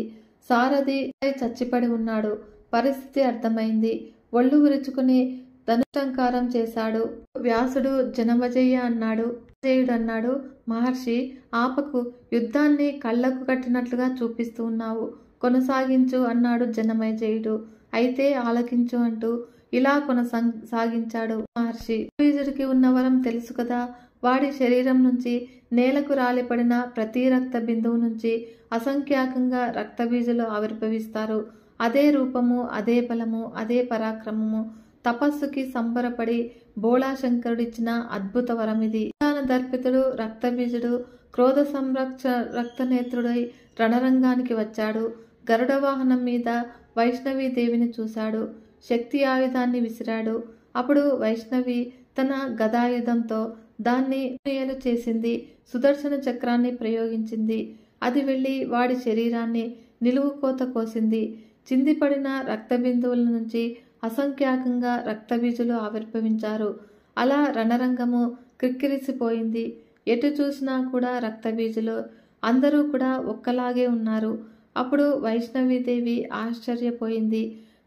సారథి చచ్చిపడి ఉన్నాడు. పరిస్థితి అర్థమైంది. ఒళ్ళు విరుచుకుని ధనుష్టంకారం చేశాడు. వ్యాసుడు జనమజయ్య అన్నాడు. జయుడన్నాడు, మహర్షి ఆపకు, యుద్ధాన్ని కళ్లకు కట్టినట్లుగా చూపిస్తూ ఉన్నావు, కొనసాగించు అన్నాడు జనమేజయుడు. అయితే ఆలకించు అంటూ ఇలా కొనసాగించాడు మహర్షి. బీజుడికి ఉన్న వరం తెలుసు కదా. వాడి శరీరం నుంచి నేలకు రాలిపడిన ప్రతి రక్త బిందువు నుంచి అసంఖ్యాకంగా రక్తబీజులు ఆవిర్భవిస్తారు. అదే రూపము, అదే బలము, అదే పరాక్రమము. తపస్సుకి సంబరపడి బోళాశంకరుడిచ్చిన అద్భుత వరమిది. దర్పితుడు రక్తబీజుడు క్రోధ రక్తనేత్రుడై రణరంగానికి వచ్చాడు. గరుడ వాహనం మీద వైష్ణవీదేవిని చూశాడు. శక్తి ఆయుధాన్ని విసిరాడు. అప్పుడు వైష్ణవి తన గదాయుధంతో దాన్ని ఏలు చేసింది. సుదర్శన చక్రాన్ని ప్రయోగించింది. అది వెళ్లి వాడి శరీరాన్ని నిలువుకోత కోసింది. చిందిపడిన రక్తబిందువుల నుంచి అసంఖ్యాకంగా రక్తబీజులు ఆవిర్భవించారు. అలా రణరంగము క్రిక్కిరిసిపోయింది. ఎటు చూసినా కూడా రక్తబీజులు. అందరూ కూడా ఒక్కలాగే ఉన్నారు. అప్పుడు వైష్ణవీదేవి ఆశ్చర్యపోయింది.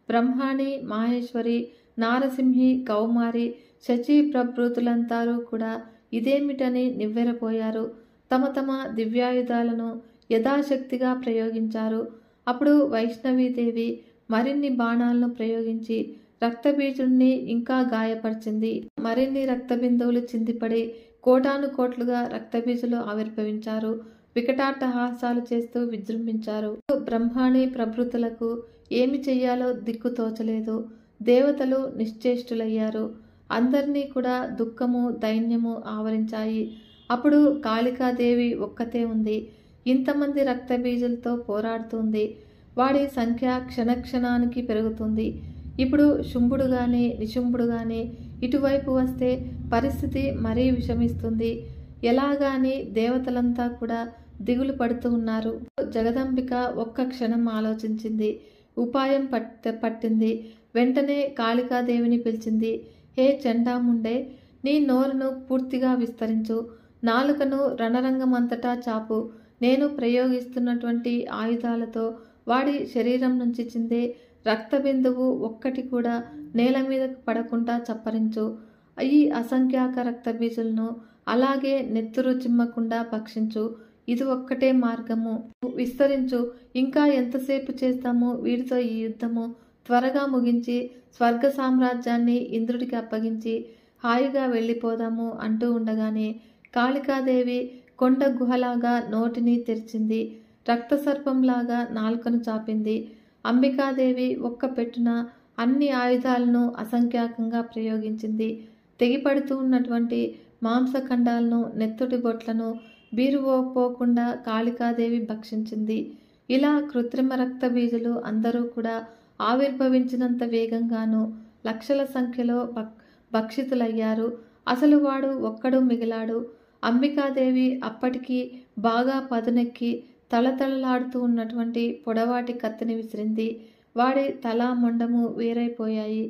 బ్రహ్మాణి, మాహేశ్వరి, నారసింహి, కౌమారి, శచీ ప్రభృతులంతారూ కూడా ఇదేమిటని నివ్వెరపోయారు. తమ తమ దివ్యాయుధాలను యథాశక్తిగా ప్రయోగించారు. అప్పుడు వైష్ణవీదేవి మరిన్ని బాణాలను ప్రయోగించి రక్తబీజుణ్ణి ఇంకా గాయపరిచింది. మరిన్ని రక్తబిందువులు చిందిపడి కోటాను కోట్లుగా రక్తబీజులు ఆవిర్భవించారు. వికటాట్టహాసాలు చేస్తూ విజృంభించారు. బ్రహ్మాణి ప్రభృతులకు ఏమి చెయ్యాలో దిక్కు తోచలేదు. దేవతలు నిశ్చేష్టులయ్యారు. అందరినీ కూడా దుఃఖము, దైన్యము ఆవరించాయి. అప్పుడు కాళికాదేవి ఒక్కతే ఉంది. ఇంతమంది రక్తబీజులతో పోరాడుతుంది. వాడి సంఖ్య క్షణక్షణానికి పెరుగుతుంది. ఇప్పుడు శుంభుడు గాని నిశుంభుడు గాని ఇటువైపు వస్తే పరిస్థితి మరీ విషమిస్తుంది. ఎలాగాని దేవతలంతా కూడా దిగులు పడుతూ ఉన్నారు. జగదంబిక ఒక్క క్షణం ఆలోచించింది. ఉపాయం పట్టింది. వెంటనే కాళికాదేవిని పిలిచింది. హే చండాముండే, నీ నోరును పూర్తిగా విస్తరించు. నాలుకను రణరంగమంతటా చాపు. నేను ప్రయోగిస్తున్నటువంటి ఆయుధాలతో వాడి శరీరం నుంచి చిందే రక్తబిందువు ఒక్కటి కూడా నేల మీదకు పడకుండా చప్పరించు. ఈ అసంఖ్యాక రక్తబీజులను అలాగే నెత్తురు చిమ్మకుండా భక్షించు. ఇది ఒక్కటే మార్గము, విస్తరించు. ఇంకా ఎంతసేపు చేస్తాము వీరితో ఈ యుద్ధము? త్వరగా ముగించి స్వర్గ సామ్రాజ్యాన్ని ఇంద్రుడికి అప్పగించి హాయిగా వెళ్ళిపోదాము అంటూ ఉండగానే కాళికాదేవి కొండ గుహలాగా నోటిని తెరిచింది. రక్తసర్పంలాగా నాలుకను చాపింది. అంబికాదేవి ఒక్క పెట్టున అన్ని ఆయుధాలను అసంఖ్యాకంగా ప్రయోగించింది. తెగిపడుతూ ఉన్నటువంటి మాంసఖండాలను, నెత్తుటి బొట్లను బీరుపోకుండా కాళికాదేవి భక్షించింది. ఇలా కృత్రిమ రక్త బీజులు అందరూ కూడా ఆవిర్భవించినంత వేగంగాను లక్షల సంఖ్యలో భక్షితులయ్యారు. అసలు వాడు ఒక్కడు మిగిలాడు. అంబికాదేవి అప్పటికి బాగా పదునెక్కి తళతళలాడుతూ ఉన్నటువంటి పొడవాటి కత్తిని విసిరింది. వాడి తల మొండము వేరైపోయాయి.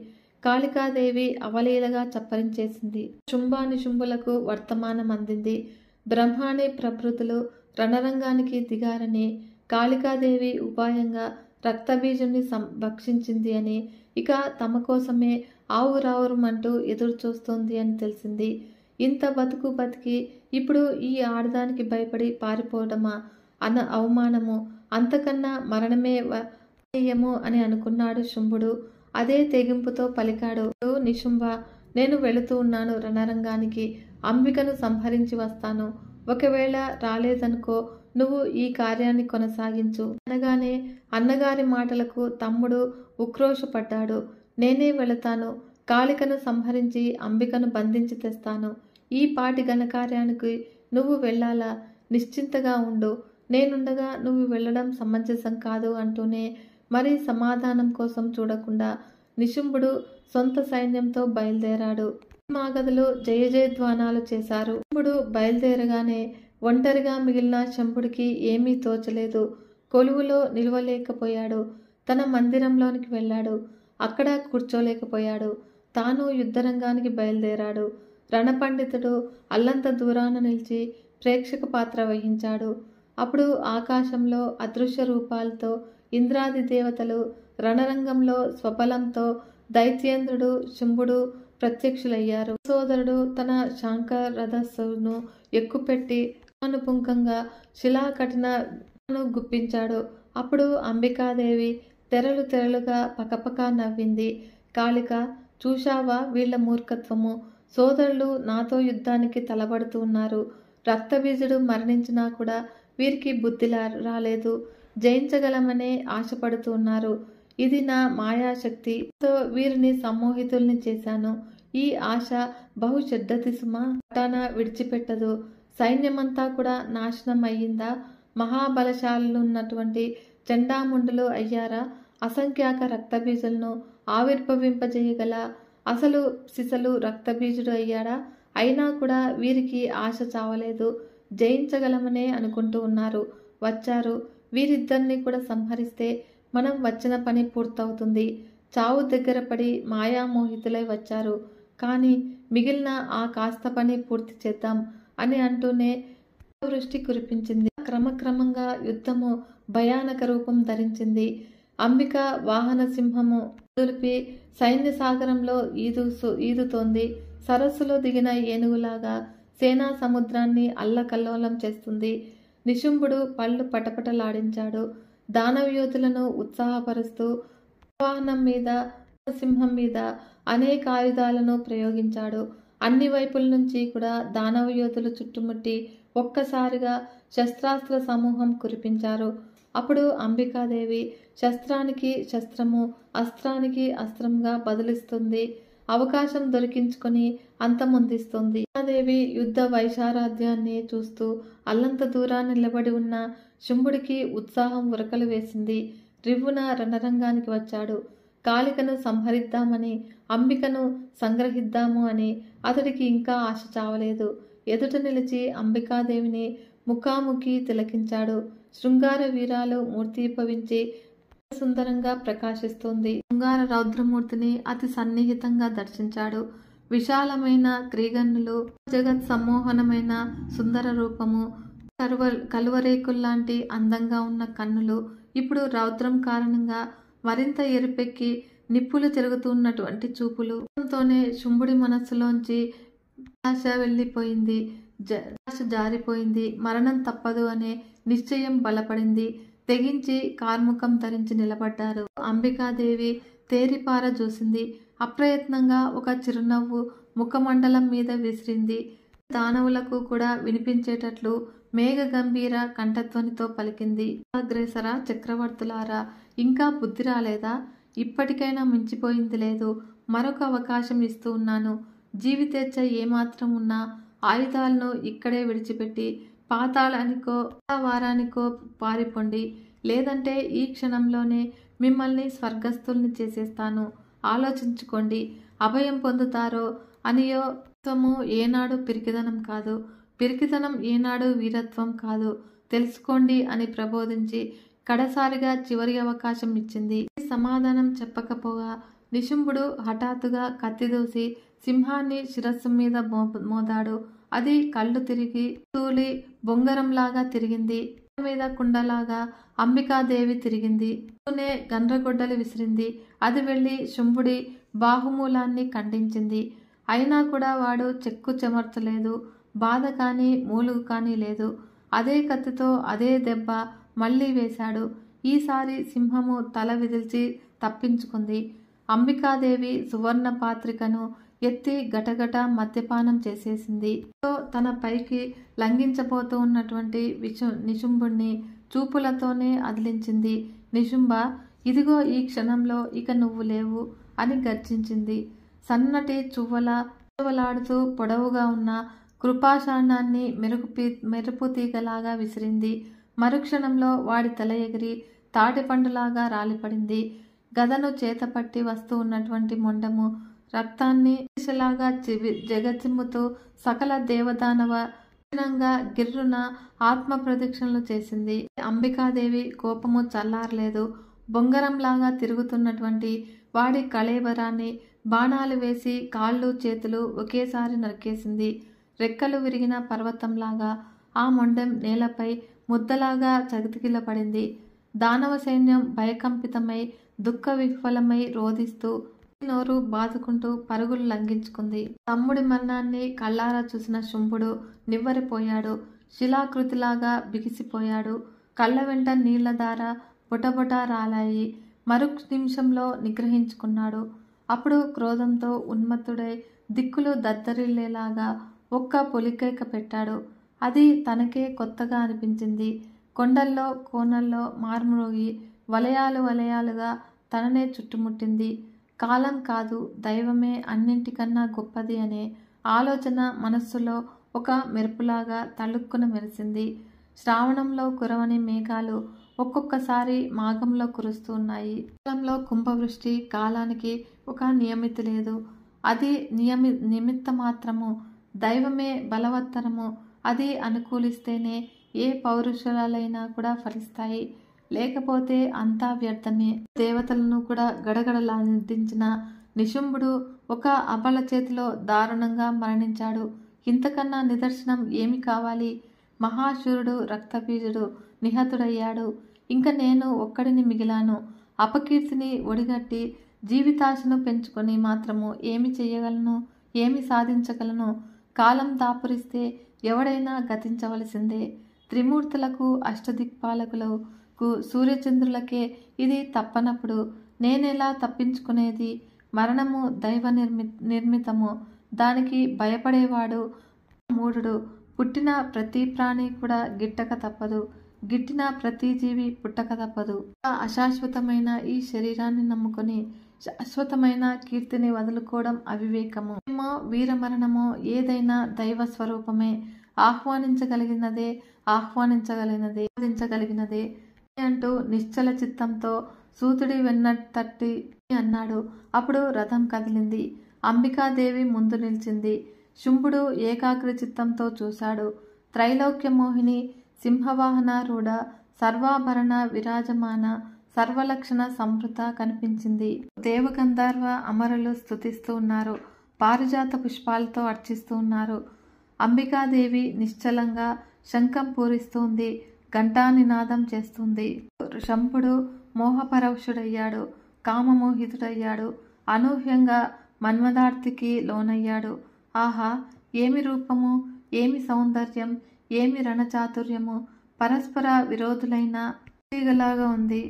కాళికాదేవి అవలీలగా చప్పరించేసింది. శుంభానిశుంభులకు వర్తమానం అందింది. బ్రహ్మాని ప్రభృతులు రణరంగానికి దిగారని, కాళికాదేవి ఉపాయంగా రక్తబీజుని భక్షించింది అని, ఇక తమ కోసమే ఆవురావురమంటూ ఎదురు చూస్తోంది అని తెలిసింది. ఇంత బతికి ఇప్పుడు ఈ ఆడదానికి భయపడి పారిపోవడమా అన్న అవమానము, అంతకన్నా మరణమే వయ్యము అని అనుకున్నాడు శుంభుడు. అదే తెగింపుతో పలికాడు, నిశుంభ, నేను వెళుతూ ఉన్నాను రణరంగానికి. అంబికను సంహరించి వస్తాను. ఒకవేళ రాలేదనుకో, నువ్వు ఈ కార్యాన్ని కొనసాగించు అనగానే అన్నగారి మాటలకు తమ్ముడు ఉక్రోషపడ్డాడు. నేనే వెళతాను. కాళికను సంహరించి అంబికను బంధించి తెస్తాను. ఈ పాటి ఘనకార్యానికి నువ్వు వెళ్ళాలా? నిశ్చింతగా ఉండు. నేనుండగా నువ్వు వెళ్ళడం సమంజసం కాదు అంటూనే మరి సమాధానం కోసం చూడకుండా నిశుంభుడు సొంత సైన్యంతో బయలుదేరాడు. మాగధులు జయ జయధ్వానాలు చేశారు. శంభుడు బయలుదేరగానే ఒంటరిగా మిగిలిన శంభుడికి ఏమీ తోచలేదు. కొలువులో నిలవలేకపోయాడు. తన మందిరంలోనికి వెళ్ళాడు. అక్కడ కూర్చోలేకపోయాడు. తాను యుద్ధరంగానికి బయలుదేరాడు. రణపండితుడు అల్లంత దూరాన నిలిచి ప్రేక్షక పాత్ర వహించాడు. అప్పుడు ఆకాశంలో అదృశ్య రూపాలతో ఇంద్రాది దేవతలు, రణరంగంలో స్వబలంతో దైత్యేంద్రుడు, శుంభుడు ప్రత్యక్షులయ్యారు. సోదరుడు తన శాంకరథస్సును ఎక్కుపెట్టి అనుపుంకంగా శిలాకఠినను గుప్పించాడు. అప్పుడు అంబికాదేవి తెరలు తెరలుగా పకపక నవ్వింది. కాళిక, చూశావా వీళ్ల మూర్ఖత్వము? సోదరులు నాతో యుద్ధానికి తలబడుతూ ఉన్నారు. రక్తబీజుడు మరణించినా కూడా వీరికి బుద్ధి రాలేదు. జయించగలమనే ఆశపడుతూ ఉన్నారు. ఇది నా మాయాశక్తి. వీరిని సమ్మోహితుల్ని చేశాను. ఈ ఆశ బహు చెడ్డది సుమా. పటాన విడిచిపెట్టదు. సైన్యమంతా కూడా నాశనం అయ్యిందా? మహాబలశాలున్నటువంటి చండాముండులు అయ్యారా? అసంఖ్యాక రక్తబీజులను ఆవిర్భవింపజేయగల అసలు సిసలు రక్తబీజుడు అయ్యాడా? అయినా కూడా వీరికి ఆశ చావలేదు. జయించగలమనే అనుకుంటూ ఉన్నారు. వచ్చారు. వీరిద్దరిని కూడా సంహరిస్తే మనం వచ్చిన పని పూర్తవుతుంది. చావు దగ్గర పడి మాయామోహితులై వచ్చారు. కానీ మిగిలిన ఆ కాస్త పని పూర్తి చేద్దాం అని అంటూనే వృష్టి కురిపించింది. క్రమక్రమంగా యుద్ధము భయానక రూపం ధరించింది. అంబిక వాహన సింహము దులిపి సైన్య సాగరంలో ఈదుతోంది. సరస్సులో దిగిన ఏనుగులాగా సేనా సముద్రాన్ని అల్లకల్లోలం చేస్తుంది. నిశుంభుడు పళ్ళు పటపటలాడించాడు. దానవయోధులను ఉత్సాహపరుస్తూ వాహనం మీద, సింహం మీద అనేక ఆయుధాలను ప్రయోగించాడు. అన్ని వైపుల నుంచి కూడా దానవయోధులు చుట్టుముట్టి ఒక్కసారిగా శస్త్రాస్త్ర సమూహం కురిపించారు. అప్పుడు అంబికాదేవి శస్త్రానికి శస్త్రము, అస్త్రానికి అస్త్రంగా బదులిస్తుంది. అవకాశం దొరికించుకొని అంతమొందిస్తుంది. దేవి యుద్ధ వైశారాధ్యాన్ని చూస్తూ అల్లంత దూరాన్ని నిలబడి ఉన్న శుంభుడికి ఉత్సాహం ఉరకలు వేసింది. రివ్వున రణరంగానికి వచ్చాడు. కాళికను సంహరిద్దామని, అంబికను సంగ్రహిద్దాము అని అతడికి ఇంకా ఆశ చావలేదు. ఎదుట నిలిచి అంబికాదేవిని ముఖాముఖి తిలకించాడు. శృంగార వీరాలు మూర్తిభవించి సుందరంగా ప్రకాశిస్తోంది. శృంగార రౌద్రమూర్తిని అతి సన్నిహితంగా దర్శించాడు. విశాలమైన క్రీగన్నులు, జగత్ సమ్మోహనమైన సుందర రూపము, కలువరేకుల్లాంటి అందంగా ఉన్న కన్నులు ఇప్పుడు రౌద్రం కారణంగా మరింత ఎరుపెక్కి నిప్పులు చెరుగుతున్నటువంటి చూపులు. తోనే శుంభుడి మనస్సులోంచి ఆశ వెళ్ళిపోయింది. జారిపోయింది. మరణం తప్పదు అనే నిశ్చయం బలపడింది. తెగించి కార్ముఖం ధరించి నిలబడ్డారు. అంబికాదేవి తేరిపార చూసింది. అప్రయత్నంగా ఒక చిరునవ్వు ముఖమండలం మీద విసిరింది. దానవులకు కూడా వినిపించేటట్లు మేఘ గంభీర కంఠధ్వనితో పలికింది. అగ్రేసరా చక్రవర్తులారా, ఇంకా బుద్ధి రాలేదా? ఇప్పటికైనా మించిపోయింది లేదు. మరొక అవకాశం ఇస్తూ ఉన్నాను. జీవితేచ్ఛ ఏమాత్రం ఉన్నా ఆయుధాలను ఇక్కడే విడిచిపెట్టి పాతాళానికో వారానికో పారిపోండి. లేదంటే ఈ క్షణంలోనే మిమ్మల్ని స్వర్గస్థుల్ని చేసేస్తాను. ఆలోచించుకోండి. అభయం పొందుతారో అనియో. వీరత్వము ఏనాడు పిరికిదనం కాదు. పిరికితనం ఏనాడు వీరత్వం కాదు. తెలుసుకోండి అని ప్రబోధించి కడసారిగా చివరి అవకాశం ఇచ్చింది. సమాధానం చెప్పకపోగా నిశుంభుడు హఠాత్తుగా కత్తిదూసి సింహాన్ని శిరస్సు మీద మోదాడు. అది కళ్ళు తిరిగి తూలి బొంగరంలాగా తిరిగింది. మీద కుండలాగా అంబికాదేవి తిరిగింది. గండ్రగొడ్డలి విసిరింది. అది వెళ్లి శుంభుడి బాహుమూలాన్ని ఖండించింది. అయినా కూడా వాడు చెక్కు చెమర్చలేదు. బాధ కానీ మూలుగు కానీ లేదు. అదే కత్తితో అదే దెబ్బ మళ్లీ వేశాడు. ఈసారి సింహము తల విదిల్చి తప్పించుకుంది. అంబికాదేవి సువర్ణ పాత్రికను ఎత్తి గటగట మద్యపానం చేసేసింది. తన పైకి లంఘించబోతూ ఉన్నటువంటి నిశుంభుణ్ణి చూపులతోనే అదిలించింది. నిశుంభ, ఇదిగో ఈ క్షణంలో ఇక నువ్వు లేవు అని గర్జించింది. సన్నటి చువ్వలాడుతూ పొడవుగా ఉన్న కృపాశానాన్ని మెరుపు తీగలాగా విసిరింది. మరుక్షణంలో వాడి తల ఎగిరి తాటిపండులాగా రాలిపడింది. గదను చేతపట్టి వస్తూ ఉన్నటువంటి మొండము రక్తాన్ని దిశలాగా జగచిమ్ముతూ సకల దేవదానవ గిర్రున ఆత్మ ప్రదక్షిణలు చేసింది. అంబికాదేవి కోపము చల్లారలేదు. బొంగరంలాగా తిరుగుతున్నటువంటి వాడి కళేబరాన్ని బాణాలు వేసి కాళ్ళు చేతులు ఒకేసారి నరికేసింది. రెక్కలు విరిగిన పర్వతంలాగా ఆ మొండెం నేలపై ముద్దలాగా చతికిలపడింది. దానవ సైన్యం భయకంపితమై దుఃఖ విహ్వలమై రోధిస్తూ నోరు బాదుకుంటూ పరుగులు లంఘించుకుంది. తమ్ముడి మరణాన్ని కళ్ళారా చూసిన శుంభుడు నివ్వెరపోయాడు. శిలాకృతిలాగా బిగిసిపోయాడు. కళ్ళ వెంట నీళ్లధార బొటబొట రాలాయి. మరు నిమిషంలో నిగ్రహించుకున్నాడు. అప్పుడు క్రోధంతో ఉన్మత్తుడై దిక్కులు దద్దరిల్లేలాగా ఒక్క పొలికేక పెట్టాడు. అది తనకే కొత్తగా అనిపించింది. కొండల్లో కోనల్లో మార్మోగి వలయాలుగా తననే చుట్టుముట్టింది. కాలం కాదు, దైవమే అన్నింటికన్నా గొప్పది అనే ఆలోచన మనస్సులో ఒక మెరుపులాగా తళుక్కున మెరిసింది. శ్రావణంలో కురవని మేఘాలు ఒక్కొక్కసారి మాఘంలో కురుస్తూ ఉన్నాయి. కాలంలో కుంభవృష్టి కాలానికి ఒక నియమితి లేదు. అది నిమిత్త మాత్రము. దైవమే బలవత్తరము. అది అనుకూలిస్తేనే ఏ పౌరుషాలైనా కూడా ఫలిస్తాయి. లేకపోతే అంతా వ్యర్థమే. దేవతలను కూడా గడగడలాడించిన నిశుంభుడు ఒక అబల చేతిలో దారుణంగా మరణించాడు. ఇంతకన్నా నిదర్శనం ఏమి కావాలి? మహాశూరుడు రక్తబీజుడు నిహతుడయ్యాడు. ఇంక నేను ఒక్కడిని మిగిలాను. అపకీర్తిని ఒడిగట్టి జీవితాశను పెంచుకొని మాత్రము ఏమి చెయ్యగలను? ఏమి సాధించగలను? కాలం దాపురిస్తే ఎవడైనా గతించవలసిందే. త్రిమూర్తులకు అష్టదిక్పాలకులకు సూర్యచంద్రులకే ఇది తప్పనప్పుడు నేనెలా తప్పించుకునేది? మరణము దైవ నిర్మితము. దానికి భయపడేవాడు మూఢుడు. పుట్టిన ప్రతి ప్రాణి కూడా గిట్టక తప్పదు. గిట్టిన ప్రతి జీవి పుట్టక తప్పదు. అశాశ్వతమైన ఈ శరీరాన్ని నమ్ముకొని శాశ్వతమైన కీర్తిని వదులుకోవడం అవివేకము. ఏమో వీరమరణమో ఏదైనా దైవ స్వరూపమే. ఆహ్వానించగలిగినదే సాధించగలిగినదే అంటూ నిశ్చల చిత్తంతో సూతుడి వెన్న తట్టి అన్నాడు. అప్పుడు రథం కదిలింది. అంబికాదేవి ముందు నిలిచింది. శుంభుడు ఏకాగ్ర చిత్తంతో చూశాడు. త్రైలోక్య మోహిని సింహవాహనారూఢ సర్వాభరణ విరాజమాన సర్వలక్షణ సంవృత కనిపించింది. దేవగంధర్వ అమరులు స్తుతిస్తూ ఉన్నారు. పారిజాత పుష్పాలతో అర్చిస్తూ ఉన్నారు. అంబికాదేవి నిశ్చలంగా శంఖం పూరిస్తుంది. ఘంటా నినాదం చేస్తుంది. శంభుడు మోహపరవశుడయ్యాడు. కామమోహితుడయ్యాడు. అనూహ్యంగా మన్మదార్తికి లోనయ్యాడు. ఆహా, ఏమి రూపము! ఏమి సౌందర్యం, ఏమి రణచాతుర్యము! పరస్పర విరోధులైన తీగలాగా ఉంది.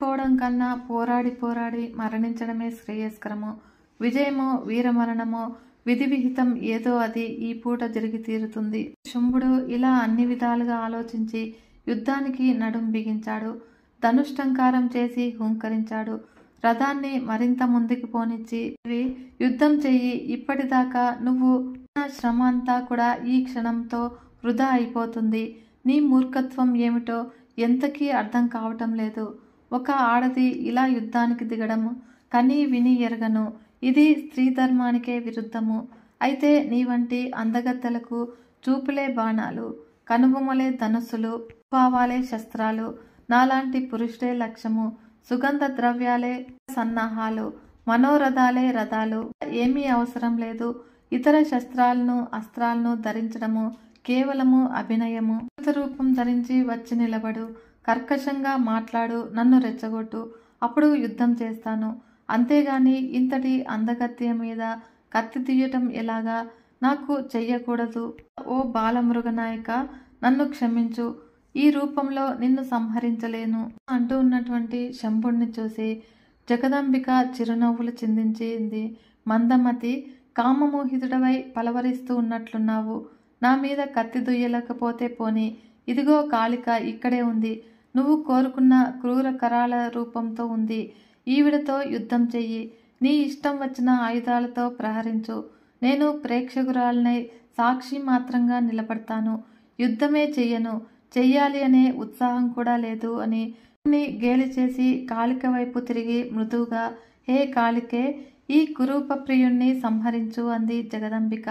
పోవడం కన్నా పోరాడి పోరాడి మరణించడమే శ్రేయస్కరము. విజయమో వీరమరణమో విధి విహితం ఏదో అది ఈ పూట జరిగి తీరుతుంది. శుంభుడు ఇలా అన్ని విధాలుగా ఆలోచించి యుద్ధానికి నడుం బిగించాడు. ధనుష్టంకారం చేసి హుంకరించాడు. రథాన్ని మరింత ముందుకు పోనిచ్చి, యుద్ధం చెయ్యి, ఇప్పటిదాకా నువ్వు శ్రమ అంతా కూడా ఈ క్షణంతో వృధా అయిపోతుంది. నీ మూర్ఖత్వం ఏమిటో ఎంతకీ అర్థం కావటం లేదు. ఒక ఆడది ఇలా యుద్ధానికి దిగడం కనీ విని ఎరగను. ఇది స్త్రీ ధర్మానికే విరుద్ధము. అయితే నీ వంటి అందగత్తెలకు చూపులే బాణాలు, కనుబొమలే ధనుస్సులు, భావాలే శస్త్రాలు, నాలాంటి పురుషుడే లక్ష్యము, సుగంధ ద్రవ్యాలే సన్నాహాలు, మనోరథాలే రథాలు. ఏమీ అవసరం లేదు. ఇతర శస్త్రాలను అస్త్రాలను ధరించడము కేవలము అభినయము. రూపం ధరించి వచ్చి నిలబడు, కర్కశంగా మాట్లాడు, నన్ను రెచ్చగొట్టు, అప్పుడు యుద్ధం చేస్తాను. అంతేగాని ఇంతటి అందగత్య మీద కత్తి తీయటం ఎలాగా? నాకు చెయ్యకూడదు. ఓ బాలమృగనాయక, నన్ను క్షమించు. ఈ రూపంలో నిన్ను సంహరించలేను అంటూ ఉన్నటువంటి శంభుణ్ణి చూసి జగదంబిక చిరునవ్వులు చిందించింది. మందమతి, కామమోహితుడవై పలవరిస్తూ ఉన్నట్లున్నావు. నా మీద కత్తి దుయ్యలేకపోతే పోని, ఇదిగో కాళిక ఇక్కడే ఉంది. నువ్వు కోరుకున్న క్రూర కరాల రూపంతో ఉంది. ఈవిడతో యుద్ధం చెయ్యి. నీ ఇష్టం వచ్చిన ఆయుధాలతో ప్రహరించు. నేను ప్రేక్షకురాలనై సాక్షి మాత్రంగా నిలబడతాను. యుద్ధమే చెయ్యను. చెయ్యాలి అనే ఉత్సాహం కూడా లేదు అని గేలి చేసి కాళిక వైపు తిరిగి మృదువుగా, హే కాళికే, ఈ కురూప ప్రియుణ్ణి సంహరించు అంది జగదంబిక.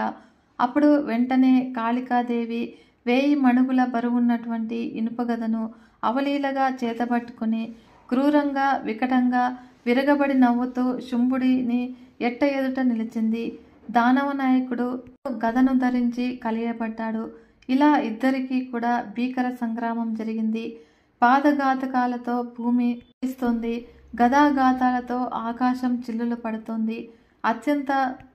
అప్పుడు వెంటనే కాళికాదేవి 1000 మణుగుల బరువున్నటువంటి ఇనుపగదను అవలీలగా చేతబట్టుకుని క్రూరంగా వికటంగా విరగబడి నవ్వుతూ శుంభుడిని ఎట్ట ఎదుట నిలిచింది. దానవ నాయకుడు గదను ధరించి కలియబడ్డాడు. ఇలా ఇద్దరికీ కూడా భీకర సంగ్రామం జరిగింది. పాదఘాతకాలతో భూమి ఇస్తోంది. గదాఘాతాలతో ఆకాశం చిల్లులు పడుతోంది. అత్యంత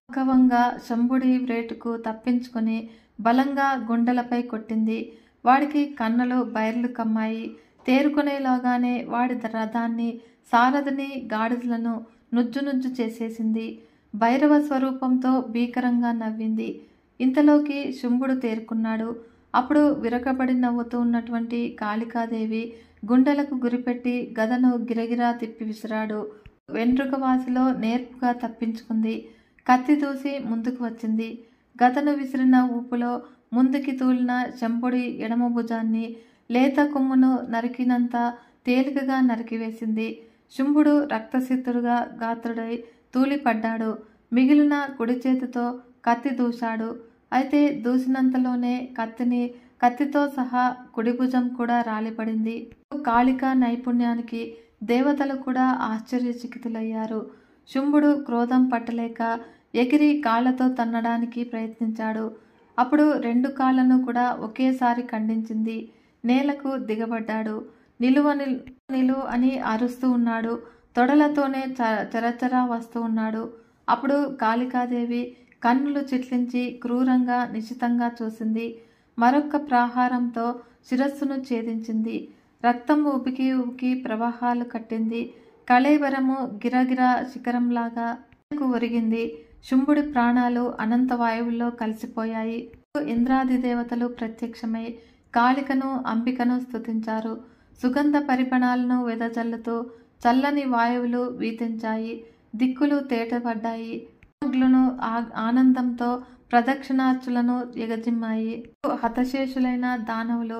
అకవంగా శంభుడి వ్రేటుకు తప్పించుకుని బలంగా గుండెలపై కొట్టింది. వాడికి కన్నులు బైర్లు కమ్మాయి. తేరుకునేలాగానే వాడి రథాన్ని, సారథిని, గాడిదలను నుజ్జు నుజ్జు చేసేసింది. భైరవ స్వరూపంతో భీకరంగా నవ్వింది. ఇంతలోకి శుంభుడు తేరుకున్నాడు. అప్పుడు విరగబడి నవ్వుతూ ఉన్నటువంటి కాళికాదేవి గుండెలకు గురిపెట్టి గదను గిరగిరా తిప్పి విసిరాడు. వెంట్రుకవాసిలో నేర్పుగా తప్పించుకుంది. కత్తి దూసి ముందుకు వచ్చింది. గదను విసిరిన ఊపులో ముందుకి తూలిన శంభుడి ఎడమ భుజాన్ని లేత కొమ్మును నరికినంత తేలికగా నరికివేసింది. శుంభుడు రక్తసిద్ధుడుగా గాత్రుడై తూలిపడ్డాడు. మిగిలిన కుడి చేతితో కత్తి దూశాడు. అయితే దూసినంతలోనే కత్తితో సహా కుడి భుజం కూడా రాలిపడింది. కాళికా నైపుణ్యానికి దేవతలు కూడా ఆశ్చర్యచకితులయ్యారు. శుంభుడు క్రోధం పట్టలేక ఎగిరి కాళ్లతో తన్నడానికి ప్రయత్నించాడు. అప్పుడు 2 కాళ్లను కూడా ఒకేసారి ఖండించింది. నేలకు దిగబడ్డాడు. నిలువు అని అరుస్తూ ఉన్నాడు. తొడలతోనే చరచరా వస్తూ ఉన్నాడు. అప్పుడు కాళికాదేవి కన్నులు చిట్లించి క్రూరంగా నిశితంగా చూసింది. మరొక్క ప్రహారంతో శిరస్సును ఛేదించింది. రక్తం ఉబికి ఉబికి ప్రవాహాలు కట్టింది. కళేబరము గిరగిరా శిఖరంలాగా ఒరిగింది. శుంభుడి ప్రాణాలు అనంత వాయువుల్లో కలిసిపోయాయి. ఇంద్రాది దేవతలు ప్రత్యక్షమై కాళికను, అంబికను స్తుతించారు. సుగంధ పరిపణాలను వెదజల్లుతూ చల్లని వాయువులు వీతించాయి. దిక్కులు తేటపడ్డాయి. ఆనందంతో ప్రదక్షిణార్చులను ఎగజిమ్మాయి. హతశేషులైన దానవులు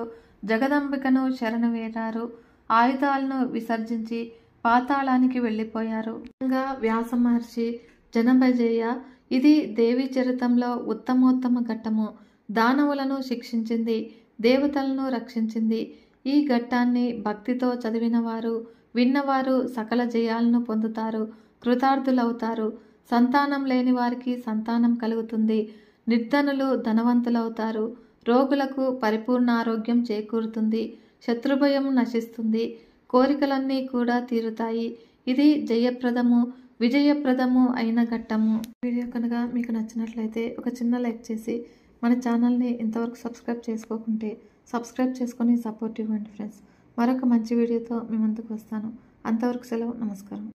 జగదంబికను శరణు వేరారు. ఆయుధాలను విసర్జించి పాతాళానికి వెళ్ళిపోయారు. వ్యాస మహర్షి జనభజేయ, ఇది దేవి చరితంలో ఉత్తమోత్తమ ఘట్టము. దానవులను శిక్షించింది, దేవతలను రక్షించింది. ఈ ఘట్టాన్ని భక్తితో చదివినవారు, విన్నవారు సకల జయాలను పొందుతారు, కృతార్థులవుతారు. సంతానం లేని వారికి సంతానం కలుగుతుంది. నిర్ధనులు ధనవంతులవుతారు. రోగులకు పరిపూర్ణ ఆరోగ్యం చేకూరుతుంది. శత్రుభయం నశిస్తుంది. కోరికలన్నీ కూడా తీరుతాయి. ఇది జయప్రదము, విజయప్రదము అయిన ఘట్టము. వీడియో కనుక మీకు నచ్చినట్లయితే ఒక చిన్న లైక్ చేసి మన ఛానల్ని ఇంతవరకు సబ్స్క్రైబ్ చేసుకోకుంటే సబ్స్క్రైబ్ చేసుకొని సపోర్ట్ ఇవ్వండి ఫ్రెండ్స్. మరొక మంచి వీడియోతో మీ ముందుకు వస్తాను. అంతవరకు సెలవు. నమస్కారం.